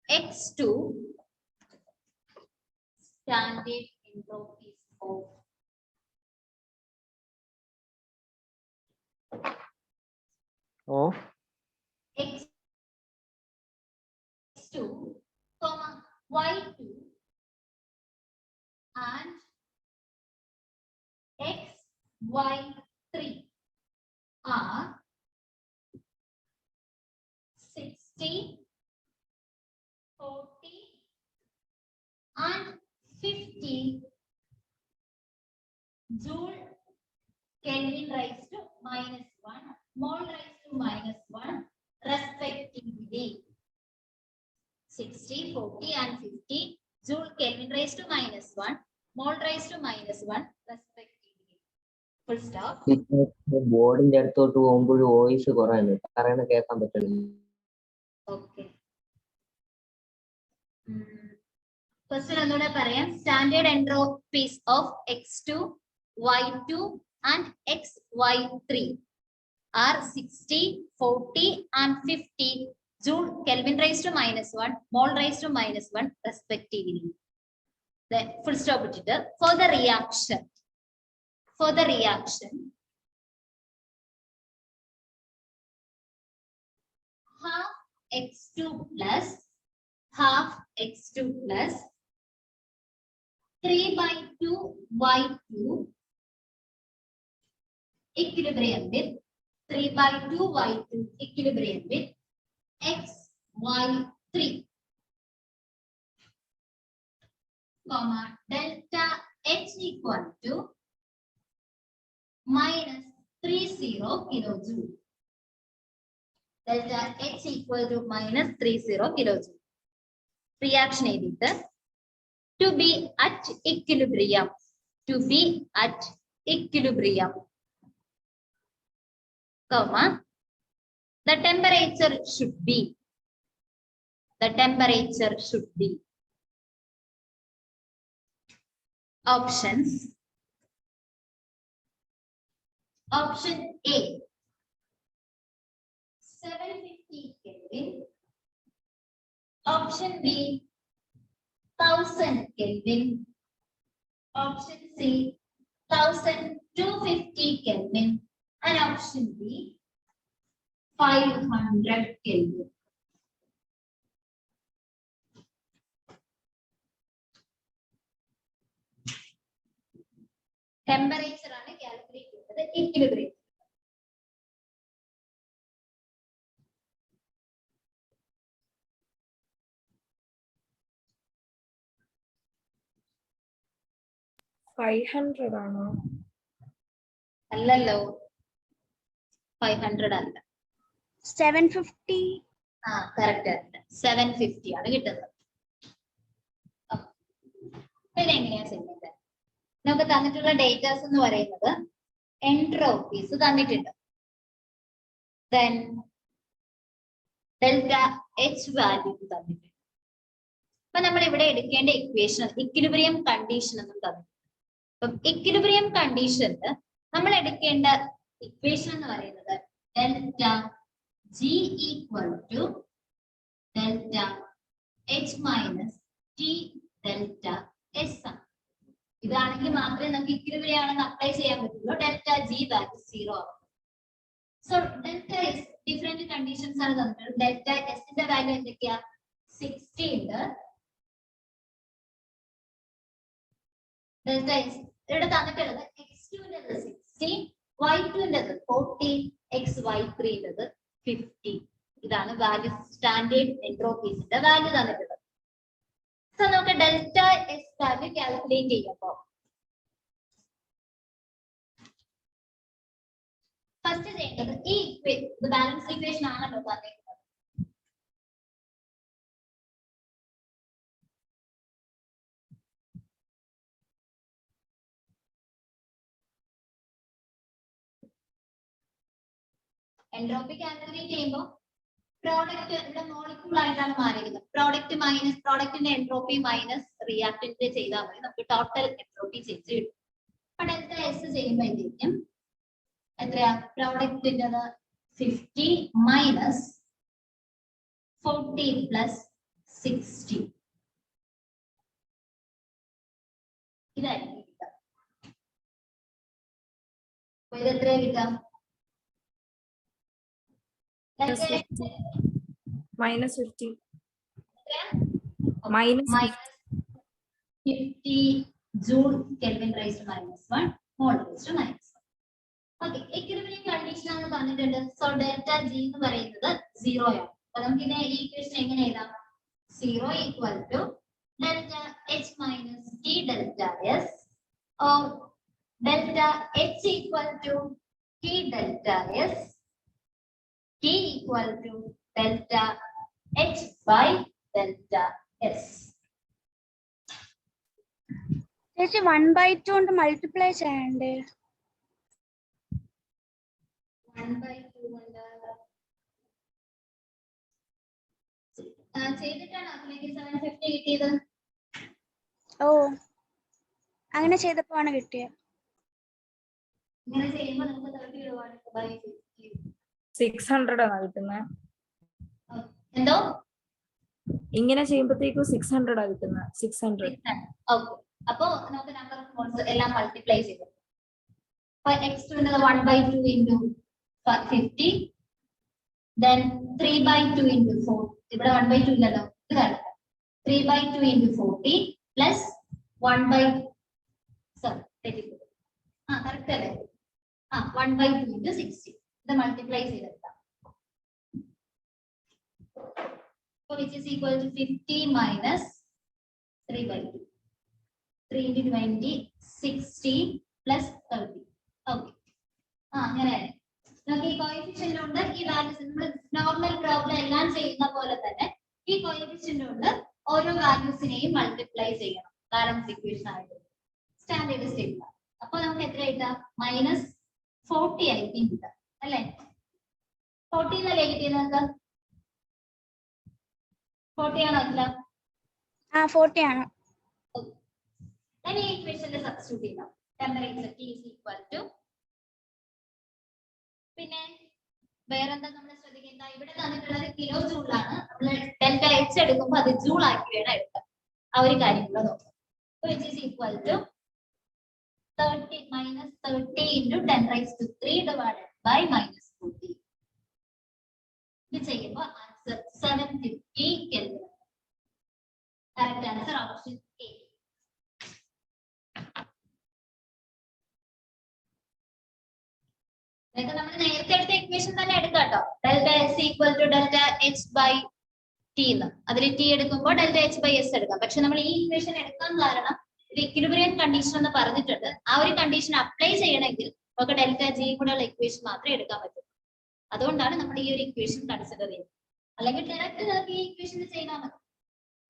X2, standard entropies of X2, comma Y2 and XY3 are 60, 40 and 50 joule Kelvin raised to -1, mole raised to -1 respectively. 60, 40 and 50 joule Kelvin raised to -1, mole raised to -1 respectively. Full stop. ബോർഡിന്റെ അടുത്തോട്ട് പോകുമ്പോൾ voice കുറവാണ്, പറയണ കേൾക്കാൻ പറ്റുന്നില്ല. Okay, question ഒന്നുകൂടെ പറയാം. Standard entropies of X2, Y2 and XY3 are 60, 40 and 50 joule Kelvin raised to -1, mole raised to -1 respectively. Then full stop ഇട്ടിട്ട് for the reaction half X2 plus 3/2 Y2 equilibrium with 3/2 Y2 equilibrium with XY3, comma delta H equal to -30 kilojoule. Delta H equal to -30 kilojoule. Reaction edit to be at equilibrium. Comma, the temperature should be. Options. Option A, 750 Kelvin. Option B, 1000 Kelvin. Option C, 1250 Kelvin. And option D, 500 Kelvin. Temperature ആണ് calculate ചെയ്യുന്നത് equilibrium. ആണോ? അല്ലല്ലോ, 500 അല്ല, 750. ആ correct, 750 ആണ് കിട്ടുന്നത്. പിന്നെ എങ്ങനെയാ ചെയ്യുന്നത്? നമുക്ക് തന്നിട്ടുള്ള ഡേറ്റാസ് എന്ന് പറയുന്നത് എൻട്രോപ്പീസ് തന്നിട്ടുണ്ട്, then ഡെൽറ്റ എച്ച് വാല്യൂ തന്നിട്ടുണ്ട്. അപ്പൊ നമ്മൾ ഇവിടെ എടുക്കേണ്ട ഇക്വേഷൻ ഇക്വിലിബ്രിയം കണ്ടീഷൻ എന്നും തന്നിട്ടുണ്ട്. അപ്പം ഇക്വിലിബ്രിയം കണ്ടീഷനിൽ നമ്മൾ എടുക്കേണ്ട ഇക്വേഷൻ എന്ന് പറയുന്നത് delta G equal to delta H minus T delta S ആണ്. ഇതാണെങ്കിൽ മാത്രമേ നമുക്ക് ഇക്വിലിബ്രിയം ആണെന്ന് അപ്ലൈ ചെയ്യാൻ പറ്റുള്ളൂ. ഡെൽറ്റ ജി വാല്യൂ 0 ആണ്. So delta S different conditions ആണ് തന്നിട്ടുള്ളത്. ഡെൽറ്റ എസിന്റെ വാല്യൂ എന്തൊക്കെയാ? 60 ഉണ്ട്. ഡെൽറ്റ എസ് ഇവിടെ തന്നിട്ടുള്ളത് x2ൻ്റെത് 60, y2ൻ്റെത് 40, xy3ൻ്റെത് 50. ഇതാണ് വാല്യൂ, സ്റ്റാൻഡേർഡ് എൻട്രോപ്പീസിന്റെ വാല്യൂ തന്നിട്ടുള്ളത്. സോ നമുക്ക് ഡെൽറ്റ എസ് വാല്യൂ കാൽക്കുലേറ്റ് ചെയ്യുമ്പോൾ ചെയ്യേണ്ടത് ഈ ബാലൻസ് ഇക്വേഷൻ ആണല്ലോ തന്നേക്കുന്നത്. എൻട്രോപ്പി കാൽക്കുലേറ്റ് ചെയ്യുമ്പോൾ പ്രോഡക്റ്റ് ഇവിടെ മോളിക്യൂൾ ആയിട്ടാണ് മാറിയിരിക്കുന്നത്. പ്രോഡക്റ്റ് മൈനസ് പ്രോഡക്റ്റിന്റെ എൻട്രോപ്പി മൈനസ് റിയാക്ടന്റ് ചെയ്താൽ മതി, നമുക്ക് ടോട്ടൽ എൻട്രോപ്പി ചേഞ്ച് കിട്ടും. അപ്പൊ ഡെൽറ്റ എസ് ചെയ്യുമ്പോഴത്തേക്കും എത്രയാ? പ്രോഡക്റ്റിന്റെ 50 മൈനസ് 40 പ്ലസ് 60 ഇതായിരിക്കും കിട്ടുക. അപ്പൊ ഇത് എത്രയാ കിട്ടുക? minus 50 50 joule kelvin raise to -1 mole raise to -1. Okay, equilibrium condition ആണ് പറഞ്ഞിട്ടുണ്ട്. സോ ഡെൽറ്റ ജി എന്ന് പറയുന്നത് 0 ആണ്. അപ്പൊ നമുക്ക് ഇതിനെ ഈ ഇക്വേഷൻ എങ്ങനെ എഴുതാം? 0 equal to delta H minus T delta S or delta H equal to T delta S T equal to delta H by delta S. ചേച്ചി 1/2 കൊണ്ട് മൾട്ടിപ്ലൈ ചെയ്യണ്ടേ? 1/2 കൊണ്ട് ചെയ്തിട്ടാണ് അതിലേക്ക് 750 കിട്ടിയത്. ഓ, അങ്ങനെ ചെയ്തപ്പോഴാണ് കിട്ടിയത്. ഇങ്ങനെ ചെയ്യുമ്പോൾ നമുക്ക് 30 രൂപയാണ് by 50. 600 ആണ് കിട്ടുന്നത്. എന്തോ ഇങ്ങനെ ചെയ്യുമ്പോഴത്തേക്കും 600 ആണ് കിട്ടുന്നത്. 600. ഓക്കെ, അപ്പോ നമുക്ക് നമ്പർ ഓഫ് മോൾസ് എല്ലാം മൾട്ടിപ്ലൈ ചെയ്തു. x2 1/2 into 50, then 3/2 into 4. ഇവിടെ 1/2 ഇല്ലല്ലോ, ഇത് കണ്ടോ? 3/2 into 40 plus 1/2 കറക്റ്റ് അല്ലേ? 1/2 into 60. ഇത് മൾട്ടിപ്ലൈ ചെയ്തെടുക്കാം. which is equal to 50 minus 3/2. 3 into 20 60 plus 30. Okay, അങ്ങനെ നമുക്ക് ഈ കോഎഫിഷ്യന്റ് ഉണ്ട്. ഈ വാല്യൂസ് നമ്മൾ നോർമൽ പ്രോബ്ലം എല്ലാം ചെയ്യുന്ന പോലെ തന്നെ ഈ കോഎഫിഷ്യന്റ് ഉണ്ട്. ഓരോ വാല്യൂസിനെയും മൾട്ടിപ്ലൈ ചെയ്യണം ബാലൻസ് ഇക്വേഷൻ ആയിട്ട്. Standard state. അപ്പോൾ നമുക്ക് എത്ര കിട്ടാം? -40 ആയിരിക്കും കിട്ടുക അല്ലേ? 40 എന്നല്ലേ കിട്ടിയത് നിങ്ങൾക്ക്? 40 ആണോ? ഇല്ല, 40 ആണ്. ഞാൻ ഈ ഇക്വേഷനിൽ സബ്സ്റ്റിറ്റ്യൂട്ട് ചെയ്യാം. Temperature T is equal to, പിന്നെ വേറെന്താ നമ്മൾ ശ്രദ്ധിക്കേണ്ട? ഇവിടെ തന്നിട്ടുള്ളത് കിലോ ജൂളാണ്. നമ്മൾ ഡെൽറ്റ എച്ച് എടുക്കുമ്പോൾ അത് ജൂൾ ആക്കി വേണം എടുക്കാൻ. ആ ഒരു കാര്യം കൂടെ നോക്കാം. which is equal to 30 minus 30 into 10 raised to 3 divided by -40. ഇത് ചെയ്യുമ്പോൾ answer 750 kelvin. Correct answer option A. ഇതൊക്കെ നമ്മൾ നേരത്തെ എടുത്ത ഇക്വേഷൻ തന്നെ എടുക്കാം കേട്ടോ. Delta S equal to delta H by T എന്ന്. അതിൽ ടി എടുക്കുമ്പോൾ ഡെൽറ്റ എച്ച് ബൈ എസ് എടുക്കാം. പക്ഷെ നമ്മൾ ഈ ഇക്വേഷൻ എടുക്കാൻ കാരണം ഇത് ഇക്വിലിബ്രിയം കണ്ടീഷൻ എന്ന് പറഞ്ഞിട്ടുണ്ട്. ആ ഒരു കണ്ടീഷൻ അപ്ലൈ ചെയ്യണമെങ്കിൽ നമുക്ക് ഡെൽറ്റ ജി കൂടെയുള്ള ഇക്വേഷൻ മാത്രമേ എടുക്കാൻ പറ്റൂ. അതുകൊണ്ടാണ് നമ്മൾ ഈ ഒരു ഇക്വേഷൻ കൺസിഡർ ചെയ്യുന്നത്. അല്ലെങ്കിൽ ഡയറക്റ്റ് നമുക്ക് ഈ ഇക്വേഷൻ ചെയ്താൽ മതി.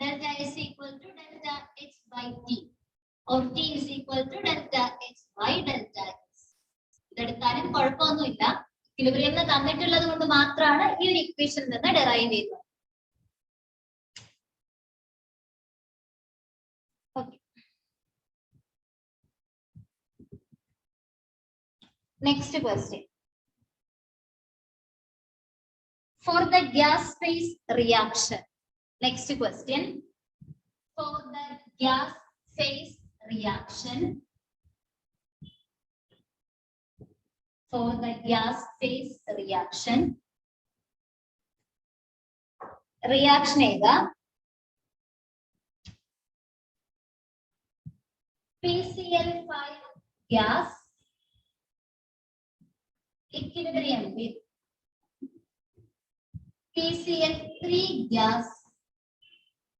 Delta S equal to delta H by T or T is equal to delta H by delta S. ഇതെടുത്താലും കുഴപ്പമൊന്നുമില്ല. ഇക്വിലിബ്രിയം തന്നിട്ടുള്ളത് കൊണ്ട് മാത്രമാണ് ഈ ഒരു ഇക്വേഷനിൽ നിന്ന് ഡെറൈവ് ചെയ്യുന്നത്. Next question. For the gas phase reaction. Next question. For the gas phase reaction. For the gas phase reaction. Reaction ഏതാ? PCl5 gas equilibrium with PCl3 gas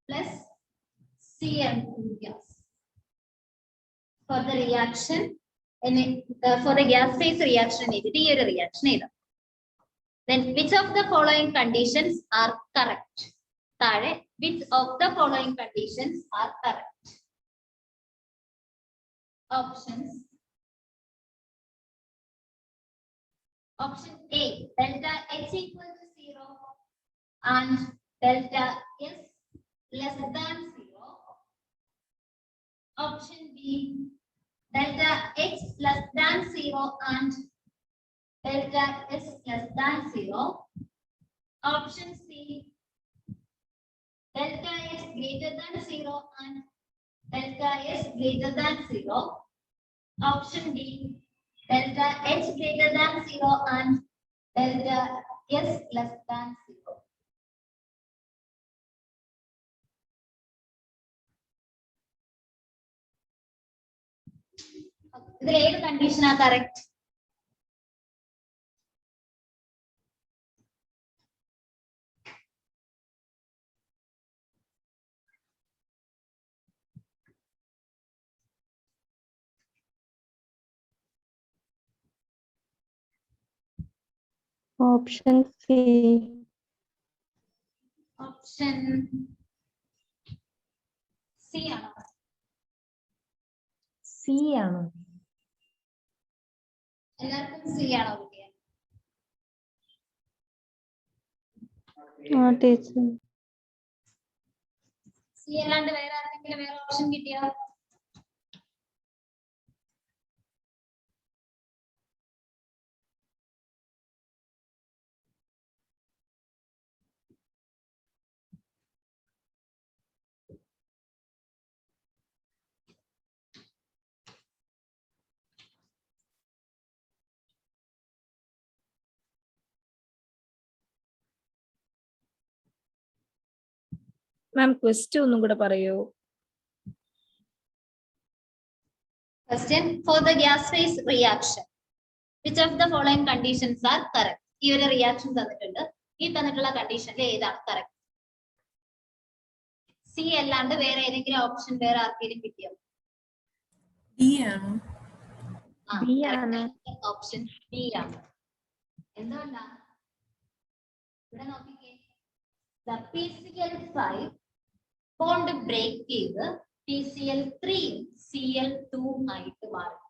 plus Cl2 gas. For the reaction, for the gas phase reaction, this is a reaction. Then which of the following conditions are correct? താഴെ which of the following conditions are correct? Options. Option A, delta H equal to 0 and delta S less than 0. Option B, delta H less than 0 and delta S less than 0. Option C, delta H greater than 0 and delta S greater than 0. Option D, delta H greater than 0 and delta S less than 0. ഇതിൽ ഏത് കണ്ടീഷനാ correct? Option C. Option C ആണോ? C ആണോ? എല്ലാവർക്കും C ആണോ കിട്ടിയത്? ആ teacher. C അല്ലാണ്ട് വേറെ ആരെങ്കിലും വേറെ ഓപ്ഷൻ കിട്ടിയോ? മാം ക്വസ്റ്റ്യൻ ഒന്നും കൂടെ പറയോ? Question for the gas phase reaction. Which of the following conditions are correct? ഈ ഒരു റിയാക്ഷൻ തന്നിട്ടുണ്ട്. ഈ തന്നിട്ടുള്ള കണ്ടീഷനിൽ ഏതാണ് കറക്റ്റ്? സി അല്ലാണ്ട് വേറെ ഏതെങ്കിലും ഓപ്ഷൻ വേറെ ആർക്കെങ്കിലും കിട്ടിയോ? ഡി ആണോ? ബി ആണ്. ഓപ്ഷൻ ബി ആണ്. എന്തുകൊണ്ടാ? ഇവിടെ നോക്കിക്കേ. The PCl5 bond break ചെയ്ത് PCl3 Cl2 ആയിട്ട് മാറും.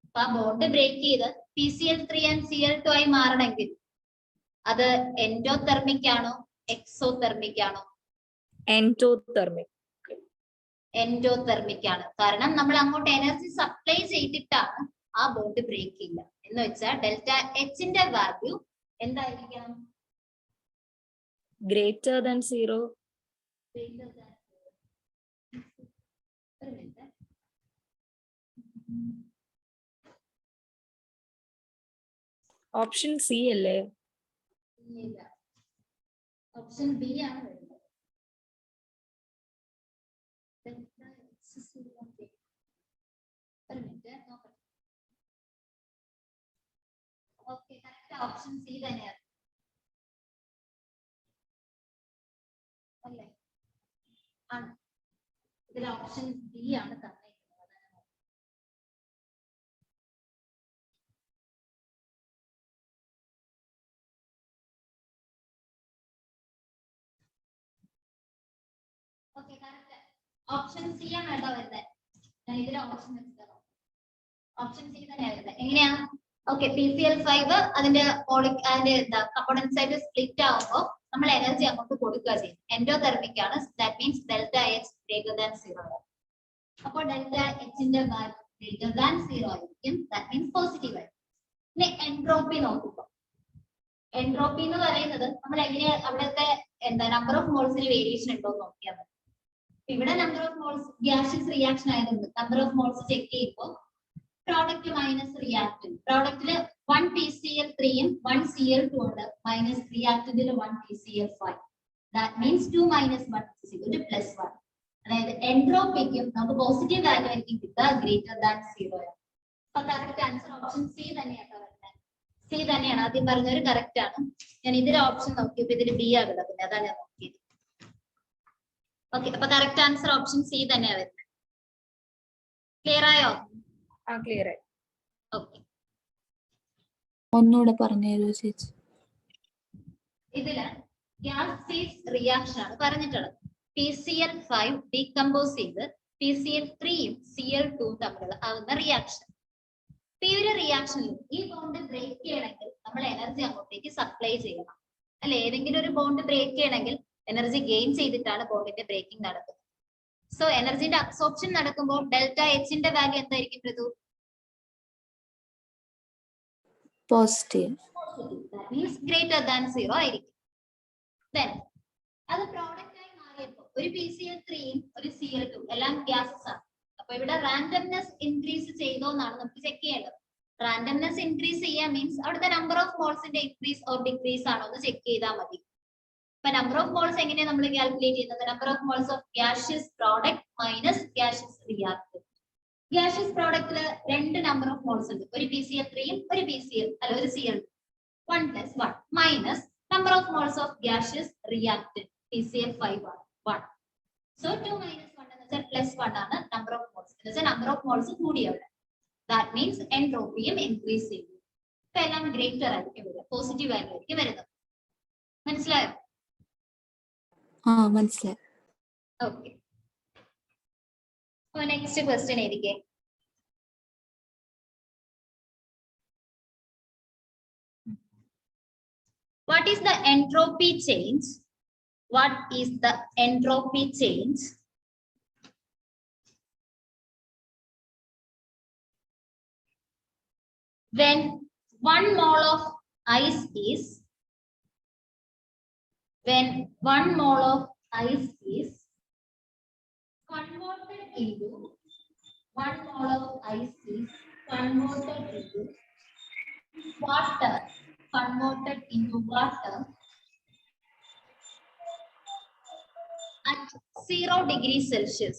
അപ്പൊ ആ ബോണ്ട് ബ്രേക്ക് ചെയ്ത് PCl3 ആൻഡ് Cl2 ആയി മാറണമെങ്കിൽ അത് എൻഡോതെർമിക് ആണോ എക്സോതെർമിക് ആണോ? എൻഡോതെർമിക്. എൻഡോതെർമിക് ആണ്. കാരണം നമ്മൾ അങ്ങോട്ട് എനർജി സപ്ലൈ ചെയ്തിട്ടാണ് ആ ബോണ്ട് ബ്രേക്ക് ചെയ്യുക. എന്ന് വെച്ചാൽ ഡെൽറ്റ എച്ചിന്റെ വാല്യൂ എന്തായിരിക്കണം? Greater than 0. Greater than 0. ഒരു മിനിറ്റ്. ഓപ്ഷൻ സി അല്ലേ? ഇല്ല. ഓപ്ഷൻ ബി ആണ് വരുന്നത്. ഒരു മിനിറ്റ് നോക്കട്ടെ. ഓക്കെ, കറക്റ്റ് ഓപ്ഷൻ സി തന്നെയാണ്. അല്ലേ? ആണ്. ഇതിൽ ഓപ്ഷൻ ബി ആണ് തന്നിരിക്കുന്നത്. ഓക്കെ, കറക്റ്റ് ഓപ്ഷൻ സി ആണ് കേട്ടോ വരുന്നത്. ഞാൻ ഇതിൽ ഓപ്ഷൻ വെച്ചതോ ഓപ്ഷൻ സി തന്നെയാണ് വരുന്നത്. എങ്ങനെയാ? ഓക്കെ, PCl5 അതിന്റെ കമ്പോണൻസ് ആയിട്ട് സ്പ്ലിറ്റ് ആവുമ്പോൾ നമ്മൾ എനർജി അങ്ങോട്ട് കൊടുക്കുക ചെയ്യും. എൻഡോതെർമിക് ആണ്. That means delta H greater than 0. അപ്പോൾ ഡെൽറ്റ എച്ചിന്റെ വാല്യൂ ഗ്രേറ്റർ ദാൻ 0 ആയിരിക്കും. ദാറ്റ് മീൻസ് പോസിറ്റീവ് ആയിരിക്കും. ഇനി എൻട്രോപ്പി നോക്കുമ്പോൾ എൻട്രോപ്പി എന്ന് പറയുന്നത് നമ്മൾ എങ്ങനെയാ അവിടുത്തെ നമ്പർ ഓഫ് മോൾസിന് വേരിയേഷൻ ഉണ്ടോ എന്ന് നോക്കിയാൽ മതി. ഇവിടെ number of moles gaseous reaction ആയതുകൊണ്ട് നമ്പർ ഓഫ് മോൾസ് ചെക്ക് ചെയ്യുമ്പോൾ പ്രോഡക്റ്റ് മൈനസ് റിയാക്ടന്റ്. പ്രോഡക്റ്റില് 1 PCl3 ഉം 1 Cl2 ഉണ്ട്. മൈനസ് റിയാക്ടന്റിൽ 1 PCl5. That means 2 minus 1 +1. അതായത് എൻട്രോപ്പിക്കും നമുക്ക് പോസിറ്റീവ് വാല്യൂ ആയിരിക്കും കിട്ടുക ഗ്രേറ്റർ ദാൻ 0. അപ്പൊ കറക്റ്റ് ആൻസർ ഓപ്ഷൻ സി തന്നെയാണ് വരുന്നത്. സി തന്നെയാണ് ആദ്യം പറഞ്ഞൊരു കറക്റ്റ് ആണ്. ഞാൻ ഇതിൽ ഓപ്ഷൻ നോക്കിയപ്പോ ഇതിൽ ബി ആ കിടക്കുന്നത്, അതാണ് ഞാൻ നോക്കിയത്. ഓക്കെ, അപ്പൊ കറക്റ്റ് ആൻസർ ഓപ്ഷൻ സി തന്നെയാണ് വരുന്നത്. ക്ലിയർ ആയോ? ക്ലിയർ ആയി. ഓക്കെ, ഒന്നുകൂടെ പറഞ്ഞു തരുമോ ചേച്ചി? ഇതില് ഗ്യാസ് ഫേസ് റിയാക്ഷൻ ആണ് പറഞ്ഞിട്ടുള്ളത്. PCl5 ഡീകമ്പോസ് ചെയ്ത് PCl3യും Cl2 തമ്മിലുള്ള ആവുന്ന റിയാക്ഷൻ. ഈ ഒരു റിയാക്ഷനിൽ ഈ ബോണ്ട് ബ്രേക്ക് ചെയ്യണമെങ്കിൽ നമ്മൾ എനർജി അങ്ങോട്ടേക്ക് സപ്ലൈ ചെയ്യണം അല്ലെ. ഏതെങ്കിലും ഒരു ബോണ്ട് ബ്രേക്ക് ചെയ്യണമെങ്കിൽ എനർജി ഗെയിൻ ചെയ്തിട്ടാണ് ബോണ്ടിന്റെ ബ്രേക്കിംഗ് നടക്കുന്നത്. സോ എനർജിന്റെ അബ്സോർപ്ഷൻ നടക്കുമ്പോൾ ഡെൽറ്റ എച്ചിന്റെ വാല്യൂ എന്തായിരിക്കും മൃദു? Positive. That means greater than 0 ആയിരിക്കും. Then അത് പ്രോഡക്റ്റ് ആയി മാറിയപ്പോൾ ഒരു PCl3യും ഒരു Cl2 എല്ലാം ഗ്യാസസ് ആണ്. അപ്പൊ ഇവിടെ റാൻഡംനെസ് ഇൻക്രീസ് ചെയ്തോ എന്നാണ് നമുക്ക് ചെക്ക് ചെയ്യേണ്ടത്. റാൻഡംനെസ് ഇൻക്രീസ് ചെയ്യാൻ മീൻസ് അവിടുത്തെ നമ്പർ ഓഫ് മോൾസിന്റെ ഇൻക്രീസ് ഓർ ഡിക്രീസ് ആണോ എന്ന് ചെക്ക് ചെയ്താൽ മതി. ഇപ്പൊ നമ്പർ ഓഫ് മോൾസ് എങ്ങനെയാണ് നമ്മൾ കാൽക്കുലേറ്റ് ചെയ്യുന്നത്? Number of moles of gaseous product minus gaseous reactant. Gaseous പ്രോഡക്റ്റില് രണ്ട് നമ്പർ ഓഫ് മോൾസ് ഉണ്ട്, ഒരു PCl3യും ഒരു ഒരു Cl2. 1 + 1 minus number of moles of gaseous reactant PCl5 ആണ് 1. സോ 2 - 1 എന്ന് വെച്ചാൽ +1 ആണ് നമ്പർ ഓഫ് മോൾസ്. എന്ന് വെച്ചാൽ നമ്പർ ഓഫ് മോൾസ് കൂടിയവിടെ. ദാറ്റ് മീൻസ് എൻട്രോപ്പിയും ഇൻക്രീസ് ചെയ്യും. ഇപ്പൊ എല്ലാം ഗ്രേറ്റർ ആയിരിക്കും വരിക, പോസിറ്റീവ് വാല്യൂ ആയിരിക്കും വരുന്നത്. മനസ്സിലായോ? മനസ്സിലായി. ഓക്കെ. അപ്പൊ നെക്സ്റ്റ് ക്വസ്റ്റ്യൻ ഏതിക്കെ? What is the entropy change? What is the entropy change when 1 mole of ice is converted into 1 mole of ice is converted into water at 0 degrees Celsius.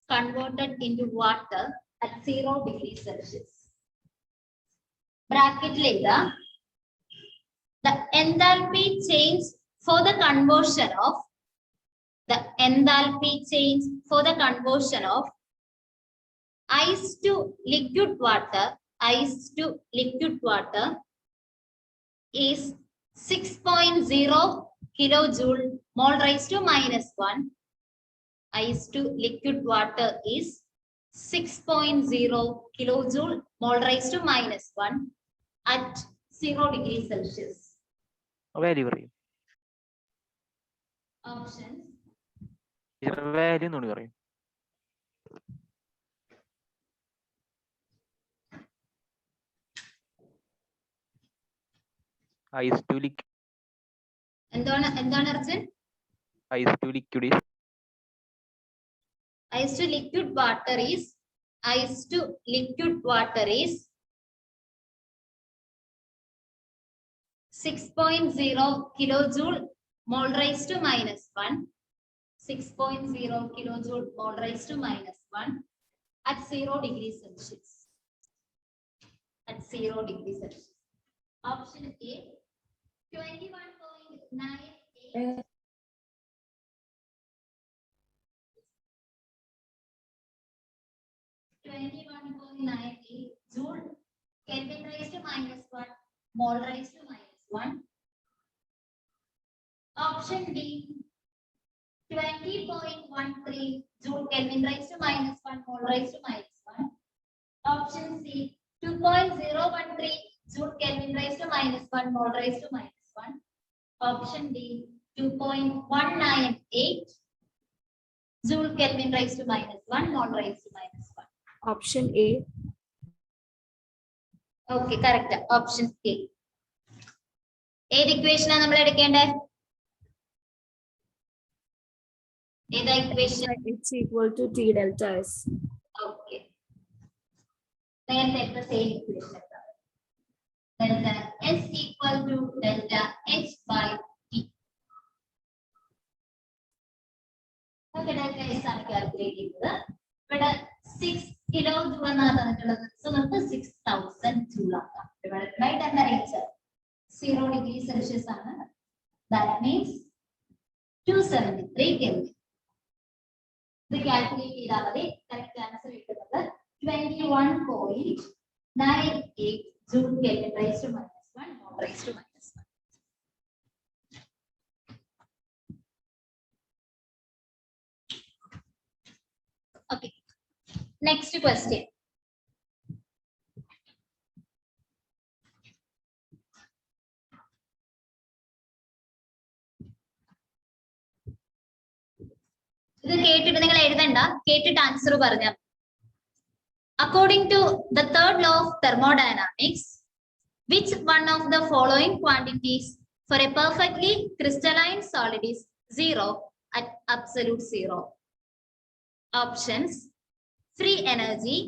Converted into water at 0 degrees Celsius. Bracket later, the enthalpy change for the conversion of ice to liquid water is 6.0 kilojoule mole raised to -1. Ice to liquid water is 6.0 kilojoule mole raised to -1 at 0 degrees Celsius. Value പറയും. Options. Value എന്നോട് പറയും. Ice to liquid. എന്താണ് Arjun? Ice to liquid is Ice to liquid water is 6.0 kilojoule mole raised to -1. 6.0 kilojoule mole raised to -1 at 0 degrees Celsius. At 0 degrees Celsius. Option A, 21.98. 21.98 joule Kelvin raised to -1 mole raised to -1. Option B, 20.13 joule Kelvin raised to -1 mole raised to -1. Option C, 2.013 joule Kelvin raised to -1 mole raised to -1. Option D, 2.198 joule Kelvin raised to -1 mole raised to -1. Option A. Okay, correct. Option A. ഏത് equation ആണ് നമ്മൾ എടുക്കേണ്ടത്? ഏതാ equation? It's equal to T delta S. Okay. നേരത്തെ same equation delta S equal to delta H by T. Okay, delta S ആണ് calculate ചെയ്തത്. ഇവിടെ 6 kilo joule എന്നാണ് തന്നിട്ടുള്ളത്. സോ നമുക്ക് 6000 ജൂൾ ആക്കാം. Divided by temperature 0 degree Celsius ആണ്. That means 273 kelvin. ഇത് കാൽക്കുലേറ്റ് ചെയ്താൽ മതി. കറക്റ്റ് ആൻസർ കിട്ടുന്നത് 21.98 joule kelvin raise to -1 mole raise to -1. Okay. Next question. ഇത് കേട്ടിട്ട് നിങ്ങൾ എഴുതണ്ട, കേട്ടിട്ട് ആൻസർ പറഞ്ഞാൽ. According to the third law of thermodynamics, which one of the following quantities for a perfectly crystalline solid is zero at absolute zero? Options: free energy,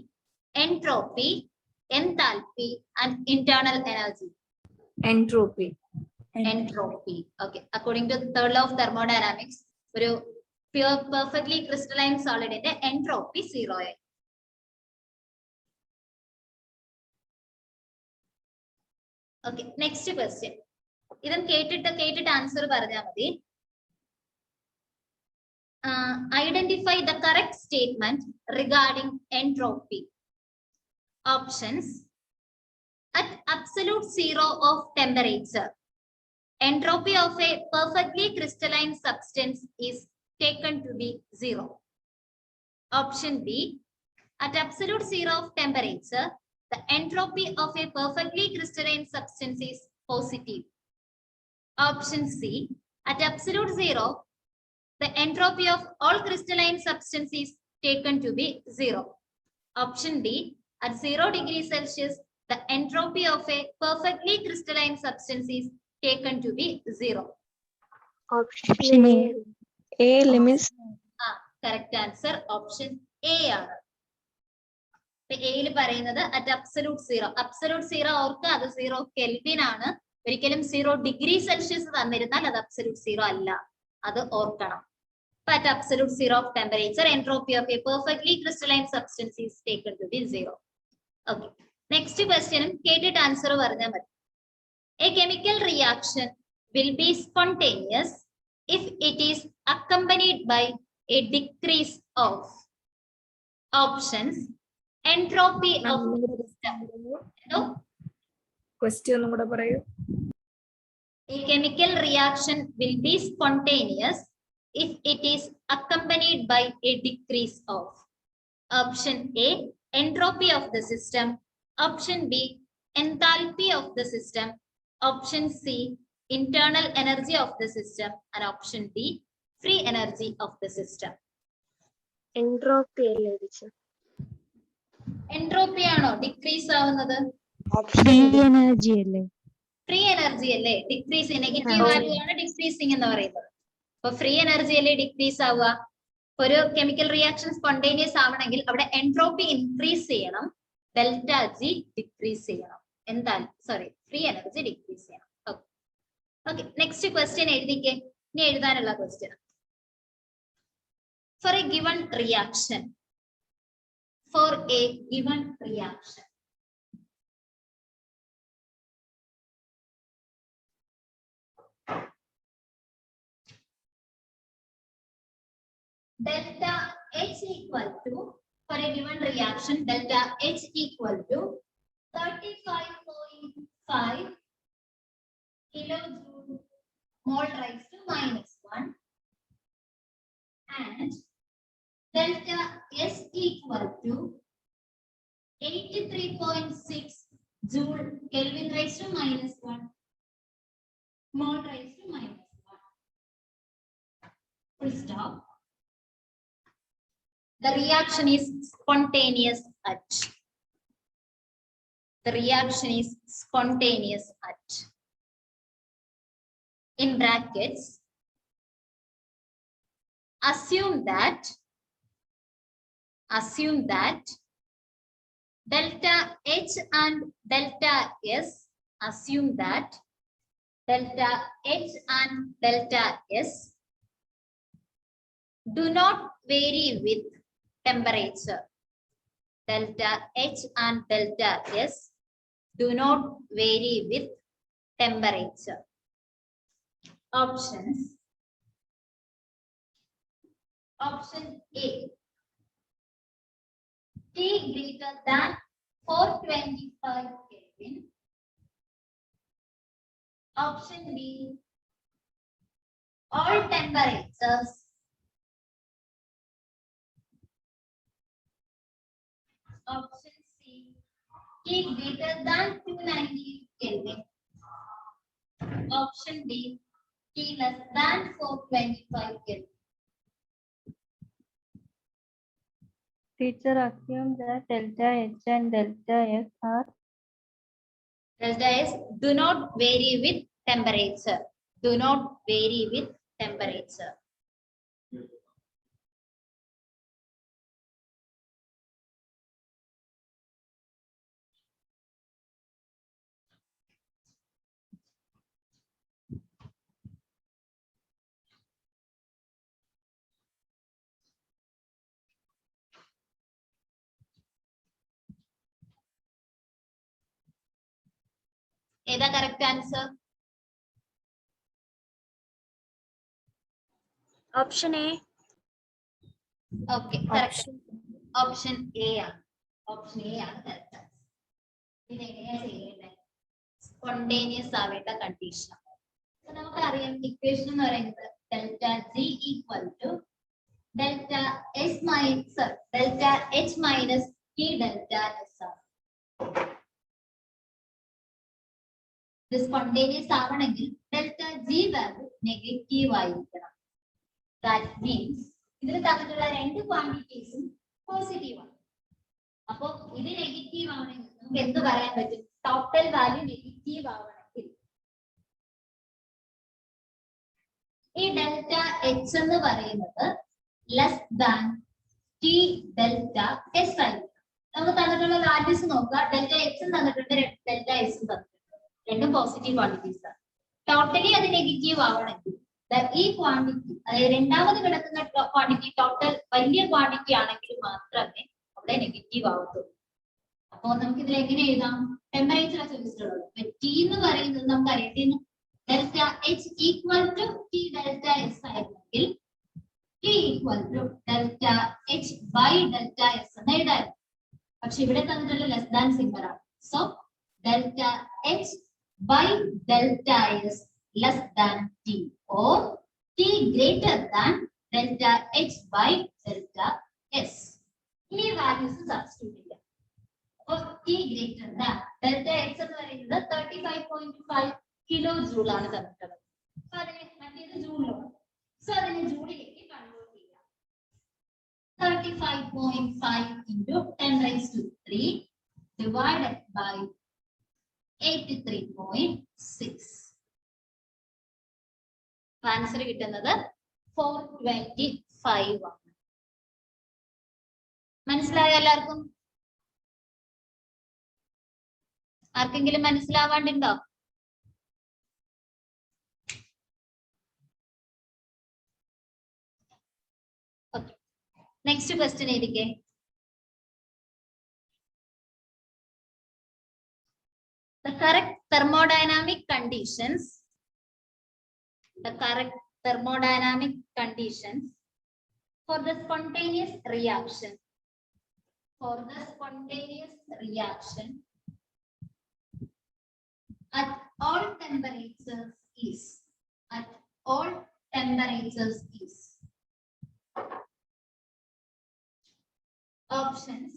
entropy, enthalpy, and internal energy. Entropy. Entropy. Okay. According to the third law of thermodynamics, ഒരു pure perfectly crystalline solid ന്റെ entropy zero ആയി. Okay. Next question. ഇതും കേട്ടിട്ട് answer പറഞ്ഞാൽ മതി. Identify the correct statement regarding entropy. Options: at absolute zero of temperature, entropy of a perfectly crystalline substance is taken to be zero. Option B: at absolute zero of temperature, the entropy of a perfectly crystalline substance is positive. Option C: at absolute zero, the entropy of all crystalline substance is taken to be zero. Option D: at 0 degrees Celsius, the entropy of a perfectly crystalline substance is taken to be zero. Option A. A limits. Correct answer option A ആണ്. എയിൽ പറയുന്നത് at absolute zero. Absolute zero ഓർക്ക് അത് 0 kelvin ആണ്. ഒരിക്കലും 0 degree Celsius തന്നിരുന്നാൽ അത് absolute zero അല്ല, അത് ഓർക്കണം. At absolute zero of temperature, entropy of a perfectly crystalline substance is taken to be zero. Okay. Next question, കേട്ടിട്ട് ആൻസർ പറഞ്ഞാൽ മതി. A chemical reaction will be spontaneous if it is accompanied by a decrease of. Options: entropy of the system. No? Question ഒന്നും കൂടെ പറയൂ. A chemical reaction will be spontaneous if it is accompanied by a decrease of. Option A: entropy of the system. Option B: enthalpy of the system. Option C: internal energy of the system. And option D: free energy of the system. Entropy അല്ലേ teacher? Entropy ആണോ decrease ആവുന്നത്? Free energy അല്ലേ? Free energy അല്ലേ decrease? Negative value ആണ് decreasing എന്ന് പറയുന്നത്. അപ്പൊ free energy അല്ലേ ഡിക്രീസ് ആവുക? ഒരു കെമിക്കൽ റിയാക്ഷൻ സ്പോണ്ടേനിയസ് ആവണമെങ്കിൽ അവിടെ എൻട്രോപ്പി ഇൻക്രീസ് ചെയ്യണം, ഡെൽറ്റ ജി ഡിക്രീസ് ചെയ്യണം. ഫ്രീ എനർജി ഡിക്രീസ് ചെയ്യണം. ഓക്കെ. നെക്സ്റ്റ് ക്വസ്റ്റ്യൻ എഴുതിക്കേ. ഇനി എഴുതാനുള്ള question. For a given reaction, delta H equal to, for a given reaction, delta H equal to 35.5 kilojoule mole raised to -1 and delta S equal to 83.6 joule Kelvin raised to -1 mole raised to -1. Full stop. The reaction is spontaneous at. The reaction is spontaneous at. In brackets, assume that delta H and delta S, assume that delta H and delta S do not vary with temperature. Delta H and delta S do not vary with temperature. Options. Option A: T greater than 425 Kelvin. Option B: all temperatures Option C, T greater than 290 Kelvin. Option D, T less than 425 Kelvin. Teacher, assume that delta H and delta S are Delta S do not vary with temperature. Do not vary with temperature. ഏതാ correct answer? Option A. Okay, correct. Option A ആണ്. Option A ആണ് correct answer. ഇതെങ്ങനെയാ ചെയ്യേണ്ടത്? Spontaneous ആവേണ്ട കണ്ടീഷൻ. നമുക്കറിയാം equation എന്ന് പറയുന്നത് delta G equal to delta S minus delta H minus T delta S ആണ്. ഇത് സ്പോണ്ടേനിയസ് ആവണമെങ്കിൽ ഡെൽറ്റ ജി വാല്യൂ നെഗറ്റീവ് ആയിരിക്കണം. ദാറ്റ് മീൻസ് ഇതിൽ തന്നിട്ടുള്ള രണ്ട് ക്വാണ്ടിറ്റീസും പോസിറ്റീവ് ആണ്. അപ്പൊ ഇത് നെഗറ്റീവ് ആവണമെങ്കിൽ നമുക്ക് എന്ത് പറയാൻ പറ്റും? ടോട്ടൽ വാല്യൂ നെഗറ്റീവ് ആവണമെങ്കിൽ ഈ ഡെൽറ്റ എച്ച് എന്ന് പറയുന്നത് less than T delta S ആയിരിക്കും. നമുക്ക് തന്നിട്ടുള്ള വാല്യൂസ് നോക്കുക. ഡെൽറ്റ എക്സും തന്നിട്ടുണ്ട്, ഡെൽറ്റ എസും തന്നിട്ടുണ്ട്. രണ്ടും പോസിറ്റീവ് ക്വാണ്ടിറ്റീസ് ആണ്. ടോട്ടലി അത് നെഗറ്റീവ് ആവണമെങ്കിൽ ഈ ക്വാണ്ടിറ്റി, അതായത് രണ്ടാമത് കിടക്കുന്ന ക്വാണ്ടിറ്റി ടോട്ടൽ വലിയ ക്വാണ്ടിറ്റി ആണെങ്കിൽ മാത്രമേ അവിടെ നെഗറ്റീവ് ആവത്തുള്ളൂ. അപ്പൊ നമുക്ക് ഇതിൽ എങ്ങനെ എഴുതാം? ടെമ്പറേച്ചർ ചോദിച്ചിട്ടുള്ളത് ടി എന്ന് പറയുന്നത് നമുക്കറിയാം delta H equal to T delta S ആയിരുന്നെങ്കിൽ T equal to delta H by delta S എന്ന് എഴുതായിരുന്നു. പക്ഷെ ഇവിടെ തന്നിട്ടുള്ള ലെസ് ദാൻ സിംബൽ ആണ്. So delta H by delta S less than T or T greater than delta H by delta S. ഈ values substitute ചെയ്യാം. അപ്പോൾ T greater than delta X എന്ന് പറയുന്നത് 35.5 കിലോ ജൂൾ ആണ് തന്നിട്ടുള്ളത്. അപ്പൊ അതിനെ മറ്റേത് ജൂളിലാണ്. സോ അതിനെ ജൂളിലേക്ക് കൺവേർട്ട് ചെയ്യാം. 35.5 into 10 raised to 3 divided by 83.6. Answer കിട്ടുന്നത് 425 ആണ്. മനസ്സിലായോ എല്ലാവർക്കും? ആർക്കെങ്കിലും മനസ്സിലാവാണ്ടുണ്ടോ? ഓക്കെ, നെക്സ്റ്റ് ക്വസ്റ്റ്യൻ ഏതിക്കെ? The correct thermodynamic conditions for the spontaneous reaction at all temperatures is options.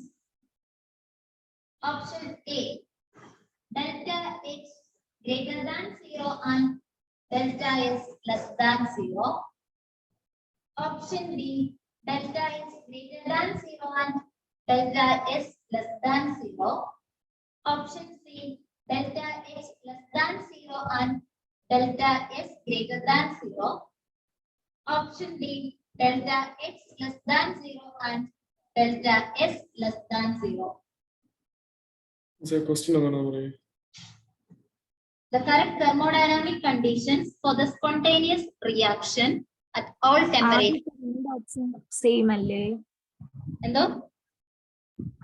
Option A, delta H greater than 0 and delta S less than 0. Option B, delta H greater than 0 and delta S less than 0. Option C, delta H less than 0 and delta S greater than 0. Option D, delta H less than 0 and delta S less than 0. Question The correct thermodynamic conditions for the spontaneous reaction at all temperatures. Same അല്ലേ? എന്തോ?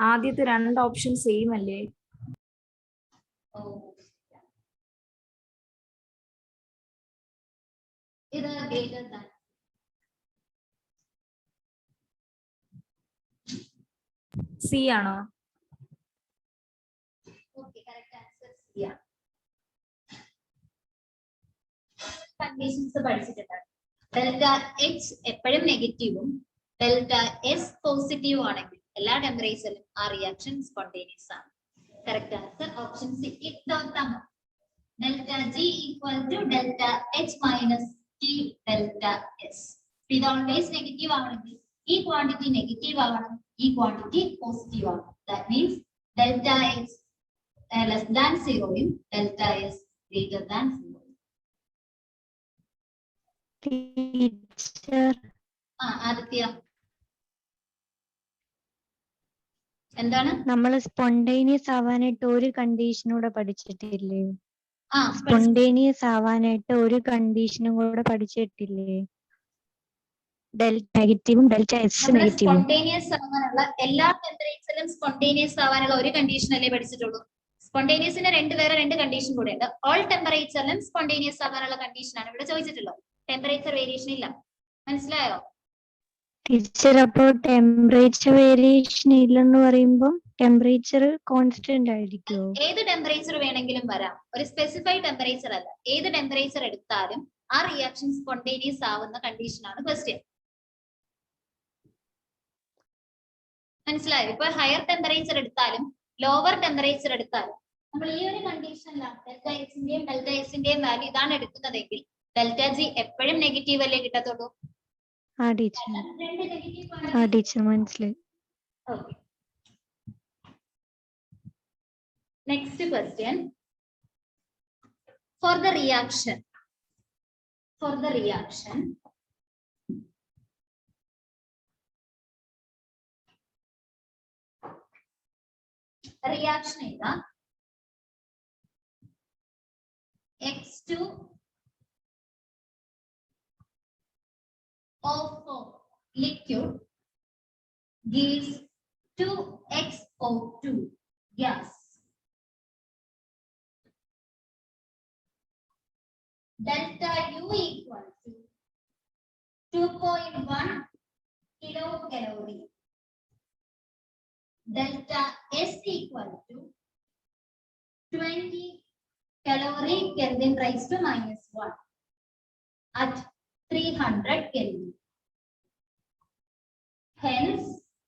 ആദ്യത്തെ രണ്ട് option same അല്ലേ? ഇത് greater than. C ആണോ? Okay, correct answer C ആണ്. Conditions പഠിച്ചിട്ടുണ്ട്. Delta H എപ്പോഴും നെഗറ്റീവും ഡെൽറ്റ എസ് പോസിറ്റീവ് ആണെങ്കിൽ എല്ലാ ടെമ്പറേച്ചറിലും ആ റിയാക്ഷൻ സ്പോണ്ടേനിയസ് ആണ്. Correct answer option C. Delta G equal to delta H minus T delta S. ഇത് ഓൾവേസ് നെഗറ്റീവ് ആണെങ്കിൽ ഈ ക്വാണ്ടിറ്റി നെഗറ്റീവ് ആവണം, ഈ ക്വാണ്ടിറ്റി പോസിറ്റീവ് ആവണം. That means delta H less than 0 delta S greater than 0. Teacher Aditya എന്താണ്? നമ്മൾ spontaneous ആവാനായിട്ട് ഒരു കണ്ടീഷനൂടെ പഠിച്ചിട്ടില്ലേ? ആ സ്പോണ്ടേനിയസ് ആവാനായിട്ട് ഒരു കണ്ടീഷനും കൂടെ പഠിച്ചിട്ടില്ലേ? നെഗറ്റീവും ഡെൽറ്റ എസ് നെഗറ്റീവും. സ്പോണ്ടേനിയസ് ആവാനുള്ള എല്ലാ ടെമ്പറേച്ചറിലും സ്പോണ്ടേനിയസ് ആവാനുള്ള ഒരു കണ്ടീഷൻ അല്ലേ പഠിച്ചിട്ടുള്ളൂ. സ്പോണ്ടേനിയസിന് രണ്ട് കണ്ടീഷൻ കൂടെ ഉണ്ട്. ഓൾ ടെമ്പറേച്ചറിലും സ്പോണ്ടേനിയസ് ആവാനുള്ള കണ്ടീഷൻ ആണ് ഇവിടെ ചോദിച്ചിട്ടുള്ളത്. ടെമ്പറേച്ചർ വേരിയേഷൻ ഇല്ല. മനസ്സിലായോ ടീച്ചർ? അപ്പോൾ ടെമ്പറേച്ചർ വേരിയേഷൻ ഇല്ലെന്ന് പറയുമ്പോൾ ടെമ്പറേച്ചർ കോൺസ്റ്റന്റ് ആയിരിക്കുമോ? ഏത് ടെമ്പറേച്ചർ വേണമെങ്കിലും വരാം, ഒരു സ്പെസിഫൈഡ് ടെമ്പറേച്ചർ അല്ല. ഏത് ടെമ്പറേച്ചർ എടുത്താലും ആ റിയാക്ഷൻ സ്പോണ്ടേനിയസ് ആവുന്ന കണ്ടീഷൻ ആണ് ക്വസ്റ്റ്യൻ. മനസ്സിലായോ? ഇപ്പൊ ഹയർ ടെമ്പറേച്ചർ എടുത്താലും ലോവർ ടെമ്പറേച്ചർ എടുത്താലും നമ്മൾ ഈ ഒരു കണ്ടീഷനിലാണ് ഡെൽറ്റ എക്സിന്റെയും ഡെൽറ്റ എസിന്റെയും വാല്യൂ ഇതാണ് എടുക്കുന്നതെങ്കിൽ ഡെൽറ്റ ജി എപ്പോഴും നെഗറ്റീവ് അല്ലേ കിട്ടത്തുള്ളൂ. ആ ടീച്ചർ മനസ്സിലായി. Okay. Next question. For the reaction. Reaction is X2 O4 liquid gives 2XO2 gas. Delta U equal to 2.1 kilocalorie. Delta S equal to 20 calorie Kelvin raised to -1 at 300 Kelvin. Hence,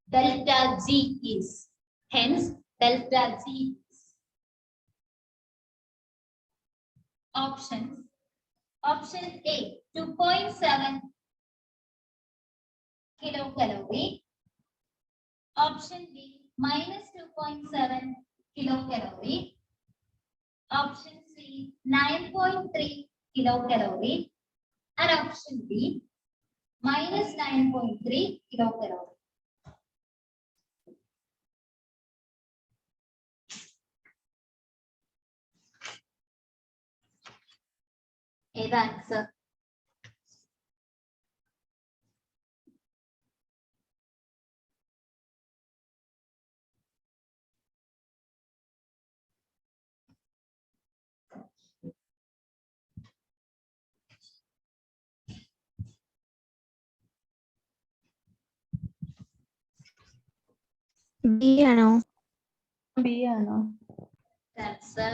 delta G is. Options. Option A, 2.7 kilocalorie. Option B, -2.7 kilocalorie. Option C, 9.3 kilocalorie. And option D, -9.3 kilocalorie. Is the answer? B ആണോ? Answer.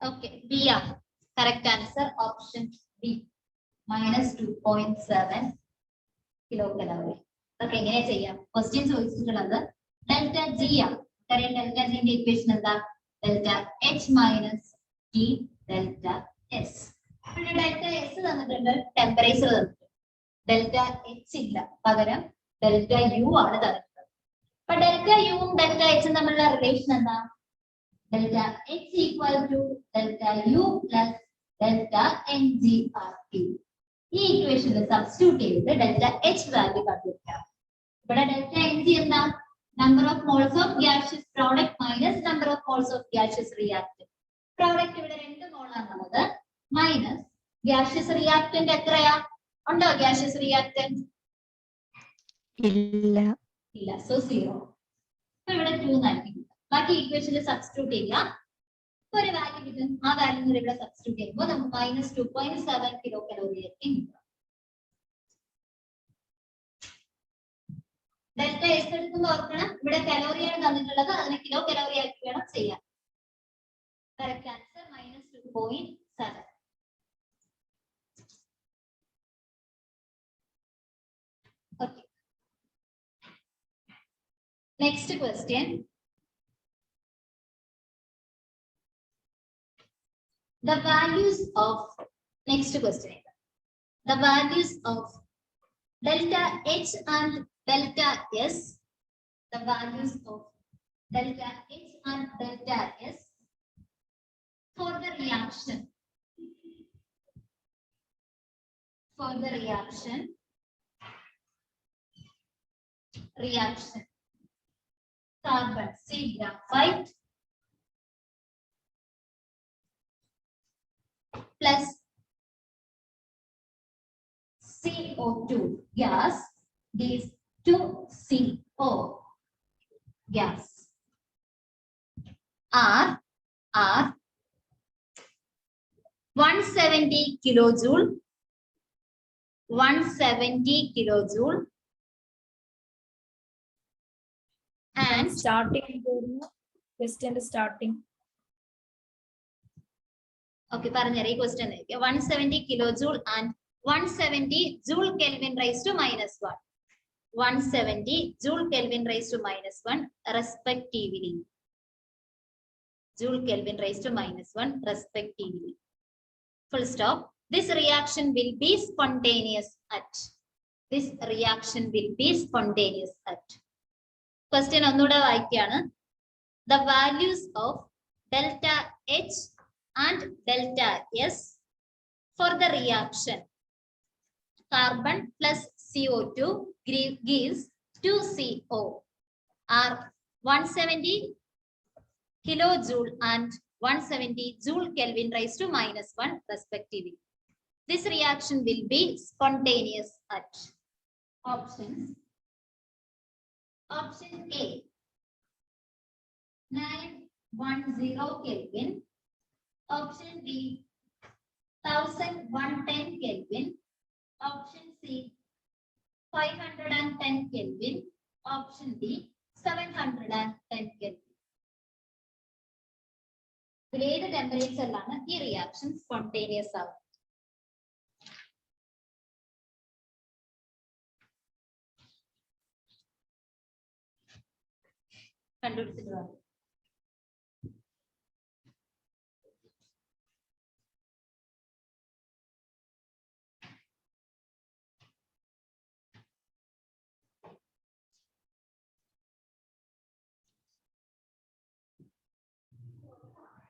Okay, B. Correct answer option B. -2.7 kilocalorie. Okay, എങ്ങനെ ചെയ്യാം? Question ചോദിച്ചിട്ടുള്ളത് delta G ആണ്. Delta ജിന്റെ equation എന്താ? Delta H minus T delta S. Delta S തന്നിട്ടുണ്ട്, temperature തന്നിട്ടുണ്ട്. Delta H ഇല്ല, പകരം ഡെൽറ്റ യു ആണ് തന്നിട്ടുള്ളത്. അപ്പൊ ഡെൽറ്റ യുവും ഡെൽറ്റ എച്ചും തമ്മിലുള്ള റിലേഷൻ എന്താ? Delta H equal to delta U plus delta N G R T. ഈ ഇക്വേഷനിൽ സബ്സ്റ്റിറ്റ്യൂട്ട് ചെയ്തിട്ട് ഡെൽറ്റ എച്ച് വാല്യൂ കണ്ടുപിടിക്കാം. ഇവിടെ ഡെൽറ്റ എൻ ജി എന്താ? Number of moles of gaseous product minus number of moles of gaseous reactant. Product ഇവിടെ 2 മോളാണുള്ളത്, minus gaseous reactant എത്രയാ? ഉണ്ടോ gaseous reactant? ഇല്ല. സോ 0. അപ്പൊ ഇവിടെ 2 നൽകിയിട്ടുണ്ട്. ബാക്കി ഇക്വേഷനിൽ സബ്സ്റ്റിറ്റ്യൂട്ട് ചെയ്യാം. ഒരു വാല്യൂ കിട്ടും. ആ വാല്യൂ ഇവിടെ സബ്സ്റ്റിറ്റ്യൂട്ട് ചെയ്യുമ്പോൾ നമുക്ക് -2.7 kilocalorie കിട്ടും. ഡെൽറ്റ എസ് എടുക്കുമ്പോൾ ഓർക്കണം, ഇവിടെ കലോറിയാണ് തന്നിട്ടുള്ളത്, അതിനെ കിലോ കലോറി ആക്കി വേണം ചെയ്യാൻ. Correct answer -2.7. Next question. The values of next question. The values of delta H and delta S. The values of delta H and delta S for the reaction. For the reaction. Reaction. Carbon, C graphite plus CO2 gas gives 2CO gas. R 170 kilojoule, 170 kilojoule, and starting question starting. Okay, പറഞ്ഞുതരാം ഈ question 170 kilojoule and 170 joule Kelvin raised to -1. 170 joule Kelvin raised to -1 respectively. Joule Kelvin raised to -1 respectively. Full stop. This reaction will be spontaneous at. This reaction will be spontaneous at. Question ഒന്നുകൂടെ വായിക്കുകയാണ്. The values of delta H and delta S for the reaction. Carbon plus CO2 gives 2CO are 170 kilojoule and 170 joule Kelvin raised to -1 respectively. This reaction will be spontaneous at. Options. Option A 910 Kelvin. Option B 1110 Kelvin. Option C 510 Kelvin. Option D 710 Kelvin. ഏത് ടെമ്പറേച്ചറിലാണ് ഈ reaction spontaneous ആവുന്നത്? കണ്ടുപിടിച്ചിട്ട് വാ.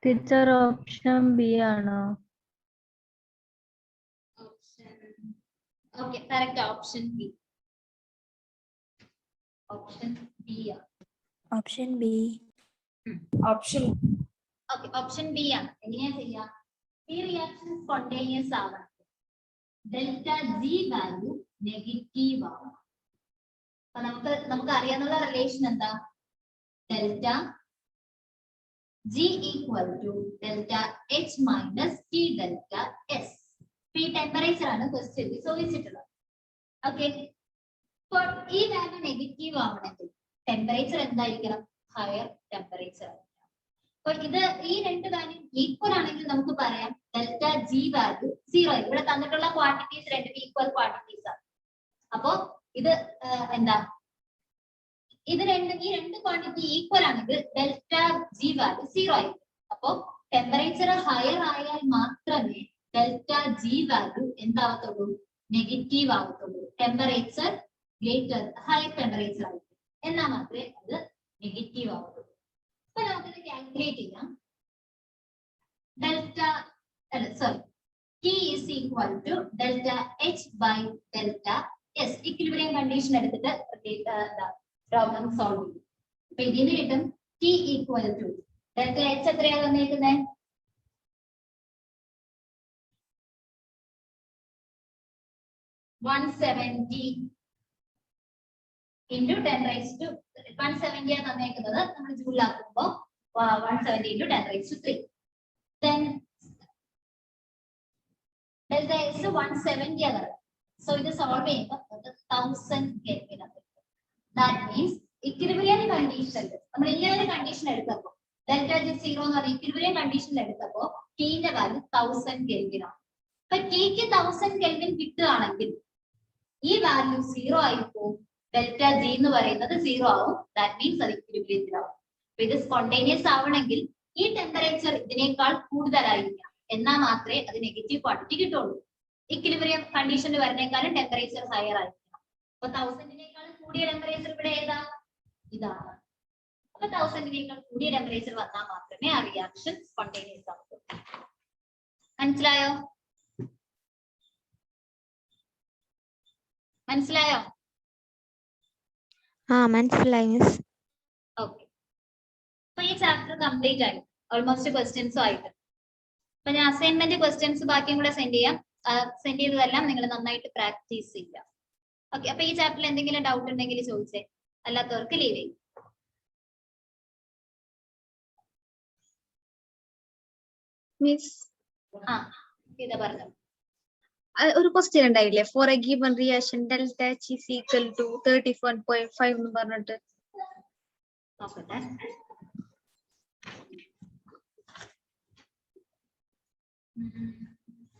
Teacher option B ആണോ? Okay, correct. Option B. Option B. Option B. Option okay, option B ആണ്. എങ്ങനെയാ ചെയ്യാ? ഈ റിയാക്ഷൻ സ്പോണ്ടേനിയസ് ആവണം. ഡെൽറ്റ ജി വാല്യൂ നെഗറ്റീവ് ആവണം. അപ്പൊ നമുക്ക് അറിയാനുള്ള റിലേഷൻ എന്താ? Delta G equal to delta H minus T delta S. ഈ ടെമ്പറേച്ചർ ആണ് ക്വസ്റ്റ്യനിൽ ചോദിച്ചിട്ടുള്ളത്. ഓക്കെ, അപ്പോൾ ഈ വാല്യൂ നെഗറ്റീവ് ആവണമെങ്കിൽ ടെമ്പറേച്ചർ എന്തായിരിക്കണം? ഹയർ ടെമ്പറേച്ചർ ആയിരിക്കണം. അപ്പോൾ ഈ രണ്ട് വാല്യൂ ഈക്വൽ ആണെങ്കിൽ നമുക്ക് പറയാം ഡെൽറ്റ ജി വാല്യൂ 0. ഇവിടെ തന്നിട്ടുള്ള ക്വാണ്ടിറ്റീസ് രണ്ടും ഈക്വൽ ക്വാണ്ടിറ്റീസ് ആണ്. അപ്പോ ഇത് എന്താ? ഈ രണ്ട് ക്വാണ്ടിറ്റി ഈക്വൽ ആണെങ്കിൽ ഡെൽറ്റ ജി വാല്യൂ 0 ആയിരിക്കും. അപ്പോ ടെമ്പറേച്ചർ ഹയർ ആയാൽ മാത്രമേ ഡെൽറ്റ ജി വാല്യൂ എന്താവത്തുള്ളൂ? നെഗറ്റീവ് ആവത്തുള്ളൂ. ടെമ്പറേച്ചർ ഗ്രേറ്റർ ഹയർ ടെമ്പറേച്ചർ ആയിരിക്കും എന്നാൽ മാത്രമേ അത് നെഗറ്റീവ് ആവത്തുള്ളൂ. അപ്പൊ നമുക്കിത് കാൽക്കുലേറ്റ് ചെയ്യാം. T is equal to delta H by delta S. Equilibrium condition എടുത്തിട്ട് പ്രോബ്ലം സോൾവ് ചെയ്യും. അപ്പൊ ഇതിന് കിട്ടും T equal to delta H എത്രയാ തന്നേക്കുന്നത്? 170 into 10 raised to 170 ആണ് തന്നേക്കുന്നത്. നമ്മൾ ജൂളിലാക്കുമ്പോ 170 into 10 raised to 3. Then delta S 170 ആണ്. So ഇത് സോൾവ് ചെയ്യുമ്പോൾ 1000 Kelvin ആണ്. That means equilibrium condition നമ്മൾ ഈ ഒരു കണ്ടീഷൻ എടുത്തപ്പോൾ ഡെൽറ്റ ജി 0 എന്ന് പറഞ്ഞ equilibrium condition എടുത്തപ്പോൾ T ന്റെ വാല്യൂ 1000 Kelvin ആണ്. അപ്പൊ T ക്ക് 1000 Kelvin കിട്ടുകയാണെങ്കിൽ ഈ വാല്യൂ 0 ആയി പോകും. ഡെൽറ്റ ജി എന്ന് പറയുന്നത് 0 ആവും. ദാറ്റ് മീൻസ് അത് ഇക്വിലിബ്രിയത്തിലാവും. അപ്പൊ ഇത് സ്പോണ്ടേനിയസ് ആവണമെങ്കിൽ ഈ ടെമ്പറേച്ചർ ഇതിനേക്കാൾ കൂടുതലായിരിക്കാം, എന്നാൽ മാത്രമേ അത് നെഗറ്റീവ് ക്വാണ്ടിറ്റി കിട്ടുള്ളൂ. ഇക്വിലിബ്രിയം കണ്ടീഷനിൽ വരുന്നേക്കാളും ടെമ്പറേച്ചർ ഹയർ ആയിരിക്കണം. അപ്പൊ 1000-നേക്കാളും കൂടിയ ടെമ്പറേച്ചർ ഇവിടെ ഏതാ? ഇതാണ്. അപ്പൊ 1000-നേക്കാൾ കൂടിയ ടെമ്പറേച്ചർ വന്നാൽ മാത്രമേ ആ റിയാക്ഷൻ സ്പോണ്ടേനിയസ് ആവൂ. മനസ്സിലായോ? മനസ്സിലായോ? മനസ്സിലായി മിസ്. ഓക്കെ. അപ്പൊ ഈ ചാപ്റ്റർ കംപ്ലീറ്റ് ആയി, ഓൾമോസ്റ്റ് ക്വസ്റ്റ്യൻസും ആയിട്ട്. അപ്പൊ ഞാൻ അസൈൻമെന്റ് ക്വസ്റ്റ്യൻസ് ബാക്കിയും കൂടെ സെൻഡ് ചെയ്യാം. സെൻഡ് ചെയ്തതെല്ലാം നിങ്ങൾ നന്നായിട്ട് പ്രാക്ടീസ് ചെയ്യുക. ഓക്കെ. അപ്പൊ ഈ ചാപ്റ്ററിൽ എന്തെങ്കിലും ഡൗട്ട് ഉണ്ടെങ്കിൽ ചോദിച്ചേ, അല്ലാത്തവർക്ക് ലീവ് ചെയ്യും. മിസ് ഇതാ പറഞ്ഞു. ഒരു ക്വസ്റ്റ്യൻ ഉണ്ടായില്ലേ, for a given reaction delta H is equal to 31.5 എന്ന് പറഞ്ഞിട്ട്. നോക്കട്ടെ.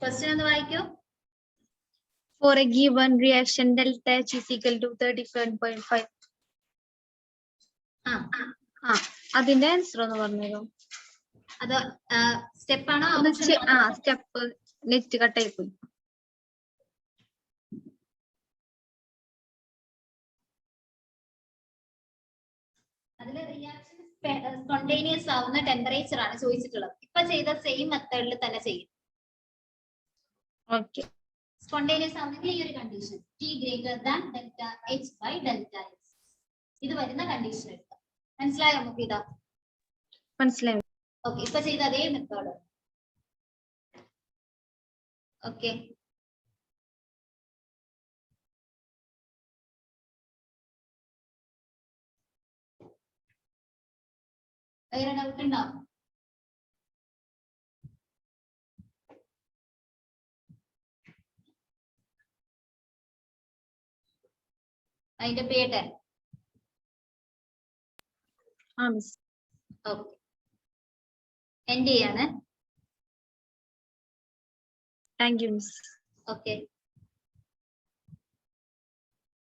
ക്വസ്റ്റ്യൻ ഒന്ന് വായിക്കൂ. For a given reaction, delta H is equal to 37.5. അതിന്റെ ആൻസർ ഒന്ന് പറഞ്ഞുതരോ? അത് സ്റ്റെപ്പ് ആണോ? സ്റ്റെപ്പ് നെറ്റ് കട്ടായി പോയി. അതില് റിയാക്ഷൻ സ്പോണ്ടേനിയസ് ആവുന്ന ടെമ്പറേച്ചർ ആണ് ചോദിച്ചിട്ടുള്ളത്. ഇപ്പൊ ചെയ്ത സെയിം മെത്തേഡിൽ തന്നെ ചെയ്യും. ഓക്കെ. സ്പോണ്ടേനിയസ് ആവുന്നെങ്കിൽ ഈ ഒരു condition T greater than delta H by delta X, ഇത് വരുന്ന കണ്ടീഷൻ എടുക്കാം. മനസ്സിലായോ നമുക്ക്? ഇതാ മനസ്സിലായി. ഓക്കെ. ഇപ്പൊ ചെയ്ത അതേ മെത്തേഡ്. ഓക്കെ. വേറെ ഡൗട്ട് ഉണ്ടോ? അതിന്റെ പേര് ഓക്കെ. എൻഡ് ചെയ്യാണ്. Thank you miss. ഓക്കെ.